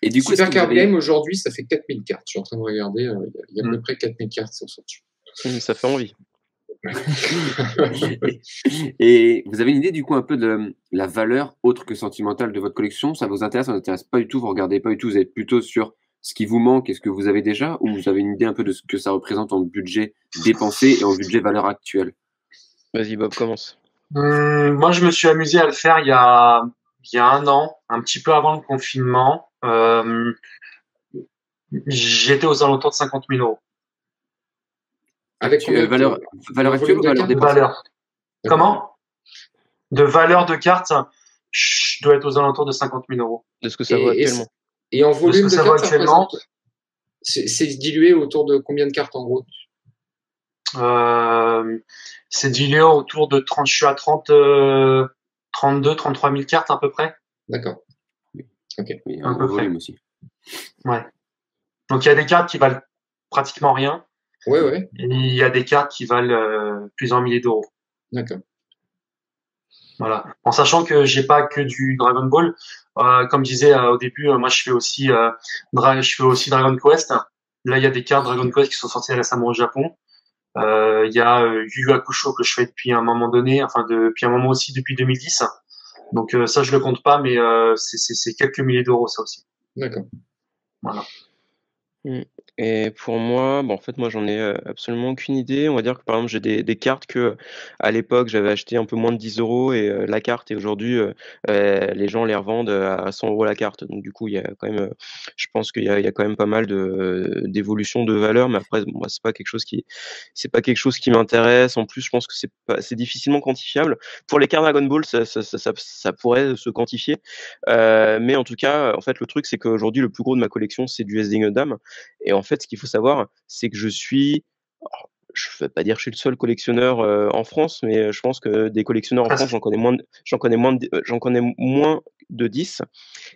et du coup, Super est-ce que vous Card avez- Game, aujourd'hui, ça fait 4000 cartes. Je suis en train de regarder, il y a à peu près 4000 cartes qui sont sorties. Ça fait envie. Et vous avez une idée du coup un peu de la valeur autre que sentimentale de votre collection? Ça vous intéresse pas du tout? Vous regardez pas du tout? Vous êtes plutôt sur ce qui vous manque et ce que vous avez déjà? Ou vous avez une idée un peu de ce que ça représente en budget dépensé et en budget valeur actuelle? Vas-y, Bob, commence. Moi, je me suis amusé à le faire il y a 1 an, un petit peu avant le confinement. J'étais aux alentours de 50 000 euros Avec combien de valeur actuelle ou valeur volume de de dépensée? valeur. Comment? De valeur de carte, je dois être aux alentours de 50 000 euros. De ce que ça vaut actuellement. Et en volume De ce de que ça vaut cartes, ça actuellement. représente. C'est dilué autour de combien de cartes en gros? C'est dilué autour de 30, je suis à 32, 33 000 cartes à peu près. D'accord. Oui, À un peu gros volume aussi. Ouais. Donc il y a des cartes qui valent pratiquement rien. Ouais. Et il y a des cartes qui valent plusieurs milliers d'euros. D'accord. Voilà. En sachant que j'ai pas que du Dragon Ball. Comme je disais au début, moi je fais aussi Dragon Quest. Là, il y a des cartes Dragon Quest qui sont sorties récemment au Japon. Il y a Yu Yu Hakusho que je fais depuis un moment donné, enfin depuis un moment aussi depuis 2010. Donc ça je le compte pas, mais c'est quelques milliers d'euros ça aussi. D'accord. Voilà. Et pour moi, en fait, moi, j'en ai absolument aucune idée. On va dire que par exemple, j'ai des cartes que à l'époque, j'avais acheté un peu moins de 10 euros et la carte, et aujourd'hui, les gens les revendent à 100 euros la carte. Donc, du coup, il y a quand même, je pense qu'il y a quand même pas mal d'évolution de valeur, mais après, moi, c'est pas quelque chose qui m'intéresse. En plus, je pense que c'est difficilement quantifiable. Pour les cartes Dragon Ball, ça pourrait se quantifier. Mais en tout cas, en fait, le truc, c'est qu'aujourd'hui, le plus gros de ma collection, c'est du SD Gundam. Et en fait, ce qu'il faut savoir, c'est que je vais pas dire que je suis le seul collectionneur en France, mais je pense que des collectionneurs en France, j'en connais moins de 10,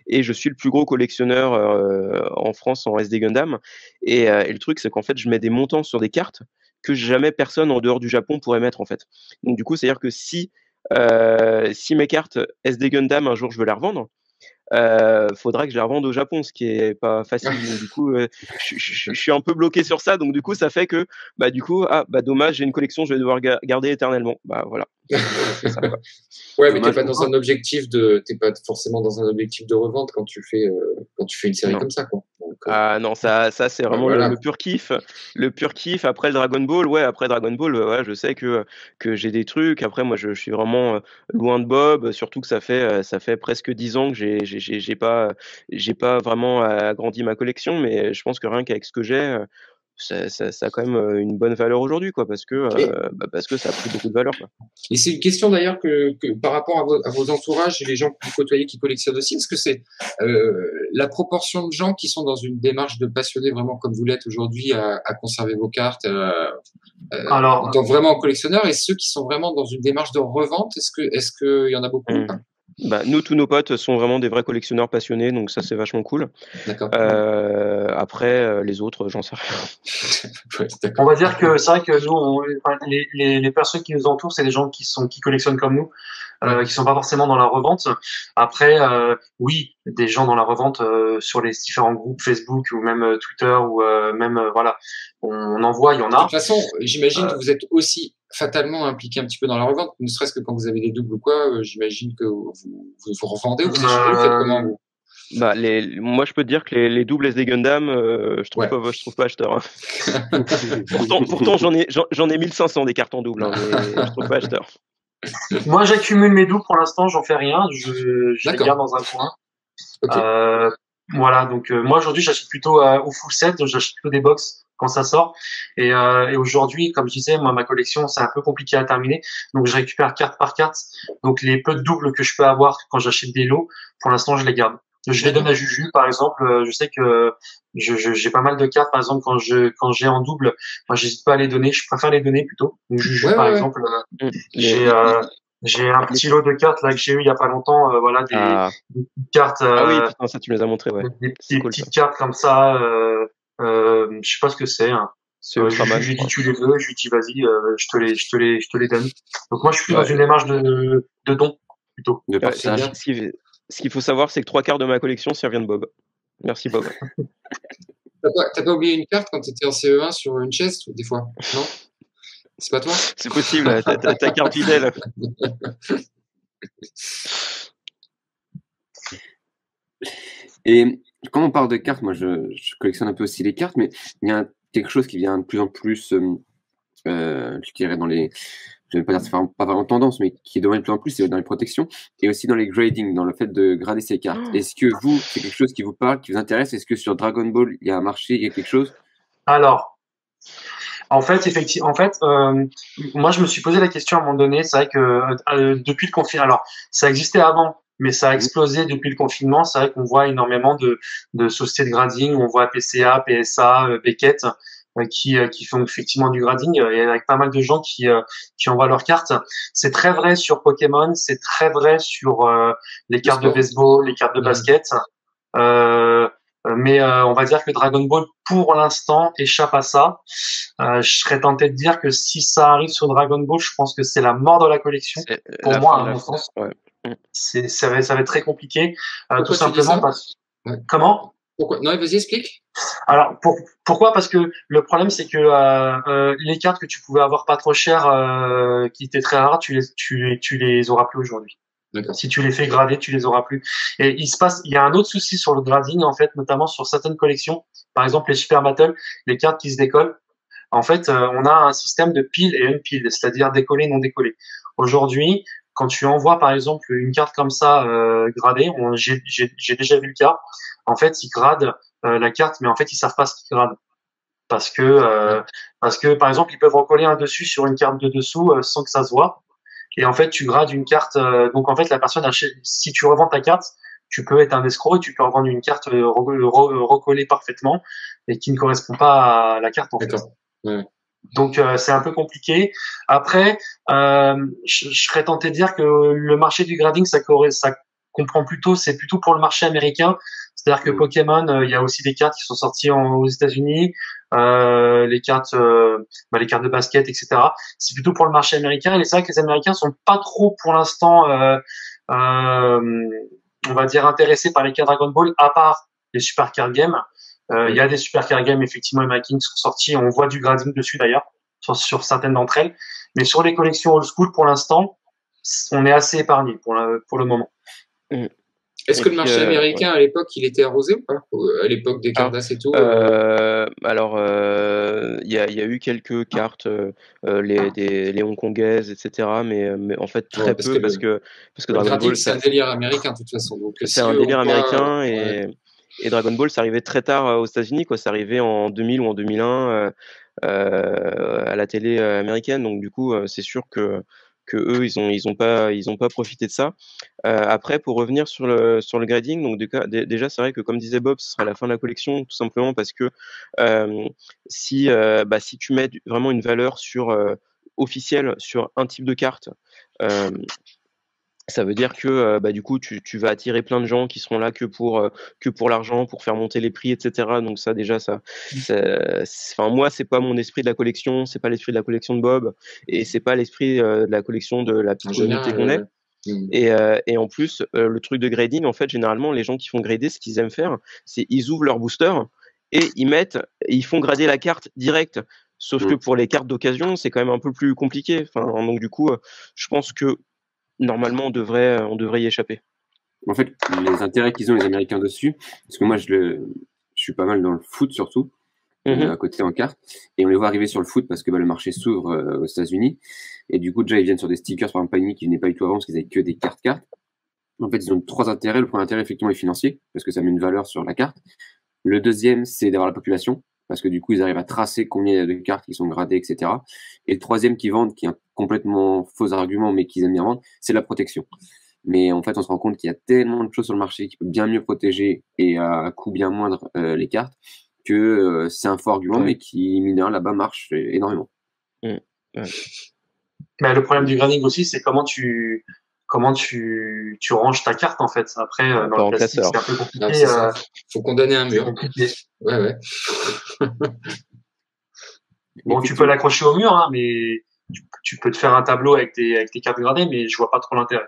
et je suis le plus gros collectionneur en France en SD Gundam. Et le truc, c'est qu'en fait, je mets des montants sur des cartes que jamais personne en dehors du Japon pourrait mettre en fait. Donc du coup, c'est-à-dire que si mes cartes SD Gundam un jour je veux les revendre, faudra que je les revende au Japon, ce qui est pas facile. Donc, du coup, je suis un peu bloqué sur ça. Donc du coup, ça fait que dommage, j'ai une collection, je vais devoir garder éternellement. Voilà. C'est ça, quoi. Ouais, mais t'es pas forcément dans un objectif de revente quand tu fais une série comme ça, quoi. Donc, non, ça c'est vraiment voilà. le pur kiff. Le pur kiff. Après le Dragon Ball, après Dragon Ball, je sais que j'ai des trucs. Après, moi, je suis vraiment loin de Bob. Surtout que ça fait presque 10 ans que j'ai pas vraiment agrandi ma collection. Mais je pense que rien qu'avec ce que j'ai, ça a quand même une bonne valeur aujourd'hui, quoi, parce que ça a pris beaucoup de valeur, quoi. Et c'est une question d'ailleurs que par rapport à vos entourages et les gens que vous côtoyez qui collectionnent aussi, est-ce que c'est la proportion de gens qui sont dans une démarche de passionnés vraiment comme vous l'êtes aujourd'hui à conserver vos cartes en tant vraiment collectionneurs, et ceux qui sont vraiment dans une démarche de revente, est-ce qu'il y en a beaucoup? Nous, tous nos potes sont vraiment des vrais collectionneurs passionnés, donc ça, c'est vachement cool. D'accord. Après, les autres, j'en sais rien. Ouais, on va dire que c'est vrai que nous, les personnes qui nous entourent, c'est des gens qui collectionnent comme nous, qui sont pas forcément dans la revente. Après, oui, des gens dans la revente sur les différents groupes Facebook ou même Twitter ou voilà, on en voit, il y en a. De toute façon, j'imagine que vous êtes aussi fatalement impliqué un petit peu dans la revente, ne serait-ce que quand vous avez des doubles ou quoi. J'imagine que vous revendez ou vous échangez, vous faites comment vous? Moi, je peux te dire que les doubles SD Gundam, je trouve pas acheteur. Hein. pourtant, j'en ai 1500 des cartes en double, hein, mais je trouve pas acheteur. Moi, j'accumule mes doubles pour l'instant, j'en fais rien, je les garde dans un coin. Okay. Voilà, donc moi aujourd'hui, j'achète plutôt au full set, j'achète plutôt des box quand ça sort. Et aujourd'hui, comme je disais, moi, ma collection, c'est un peu compliqué à terminer, donc je récupère carte par carte. Donc les peu de doubles que je peux avoir quand j'achète des lots, pour l'instant, je les garde. Je les donne à Juju, par exemple. Je sais que j'ai pas mal de cartes, par exemple, quand j'ai en double, moi, j'hésite pas à les donner. Je préfère les donner plutôt. Donc, Juju, Ouais, par ouais, ouais. exemple, Mm. j'ai j'ai un petit lot de cartes là que j'ai eu il y a pas longtemps. Voilà, Ah. des petites cartes, Ah oui, putain, ça, tu me les as montré, ouais. C'est des cool, ça. petites cartes comme ça. Je sais pas ce que c'est. Hein. C'est Ultraman, Je je lui dis crois. tu les veux, je lui dis vas-y, je te les donne. Donc moi je suis plus dans Ouais. une démarche de don plutôt. De Ouais, c'est partage. bien. Ce qu'il faut savoir, c'est que 3/4 de ma collection, ça vient de Bob. Merci, Bob. T'as pas oublié une carte quand t'étais en CE1 sur une chaise, des fois? Non? C'est pas toi? C'est possible, ta carte fidèle. Et quand on parle de cartes, moi je collectionne un peu aussi les cartes, mais il y a quelque chose qui vient de plus en plus, je dirais dans les, je vais pas dire c'est pas vraiment tendance, mais qui devient de plus en plus, c'est dans les protections et aussi dans les grading, dans le fait de grader ces cartes. Est-ce que vous, c'est quelque chose qui vous parle, qui vous intéresse? Est-ce que sur Dragon Ball, il y a un marché, il y a quelque chose? Alors, en fait, effectivement, moi je me suis posé la question à un moment donné. C'est vrai que depuis le confinement, alors ça existait avant, mais ça a explosé depuis le confinement. C'est vrai qu'on voit énormément de sociétés de grading. On voit PCA, PSA, Beckett qui font effectivement du grading et avec pas mal de gens qui envoient leurs cartes. C'est très vrai sur Pokémon, c'est très vrai sur les cartes de sport. baseball, les cartes de basket. Mais on va dire que Dragon Ball, pour l'instant, échappe à ça. Je serais tenté de dire que si ça arrive sur Dragon Ball, je pense que c'est la mort de la collection. C'est Pour la moi, fin à de la mon fin. sens, Ouais. ça va être très compliqué. Tout Pourquoi tu dis simplement ça? parce. Ouais. Comment? Pourquoi? Non, vas-y, explique. Alors pourquoi? Parce que le problème c'est que les cartes que tu pouvais avoir pas trop chères, qui étaient très rares, tu les auras plus aujourd'hui. D'accord. Si tu les fais grader, tu les auras plus. Et il y a un autre souci sur le grading en fait, notamment sur certaines collections. Par exemple les Super Battle, les cartes qui se décollent. En fait, on a un système de pile et unpile, c'est-à-dire décollé non décollé. Aujourd'hui, quand tu envoies par exemple une carte comme ça gradée, j'ai déjà vu le cas. En fait, ils gradent la carte, mais en fait, ils savent pas ce qu'ils gradent parce que par exemple, ils peuvent en coller un dessus sur une carte de dessous sans que ça se voit. Et en fait, tu grades une carte. Donc en fait, la personne, si tu revends ta carte, tu peux être un escroc et tu peux revendre une carte recollée parfaitement et qui ne correspond pas à la carte en fait. D'accord. Ouais. Donc c'est un peu compliqué. Après, je serais tenté de dire que le marché du grading, ça comprend plutôt, c'est plutôt pour le marché américain. C'est-à-dire que Pokémon, il y a aussi des cartes qui sont sorties aux États-Unis, les cartes de basket, etc. C'est plutôt pour le marché américain. Et c'est vrai que les Américains sont pas trop pour l'instant, on va dire, intéressés par les cartes Dragon Ball, à part les Super Card Games. Il y a des Super Card Games effectivement américaines qui sont sortis. On voit du grading dessus d'ailleurs sur certaines d'entre elles. Mais sur les collections old school, pour l'instant, on est assez épargné pour le moment. Est-ce que le marché américain à l'époque, il était arrosé ou pas? À l'époque des Cardass et tout Alors, il y a eu quelques cartes, les hongkongaises, etc. Mais en fait, très peu parce que Dragon Ball, c'est un délire américain de toute façon. C'est un délire américain et Dragon Ball, ça arrivait très tard aux États-Unis, quoi. Ça arrivait en 2000 ou en 2001 à la télé américaine. Donc du coup, c'est sûr que eux, ils ont pas profité de ça. Après, pour revenir sur le grading, donc déjà, c'est vrai que comme disait Bob, ce sera la fin de la collection, tout simplement parce que si tu mets vraiment une valeur officielle sur un type de carte, ça veut dire que du coup tu vas attirer plein de gens qui seront là que pour l'argent, pour faire monter les prix, etc. Donc ça déjà enfin moi c'est pas mon esprit de la collection, c'est pas l'esprit de la collection de Bob et c'est pas l'esprit de la collection de la petite communauté qu'on est. Et en plus le truc de grading, en fait généralement les gens qui font grader, ce qu'ils aiment faire, c'est ils ouvrent leur booster et ils font grader la carte direct. Sauf que pour les cartes d'occasion, c'est quand même un peu plus compliqué. Enfin, donc du coup, je pense que normalement, on devrait y échapper. En fait, les intérêts qu'ils ont les Américains dessus, parce que moi, je suis pas mal dans le foot surtout, à côté en carte, et on les voit arriver sur le foot parce que le marché s'ouvre aux États-Unis, et du coup, déjà, ils viennent sur des stickers, par exemple, Panini, qui venaient pas du tout avant parce qu'ils avaient que des cartes. En fait, ils ont 3 intérêts. Le premier intérêt, effectivement, est financier, parce que ça met une valeur sur la carte. Le deuxième, c'est d'avoir la population, parce que du coup, ils arrivent à tracer combien il y a de cartes qui sont gradées, etc. Et le troisième qu'ils vendent, qui est un complètement faux argument, mais qu'ils aiment bien vendre, c'est la protection. Mais en fait, on se rend compte qu'il y a tellement de choses sur le marché qui peuvent bien mieux protéger et à coût bien moindre les cartes que c'est un faux argument, Ouais. mais qui, mine de rien, là-bas marche énormément. Ouais. Mais le problème du grading aussi, c'est comment tu ranges ta carte en fait. Après, dans Pas le en plastique, classeur. c'est un peu Non, compliqué. c'est ça. Faut condamner un C'est mur. compliqué. Ouais, ouais. Bon, tu peux l'accrocher au mur, hein, mais tu peux te faire un tableau avec tes cartes gradées, mais je vois pas trop l'intérêt.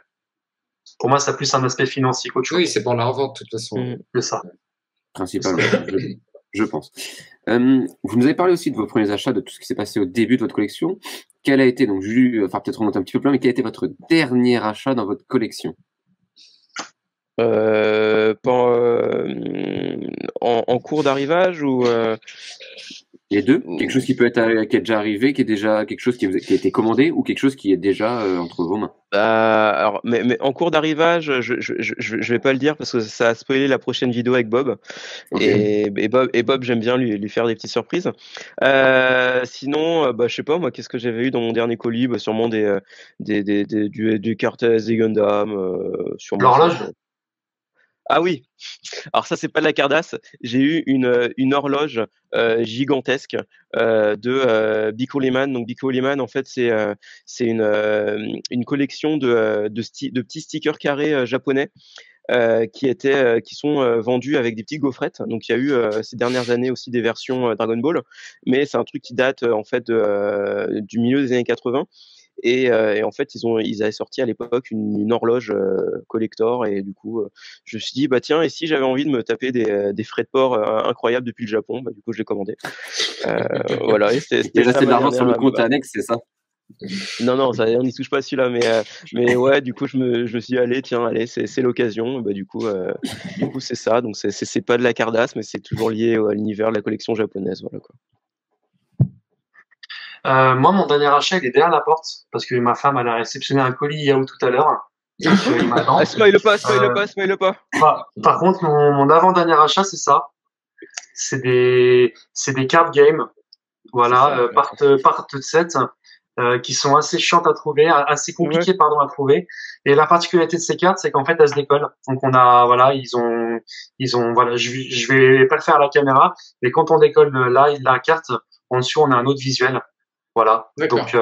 Pour moi, ça a plus un aspect financier qu'autre chose. Oui, c'est pour la revente, de toute façon. Mm. C'est ça. Principalement, je pense. Vous nous avez parlé aussi de vos premiers achats, de tout ce qui s'est passé au début de votre collection. Quel a été, donc enfin peut-être remonter un petit peu plus loin, mais quel a été votre dernier achat dans votre collection? En cours d'arrivage ou Les deux? Quelque chose qui peut être qui est déjà arrivé, qui est déjà quelque chose qui a été commandé, ou quelque chose qui est déjà entre vos mains? alors, mais en cours d'arrivage, je vais pas le dire parce que ça a spoilé la prochaine vidéo avec Bob. Ok. Et Bob, j'aime bien lui faire des petites surprises. Sinon, je sais pas moi, qu'est-ce que j'avais eu dans mon dernier colis? Sûrement du Cartes, des Gundam, sûrement. L'horloge? Ah oui, alors ça c'est pas de la Cardass. J'ai eu une horloge gigantesque de Biko Lehman. Donc Biko Lehman, en fait, c'est une collection de petits stickers carrés japonais qui sont vendus avec des petites gaufrettes. Donc il y a eu ces dernières années aussi des versions Dragon Ball, mais c'est un truc qui date en fait du milieu des années 80. Et en fait, ils avaient sorti à l'époque une horloge collector, et du coup, je me suis dit, bah tiens, et si j'avais envie de me taper des frais de port incroyables depuis le Japon, bah du coup, je l'ai commandé. Voilà, et Il c'était ça restait de ma l'argent sur le dernière. compte annexe, c'est ça? Non, on n'y touche pas celui-là, mais ouais, du coup, je me suis dit, allez, tiens, allez, c'est l'occasion. Bah, du coup, c'est ça. Donc, c'est pas de la Cardass, mais c'est toujours lié à l'univers de la collection japonaise. Voilà, quoi. Moi, mon dernier achat, il est derrière la porte parce que ma femme, elle a réceptionné un colis Yahoo tout à l'heure. Donc, il m'attend. Spoil pas. Par contre, mon avant-dernier achat, c'est ça. C'est des card games. Voilà, part 7, qui sont assez chiantes à trouver, assez compliquées, pardon, à trouver. Et la particularité de ces cartes, c'est qu'en fait, elles se décollent. Donc, voilà, ils ont, voilà, je vais pas le faire à la caméra, mais quand on décolle la carte, en dessous, on a un autre visuel. Voilà. D'accord. Donc,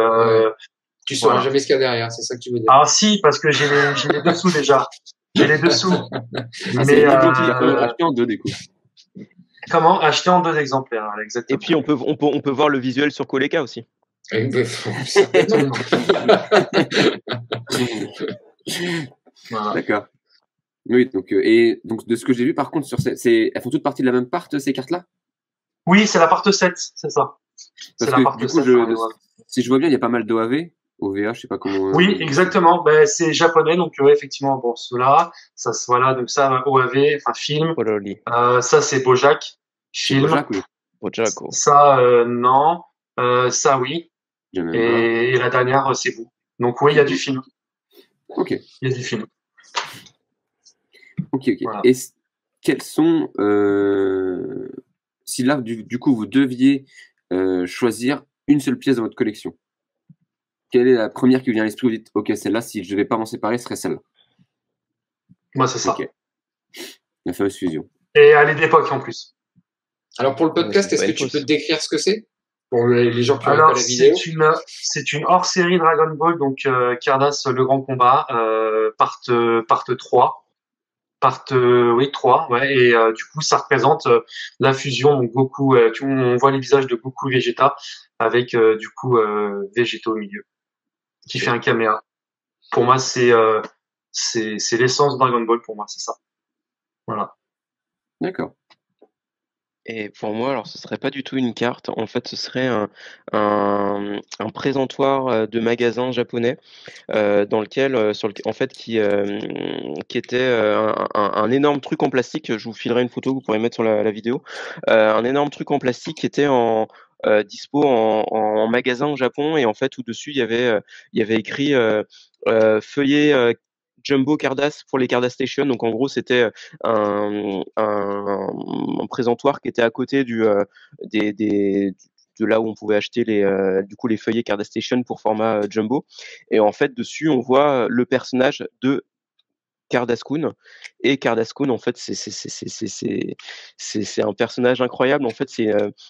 tu sauras voilà. jamais ce qu'il y a derrière, c'est ça que tu veux dire. Ah si, parce que j'ai les dessous déjà. J'ai les dessous. Mais acheter en deux, du coup. Comment acheter en 2 exemplaires, exactement. Et puis on peut voir le visuel sur Koleka aussi. Voilà. D'accord. Oui, donc et donc de ce que j'ai vu, par contre, elles font toutes partie de la même part, ces cartes-là? Oui, c'est la part 7, c'est ça. Parce que du coup, si je vois bien, il y a pas mal d'OAV, OVA, je sais pas comment. Oui, exactement. Ben, c'est japonais, donc effectivement, bon, cela, ça, voilà, donc ça, OAV, enfin film. Ça, c'est Bojack, film. Bojack, oui. Bojack. Ça, non. Ça, oui. Et la dernière, c'est vous. Donc oui, il y a du film. Ok. Il y a du film. Ok. Voilà. Et quels sont, si là, du coup, vous deviez choisir une seule pièce dans votre collection, quelle est la première qui vous vient à l'esprit? Vous dites, ok, celle-là, si je devais pas m'en séparer, ce serait celle-là. Moi, c'est ça. Okay. La fameuse fusion. Et elle est d'époque en plus. Alors pour le podcast, est-ce que tu peux décrire ce que c'est pour les gens qui n'ont pas la vidéo? C'est une hors-série Dragon Ball, donc Cardass le grand combat, part 3. Oui, 3, ouais, et du coup ça représente la fusion, donc Goku, on voit les visages de Goku et Vegeta avec du coup Vegeta au milieu qui fait un caméra. Pour moi c'est l'essence de Dragon Ball, pour moi c'est ça. Voilà. D'accord. Et pour moi, alors ce serait pas du tout une carte. En fait, ce serait un présentoir de magasin japonais dans lequel, en fait, qui était un énorme truc en plastique. Je vous filerai une photo que vous pourrez mettre sur la vidéo. Un énorme truc en plastique qui était dispo en magasin au Japon, et en fait, au-dessus, il y avait écrit feuillet Jumbo Cardass pour les Cardass Station. Donc en gros, c'était un présentoir qui était à côté de là où on pouvait acheter les feuillets Cardass Station pour format Jumbo. Et en fait, dessus, on voit le personnage de Cardaskun. Et Cardaskun, en fait, c'est un personnage incroyable. En fait,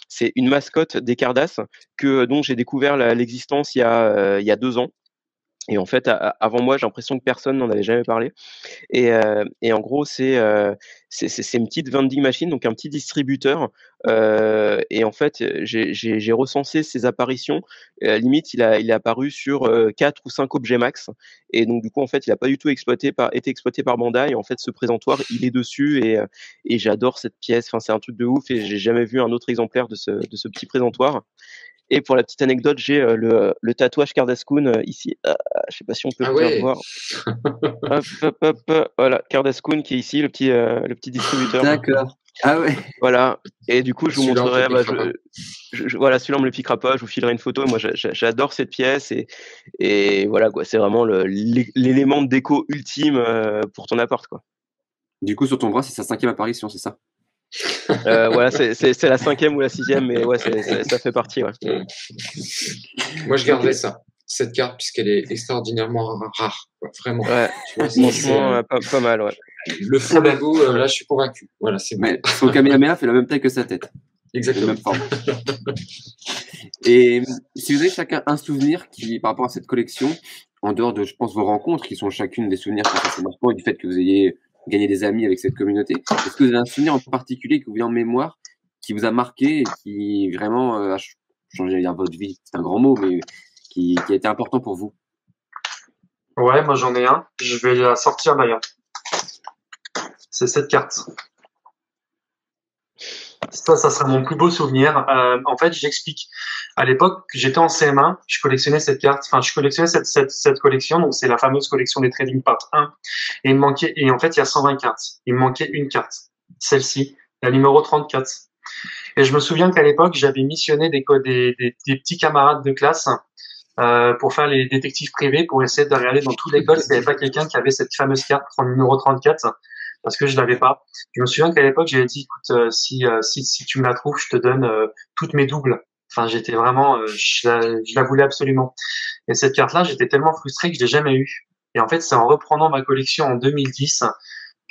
c'est une mascotte des Cardass dont j'ai découvert l'existence il y a 2 ans. Et en fait, avant moi, j'ai l'impression que personne n'en avait jamais parlé. Et en gros, c'est une petite vending machine, donc un petit distributeur. Et en fait, j'ai recensé ses apparitions. Limite, il est apparu sur 4 ou 5 objets max. Et donc, du coup, en fait, il n'a pas du tout été exploité par Bandai. Et en fait, ce présentoir, il est dessus. Et j'adore cette pièce. Enfin, c'est un truc de ouf. Et j'ai jamais vu un autre exemplaire de ce petit présentoir. Et pour la petite anecdote, j'ai le tatouage Cardaskun ici. Je sais pas si on peut bien le voir. Hop, voilà, Cardaskun qui est ici, le petit distributeur. D'accord. Ah ouais. Voilà. Et du coup, je vous montrerai. Voilà, celui-là, on me le piquera pas. Je vous filerai une photo. Moi, j'adore cette pièce et voilà quoi. C'est vraiment l'élément de déco ultime pour ton appart quoi. Du coup, sur ton bras, c'est sa 5e apparition, c'est ça? Voilà, c'est la 5e ou la 6e, mais ouais, ça fait partie. Ouais. Moi, je garderais cette carte, puisqu'elle est extraordinairement rare. Quoi, vraiment. Ouais, franchement, pas mal. Ouais. Le faux logo, là, je suis convaincu. Voilà, c'est bon. Mais son Kamehameha fait la même taille que sa tête. Exactement. Même forme. Et si vous avez chacun un souvenir par rapport à cette collection, en dehors de, je pense, vos rencontres, qui sont chacune des souvenirs qui sont marquants et du fait que vous ayez gagné des amis avec cette communauté, est-ce que vous avez un souvenir en particulier qui vous vient en mémoire, qui vous a marqué et qui vraiment a changé votre vie? C'est un grand mot, mais qui a été important pour vous? Ouais, moi j'en ai un. Je vais la sortir d'ailleurs. C'est cette carte. Ça sera mon plus beau souvenir. En fait, j'explique. À l'époque, j'étais en CM1, je collectionnais cette carte. Enfin, je collectionnais cette collection. Donc, c'est la fameuse collection des Trading Part 1. Et il me manquait, et en fait, il y a 120 cartes. Il me manquait une carte. Celle-ci, la numéro 34. Et je me souviens qu'à l'époque, j'avais missionné des petits camarades de classe pour faire les détectives privés, pour essayer de regarder dans toute l'école s'il n'y avait pas quelqu'un qui avait cette fameuse carte en numéro 34, parce que je l'avais pas. Je me souviens qu'à l'époque, j'avais dit, écoute, si tu me la trouves, je te donne toutes mes doubles. Enfin, j'étais vraiment, je la voulais absolument. Et cette carte-là, j'étais tellement frustré que je l'ai jamais eue. Et en fait, c'est en reprenant ma collection en 2010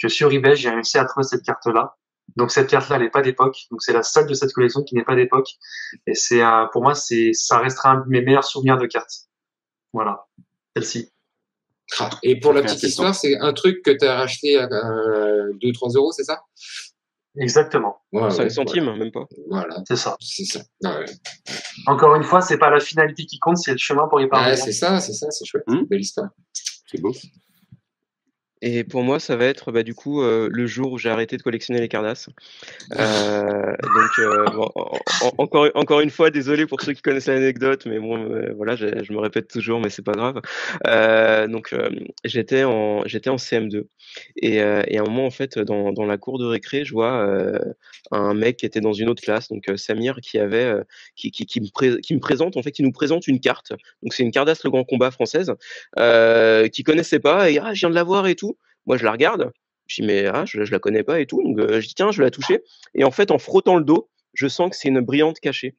que sur eBay, j'ai réussi à trouver cette carte-là. Donc cette carte-là, elle n'est pas d'époque. Donc c'est la seule de cette collection qui n'est pas d'époque. Et pour moi, ça restera un de mes meilleurs souvenirs de cartes. Voilà, celle-ci. Et pour la petite histoire, c'est un truc que tu as racheté à 2-3 euros, c'est ça? Exactement. Ouais, 5 centimes, même pas. Voilà. C'est ça. C'est ça. Ouais. Encore une fois, c'est pas la finalité qui compte, c'est le chemin pour y parvenir. Ouais, c'est ça, c'est chouette. Belle histoire. C'est beau. Et pour moi, ça va être du coup le jour où j'ai arrêté de collectionner les Cardass. Encore une fois, désolé pour ceux qui connaissent l'anecdote, mais bon, voilà, je me répète toujours, mais c'est pas grave. J'étais en CM2 et à un moment en fait dans la cour de récré, je vois un mec qui était dans une autre classe, donc Samir, qui me présente en fait, qui nous présente une carte. Donc c'est une Cardass Le Grand Combat française qu'il connaissait pas et je viens de la voir et tout. Moi, je la regarde, je dis mais je la connais pas et tout, donc je dis tiens, je vais la toucher. Et en fait, en frottant le dos, je sens que c'est une brillante cachée.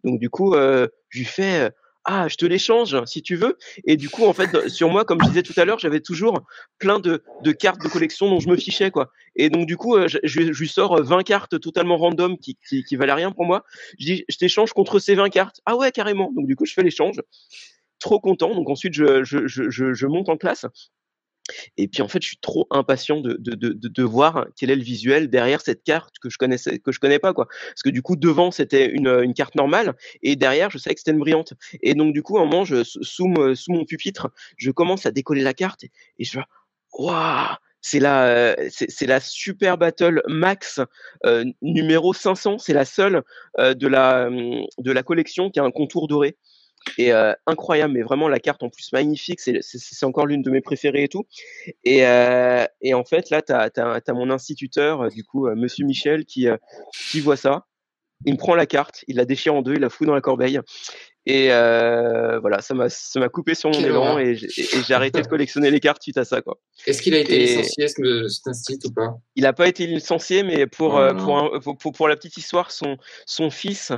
Donc du coup, je lui fais je te l'échange si tu veux. Et du coup, en fait, sur moi, comme je disais tout à l'heure, j'avais toujours plein de cartes de collection dont je me fichais quoi. Et donc du coup, je lui sors 20 cartes totalement random qui valaient rien pour moi. Je dis je t'échange contre ces 20 cartes. Ah ouais, carrément. Donc du coup, je fais l'échange. Trop content. Donc ensuite, je monte en classe. Et puis en fait, je suis trop impatient de voir quel est le visuel derrière cette carte que je connais pas quoi. Parce que du coup devant c'était une carte normale et derrière je savais que c'était une brillante. Et donc du coup à un moment sous mon pupitre, je commence à décoller la carte et je fais waouh, c'est la Super Battle Max numéro 500, c'est la seule de la collection qui a un contour doré. Et incroyable, mais vraiment la carte en plus magnifique, c'est encore l'une de mes préférées et tout. Et en fait là t'as mon instituteur du coup Monsieur Michel qui voit ça, il me prend la carte, il la déchire en deux, il la fout dans la corbeille Et voilà, ça m'a coupé sur mon Quelle élan horreur. et j'ai arrêté de collectionner les cartes suite à ça, quoi. Est-ce qu'il a été Et licencié, cet institut, ou pas? il n'a pas été licencié, mais Oh là là. pour la petite histoire, son fils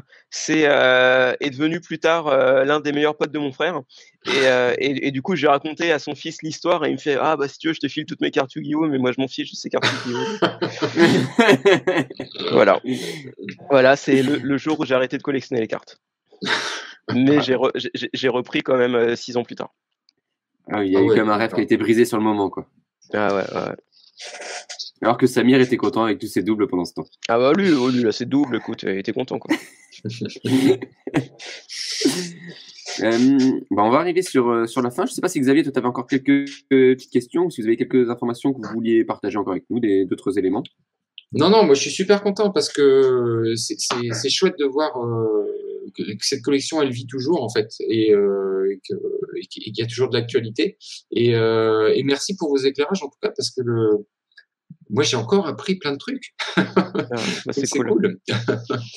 est devenu plus tard l'un des meilleurs potes de mon frère. Et du coup, j'ai raconté à son fils l'histoire et il me fait ah bah si tu veux, je te file toutes mes cartes Yu-Gi-Oh, mais moi je m'en fiche de ces cartes Yu-Gi-Oh. Voilà, c'est le jour où j'ai arrêté de collectionner les cartes. Mais j'ai repris quand même 6 ans plus tard. Ah, il y a eu ouais, quand même un rêve qui a été brisé sur le moment, quoi. Ah ouais. Alors que Samir était content avec tous ses doubles pendant ce temps. Ah bah lui là c'est double, écoute, il était content, quoi. On va arriver sur la fin. Je ne sais pas si Xavier, toi, tu avais encore quelques petites questions ou si vous avez quelques informations que vous vouliez partager encore avec nous, d'autres éléments. Non, moi je suis super content parce que c'est chouette de voir que cette collection elle vit toujours en fait et qu'il y a toujours de l'actualité et merci pour vos éclairages en tout cas parce que moi j'ai encore appris plein de trucs. Bah, c'est cool.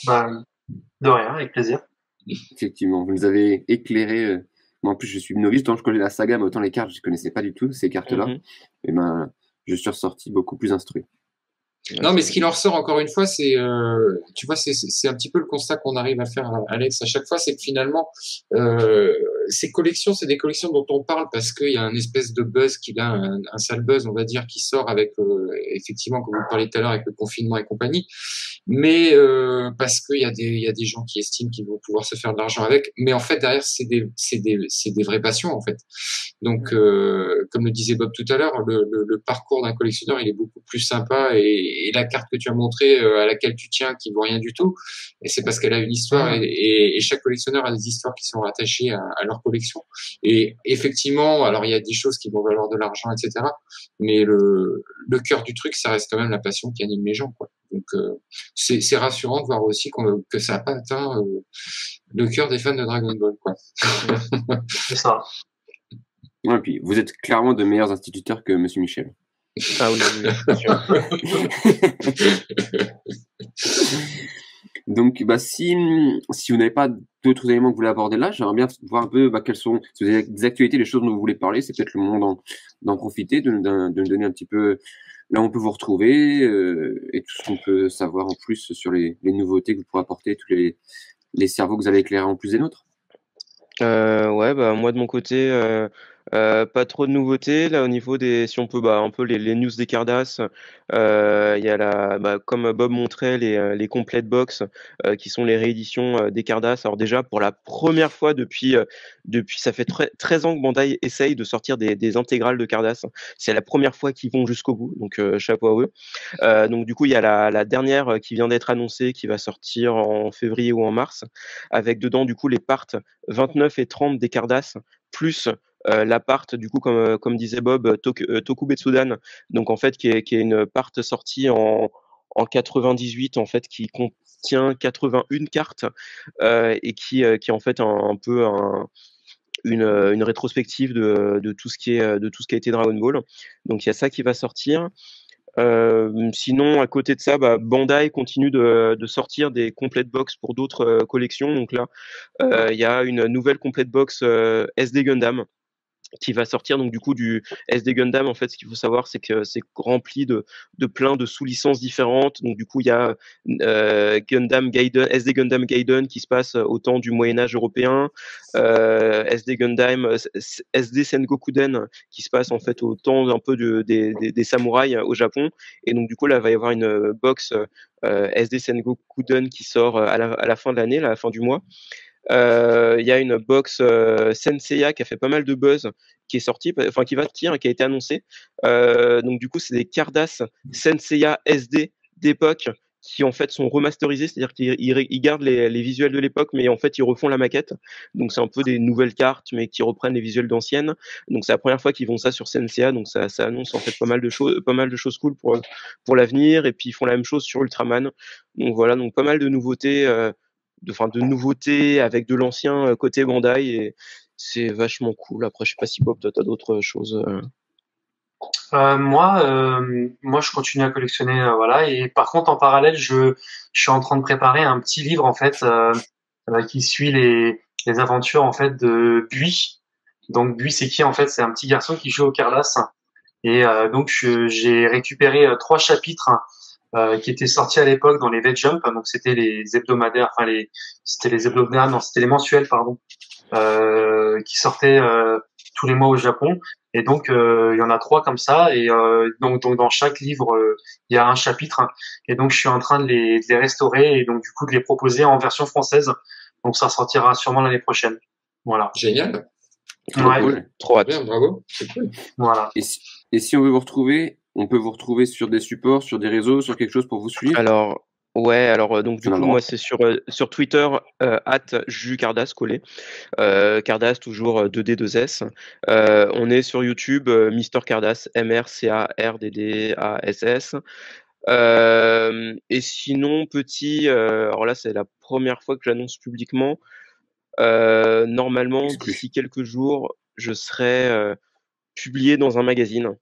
Bah, de rien, avec plaisir. Effectivement, vous nous avez éclairé. Moi, en plus, je suis novice, tant je connais la saga, mais autant les cartes, je ne connaissais pas du tout ces cartes-là. Et ben, je suis ressorti beaucoup plus instruit. Non, mais ce qui en ressort encore une fois, c'est, tu vois, c'est un petit peu le constat qu'on arrive à faire, Alex, à chaque fois, c'est que finalement, ces collections, c'est des collections dont on parle parce qu'il y a un espèce de buzz un sale buzz, on va dire, qui sort avec, effectivement, comme vous parliez tout à l'heure, avec le confinement et compagnie, mais parce qu'il y a des gens qui estiment qu'ils vont pouvoir se faire de l'argent avec, mais en fait, derrière, c'est des vraies passions, en fait. Donc, comme le disait Bob tout à l'heure, le parcours d'un collectionneur, il est beaucoup plus sympa et la carte que tu as montrée, à laquelle tu tiens, qui vaut rien du tout, et c'est parce qu'elle a une histoire et chaque collectionneur a des histoires qui sont rattachées à leur collection. Et effectivement, alors il y a des choses qui vont valoir de l'argent, etc. Mais le cœur du truc, ça reste quand même la passion qui anime les gens, quoi. Donc, c'est rassurant de voir aussi que ça n'a pas atteint le cœur des fans de Dragon Ball, quoi. C'est ça. Ouais, et puis, vous êtes clairement de meilleurs instituteurs que Monsieur Michel. Ah oui, bien sûr. Donc, si vous n'avez pas d'autres éléments que vous voulez aborder là, j'aimerais bien voir un peu quelles sont, si vous avez des actualités, des choses dont vous voulez parler. C'est peut-être le moment d'en profiter, de nous donner un petit peu là où on peut vous retrouver et tout ce qu'on peut savoir en plus sur les nouveautés que vous pourrez apporter, tous les cerveaux que vous allez éclairer en plus des nôtres. Ouais, bah moi de mon côté, pas trop de nouveautés là au niveau si on peut un peu les news des Cardass. Il y a comme Bob montrait les complete box qui sont les rééditions des Cardass. Alors déjà pour la première fois depuis ça fait 13 ans que Bandai essaye de sortir des intégrales de Cardass. C'est la première fois qu'ils vont jusqu'au bout, donc chapeau à eux. Donc du coup il y a la dernière qui vient d'être annoncée qui va sortir en février ou en mars avec dedans du coup les parts 29 et 30 des Cardass plus la part du coup comme disait Bob Tokubetsudan, donc en fait qui est une part sortie en 98 en fait qui contient 81 cartes et qui est en fait un peu une rétrospective de tout ce qui a été Dragon Ball. Donc il y a ça qui va sortir. Sinon, à côté de ça, Bandai continue de sortir des complete box pour d'autres collections. Donc là, il y a une nouvelle complete box SD Gundam qui va sortir donc du coup du SD Gundam. En fait, ce qu'il faut savoir, c'est que c'est rempli de plein de sous-licences différentes. Donc du coup, il y a Gundam Gaiden, SD Gundam Gaiden qui se passe au temps du Moyen Âge européen, SD Gundam, SD Sengokuden qui se passe en fait au temps un peu des samouraïs au Japon. Et donc du coup, là, il va y avoir une box SD Sengokuden qui sort à la fin de l'année, à la fin du mois. Il y a une box Senseiya qui a fait pas mal de buzz, qui est sortie, enfin qui va sortir et qui a été annoncée. Donc du coup, c'est des Cardass Senseiya SD d'époque qui en fait sont remasterisés, c'est-à-dire qu'ils gardent les visuels de l'époque, mais en fait ils refont la maquette. Donc c'est un peu des nouvelles cartes, mais qui reprennent les visuels d'anciennes. Donc c'est la première fois qu'ils font ça sur Senseiya, donc ça annonce en fait pas mal de choses cool pour l'avenir. Et puis ils font la même chose sur Ultraman. Donc voilà, donc pas mal de nouveautés. De nouveautés avec de l'ancien côté Bandai et c'est vachement cool. Après, je sais pas si Bob, toi, t'as d'autres choses. Moi, je continue à collectionner, voilà. Et par contre, en parallèle, je suis en train de préparer un petit livre en fait qui suit les aventures en fait de Buis. Donc Buis, c'est qui en fait? C'est un petit garçon qui joue au Cardass. Et donc j'ai récupéré 3 chapitres qui étaient sortis à l'époque dans les V-Jump. Donc c'était les hebdomadaires, c'était les mensuels, pardon, qui sortaient tous les mois au Japon. Et donc il y en a 3 comme ça. Et donc dans chaque livre il y a un chapitre. Et donc je suis en train de les restaurer et donc du coup de les proposer en version française. Donc ça sortira sûrement l'année prochaine. Voilà. Génial. Ouais. Cool. Trop hâte. Bien, bravo. C'est cool. Voilà. Et si on veut vous retrouver, on peut vous retrouver sur des supports, sur des réseaux, sur quelque chose pour vous suivre? Alors, donc du On a coup, le moi, droit. c'est sur Twitter, @jucardas collé. Cardas, toujours 2D2S. On est sur YouTube, Mister Cardas, MRCARDDASS. Et sinon, alors là, c'est la première fois que j'annonce publiquement. Normalement, Exclu. d'ici quelques jours, je serai publié dans un magazine.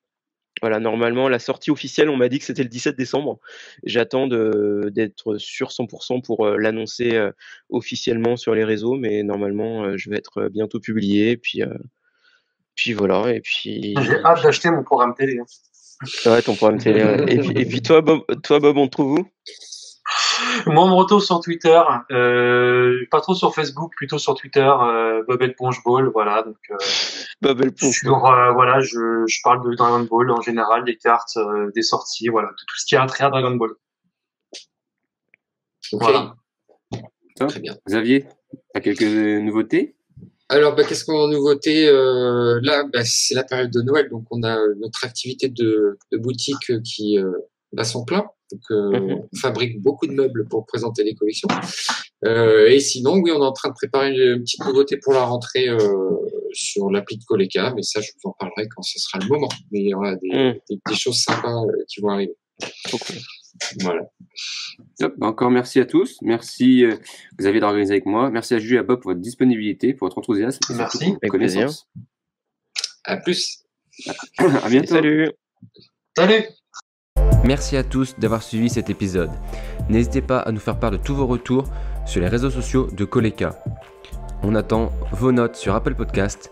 Voilà, normalement, la sortie officielle, on m'a dit que c'était le 17 décembre. J'attends d'être sûr 100% pour l'annoncer officiellement sur les réseaux, mais normalement, je vais être bientôt publié. Puis voilà, et puis J'ai hâte d'acheter mon programme télé. ouais, ton programme télé. Ouais. Et puis toi, Bob, on te trouve où? Moi, on me retrouve sur Twitter, pas trop sur Facebook, plutôt sur Twitter, Bob Éponge Ball, voilà. Donc, Bob le Ponce. voilà, je parle de Dragon Ball en général, des cartes, des sorties, voilà, de tout ce qui a trait à Dragon Ball. Ok. Voilà. Top. Très bien. Xavier, t'as quelques nouveautés? Alors, qu'est-ce qu'on a en nouveauté là? C'est la période de Noël, donc on a notre activité de boutique qui bat son plein. Donc, on fabrique beaucoup de meubles pour présenter les collections. Et sinon, oui, on est en train de préparer une petite nouveauté pour la rentrée sur l'appli de Coleca, mais ça, je vous en parlerai quand ce sera le moment. Mais il y aura des choses sympas qui vont arriver. Trop cool. Voilà. Top. Encore merci à tous. Merci Xavier d'organiser avec moi. Merci à Jules et à Bob pour votre disponibilité, pour votre enthousiasme. Et Merci. surtout pour Avec connaissance. À plus. À bientôt. Salut. Salut! Merci à tous d'avoir suivi cet épisode. N'hésitez pas à nous faire part de tous vos retours sur les réseaux sociaux de Coleca. On attend vos notes sur Apple Podcast.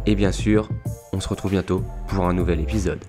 Et bien sûr, on se retrouve bientôt pour un nouvel épisode.